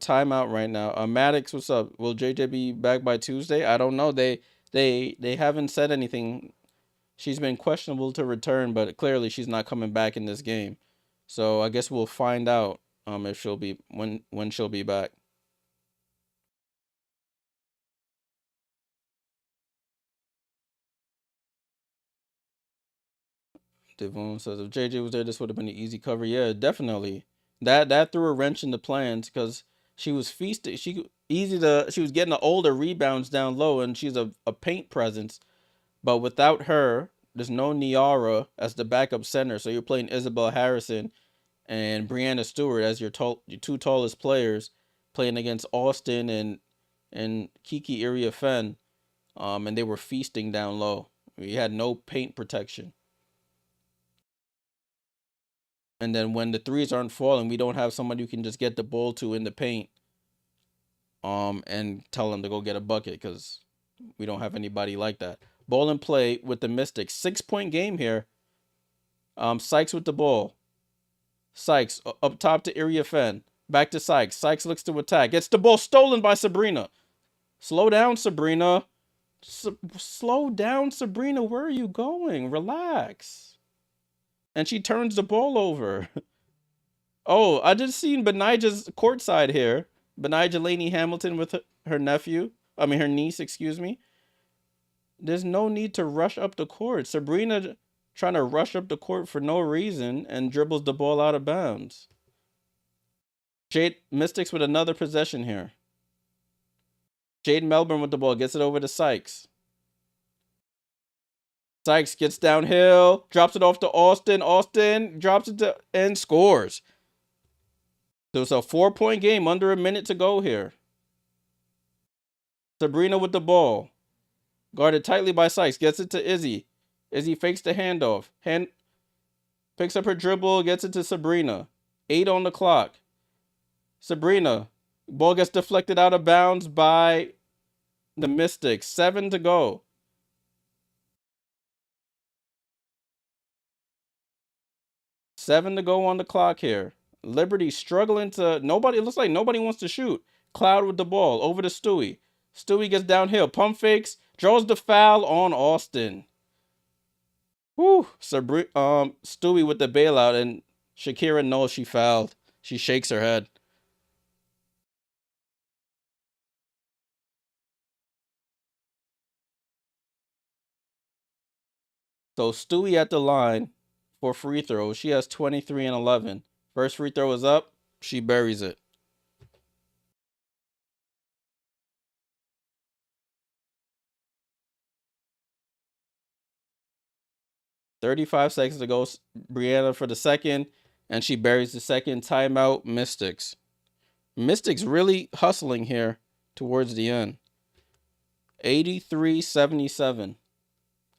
Maddox, what's up? Will JJ be back by Tuesday? I don't know. They haven't said anything. She's been questionable to return, but clearly she's not coming back in this game. So I guess we'll find out If she'll be when she'll be back. Devon says if JJ was there, this would have been an easy cover. Yeah, definitely. That threw a wrench in the plans because she was feasted. She was getting the older rebounds down low, and she's a paint presence. But without her, there's no Niara as the backup center. So you're playing Isabel Harrison and Brianna Stewart as your two tallest players, playing against Austin and Kiki Iriafen. And they were feasting down low. We had no paint protection. And then when the threes aren't falling, we don't have somebody who can just get the ball to in the paint, and tell them to go get a bucket because we don't have anybody like that. Ball and play with the Mystics. 6-point game here. Sykes with the ball. Sykes up top to Iriafen. Back to Sykes. Sykes looks to attack. Gets the ball stolen by Sabrina. Slow down, Sabrina. Slow down, Sabrina. Where are you going? Relax. And she turns the ball over. Oh, I just seen Benija's courtside here. Benija Laney Hamilton with her nephew. I mean, her niece, excuse me. There's no need to rush up the court. Sabrina trying to rush up the court for no reason and dribbles the ball out of bounds. Jade Mystics with another possession here. Jade Melbourne with the ball. Gets it over to Sykes. Sykes gets downhill. Drops it off to Austin. Austin drops it to and scores. So it's a 4-point game. Under a minute to go here. Sabrina with the ball. Guarded tightly by Sykes. Gets it to Izzy. Izzy fakes the handoff. Picks up her dribble. Gets it to Sabrina. 8 on the clock. Sabrina. Ball gets deflected out of bounds by the Mystics. 7 to go. 7 to go on the clock here. Liberty struggling to... Nobody... It looks like nobody wants to shoot. Cloud with the ball. Over to Stewie. Stewie gets downhill. Pump fakes. Draws the foul on Austin. Whew. Stewie with the bailout, and Shakira knows she fouled. She shakes her head. So Stewie at the line for free throws. She has 23 and 11. First free throw is up. She buries it. $35 to go. Brianna for the second, and she buries the second. Timeout, Mystics. Mystics really hustling here towards the end. 83-77.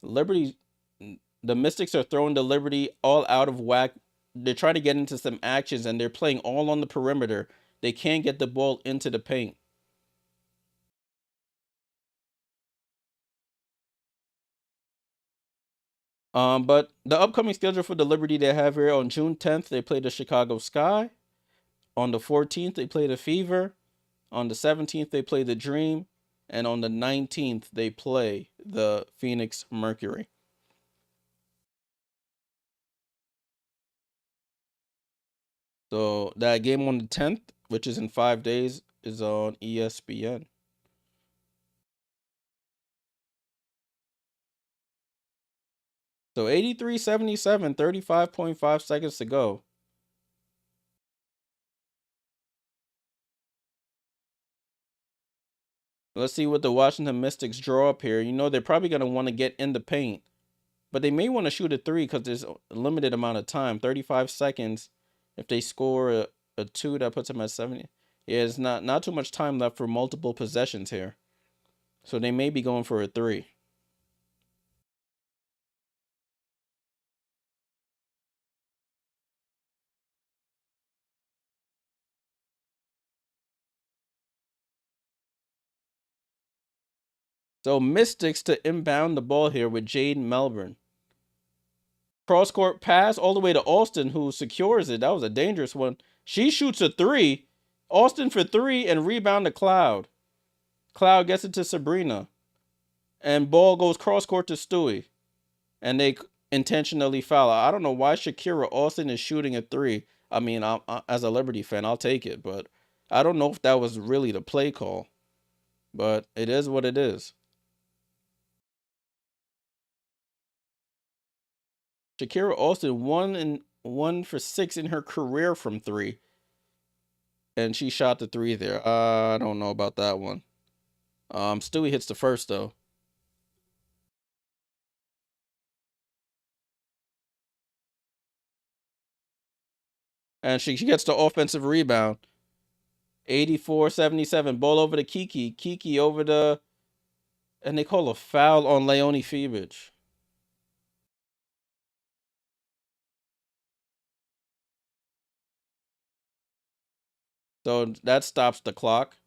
Liberty, the Mystics are throwing the Liberty all out of whack. They're trying to get into some actions, and they're playing all on the perimeter. They can't get the ball into the paint. But the upcoming schedule for the Liberty they have here on June 10th, they play the Chicago Sky. On the 14th, they play the Fever. On the 17th, they play the Dream. And on the 19th, they play the Phoenix Mercury. So that game on the 10th, which is in 5 days, is on ESPN. So 83-77, 35.5 seconds to go. Let's see what the Washington Mystics draw up here. You know, they're probably going to want to get in the paint, but they may want to shoot a three because there's a limited amount of time. 35 seconds. If they score a 2, that puts them at 70. Yeah, it's not too much time left for multiple possessions here. So they may be going for a 3. So Mystics to inbound the ball here with Jade Melbourne. Cross court pass all the way to Austin, who secures it. That was a dangerous one. She shoots a 3. Austin for 3 and rebound to Cloud. Cloud gets it to Sabrina. And ball goes cross court to Stewie. And they intentionally foul. I don't know why Shakira Austin is shooting a 3. I mean, as a Liberty fan, I'll take it, but I don't know if that was really the play call. But it is what it is. Shakira Austin 1 for 6 in her career from three, and she shot the three there. I don't know about that one. Stewie hits the first though, and she gets the offensive rebound. 84-77, ball over to Kiki. Kiki over the, and they call a foul on Leonie Fibich. So that stops the clock.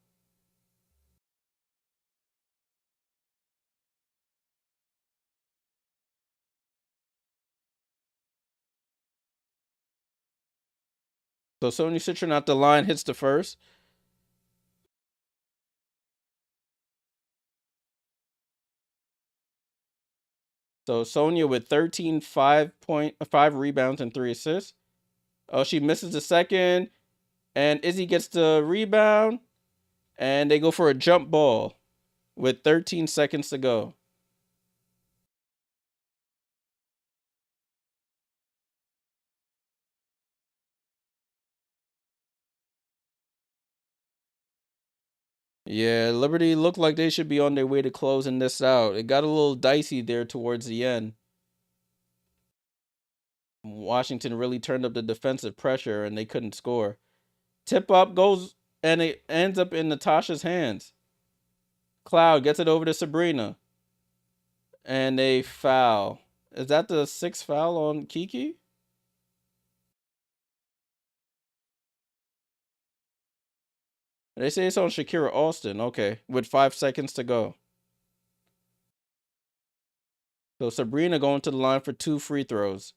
So Sonya Citron at the line hits the first. So Sonya with 13, 5 rebounds and 3 assists. Oh, she misses the second, and Izzy gets the rebound, and they go for a jump ball with 13 seconds to go. Yeah, Liberty looked like they should be on their way to closing this out. It got a little dicey there towards the end. Washington really turned up the defensive pressure, and they couldn't score. Tip up goes, and it ends up in Natasha's hands. Cloud gets it over to Sabrina, and they foul. Is that the sixth foul on Kiki? They say it's on Shakira Austin. Okay, with 5 seconds to go. So Sabrina going to the line for 2 free throws.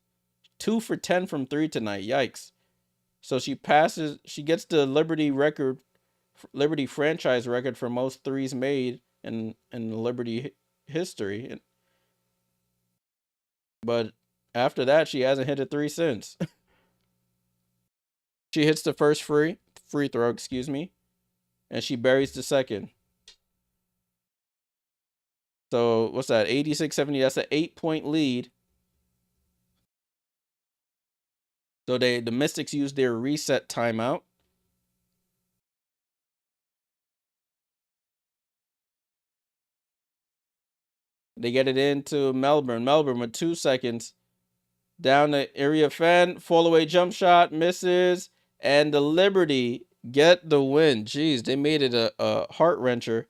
2 for 10 from three tonight. Yikes. So she passes, she gets the Liberty franchise record for most threes made in Liberty history. But after that, she hasn't hit a three since. She hits the first free throw, excuse me, and she buries the second. So what's that? 86-70. That's an 8-point lead. So the Mystics use their reset timeout. They get it into Melbourne. Melbourne with 2 seconds. Down the area fan, fall away jump shot, misses, and the Liberty get the win. Jeez, they made it a heart wrencher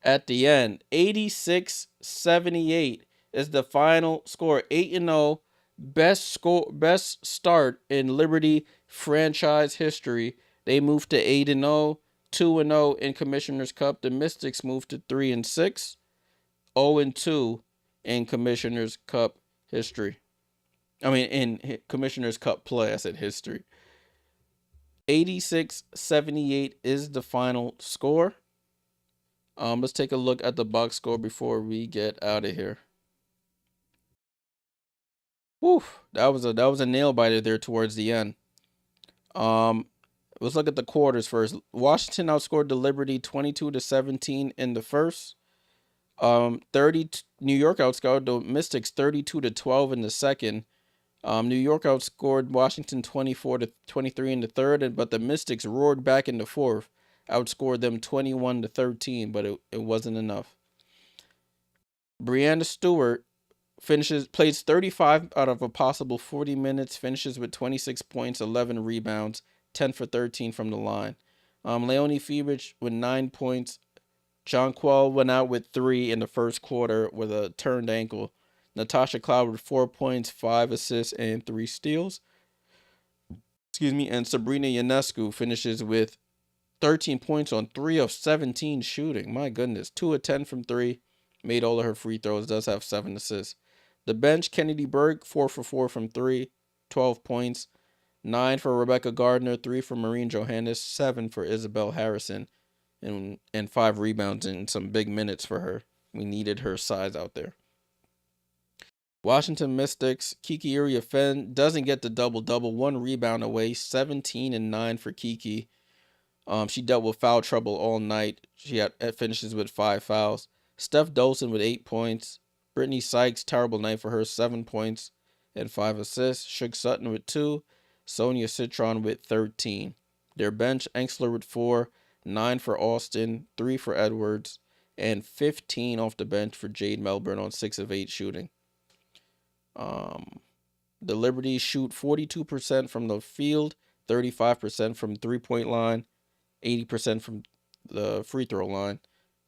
at the end. 86-78 is the final score. 8-0, best start in Liberty franchise history. They moved to 8-0, 2-0 in Commissioner's Cup. The Mystics moved to 3-6, 0-2 in Commissioner's Cup history. I mean, in Commissioner's Cup play, I said history. 86-78 is the final score. Let's take a look at the box score before we get out of here. Whew, that was a nail biter there towards the end. Let's look at the quarters first. Washington outscored the Liberty 22-17 in the first. 30 New York outscored the Mystics 32-12 in the second. New York outscored Washington 24-23 in the third, but the Mystics roared back in the fourth, outscored them 21-13, but it wasn't enough. Breanna Stewart plays 35 out of a possible 40 minutes, finishes with 26 points, 11 rebounds, 10 for 13 from the line. Leonie Fibich with 9 points. Jonquel went out with 3 in the first quarter with a turned ankle. Natasha Cloud with 4 points, 5 assists, and 3 steals. Excuse me. And Sabrina Ionescu finishes with 13 points on 3 of 17 shooting. My goodness. 2 of 10 from 3. Made all of her free throws. Does have 7 assists. The bench, Kennedy Berg, 4 for 4 from 3. 12 points. 9 for Rebecca Gardner. 3 for Maureen Johannes. 7 for Isabel Harrison. And 5 rebounds and some big minutes for her. We needed her size out there. Washington Mystics, Kiki Iriafen doesn't get the double-double, 1 rebound away, 17 and 9 for Kiki. She dealt with foul trouble all night. She had finishes with 5 fouls. Steph Dolson with 8 points. Brittany Sykes, terrible night for her, 7 points and 5 assists. Shug Sutton with 2. Sonia Citron with 13. Their bench, Engsler with 4, 9 for Austin, 3 for Edwards, and 15 off the bench for Jade Melbourne on 6 of 8 shooting. The Liberties shoot 42% from the field, 35% from 3-point line, 80% from the free throw line.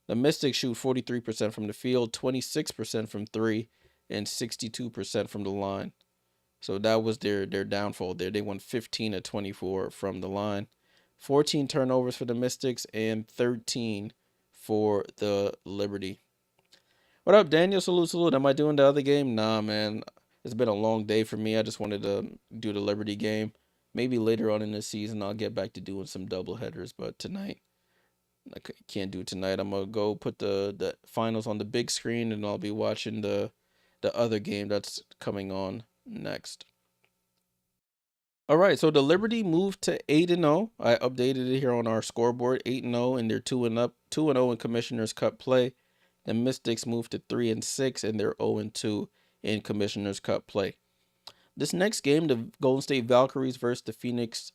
The Mystics shoot 43% from the field, 26% from 3, and 62% from the line. So that was their downfall there. They won 15 of 24 from the line. 14 turnovers for the Mystics and 13 for the Liberty. What up, Daniel? Salute. Am I doing the other game? Nah, man. It's been a long day for me. I just wanted to do the Liberty game. Maybe later on in the season, I'll get back to doing some double headers. But tonight, I can't do it tonight. I'm going to go put the finals on the big screen, and I'll be watching the other game that's coming on next. All right, so the Liberty moved to 8-0. I updated it here on our scoreboard, 8-0, and they're 2-0 in Commissioner's Cup play. The Mystics moved to 3-6, and they're 0-2 in Commissioner's Cup play. This next game, the Golden State Valkyries versus the Phoenix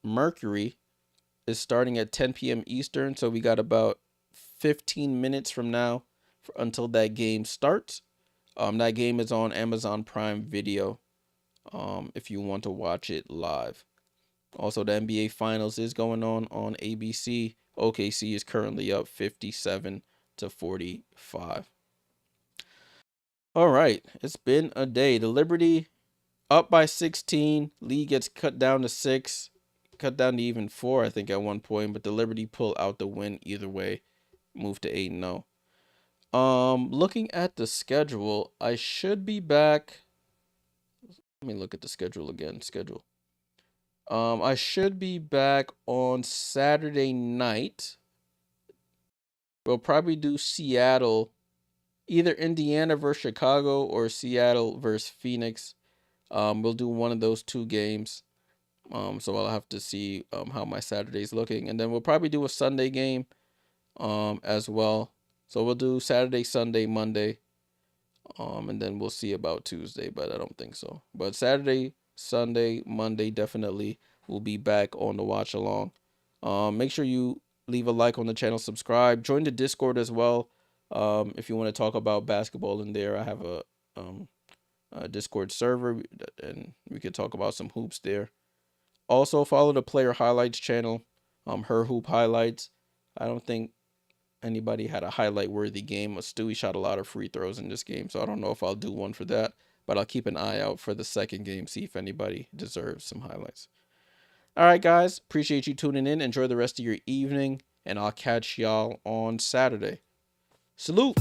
Mercury, is starting at 10 p.m. Eastern, so we got about 15 minutes from now until that game starts. That game is on Amazon Prime Video if you want to watch it live. Also, the NBA Finals is going on ABC. OKC is currently up 57-45. All right, it's been a day. The Liberty up by 16. Lead gets cut down to 6. Cut down to even 4, I think, at one point. But the Liberty pull out the win either way. Move to 8-0. Looking at the schedule, I should be back. Let me look at the schedule again. I should be back on Saturday night. We'll probably do Seattle, either Indiana versus Chicago or Seattle versus Phoenix. We'll do one of those 2 games. So I'll have to see how my Saturday's looking, and then we'll probably do a Sunday game as well. So we'll do Saturday, Sunday, Monday, and then we'll see about Tuesday, but I don't think so. But Saturday, Sunday, Monday, definitely we'll be back on the watch along. Make sure you leave a like on the channel, subscribe, join the Discord as well. If you want to talk about basketball in there, I have a Discord server, and we could talk about some hoops there. Also, follow the Player Highlights channel, her hoop highlights. I don't think anybody had a highlight-worthy game. Stewie shot a lot of free throws in this game, so I don't know if I'll do one for that. But I'll keep an eye out for the second game, see if anybody deserves some highlights. All right, guys. Appreciate you tuning in. Enjoy the rest of your evening, and I'll catch y'all on Saturday. Salute!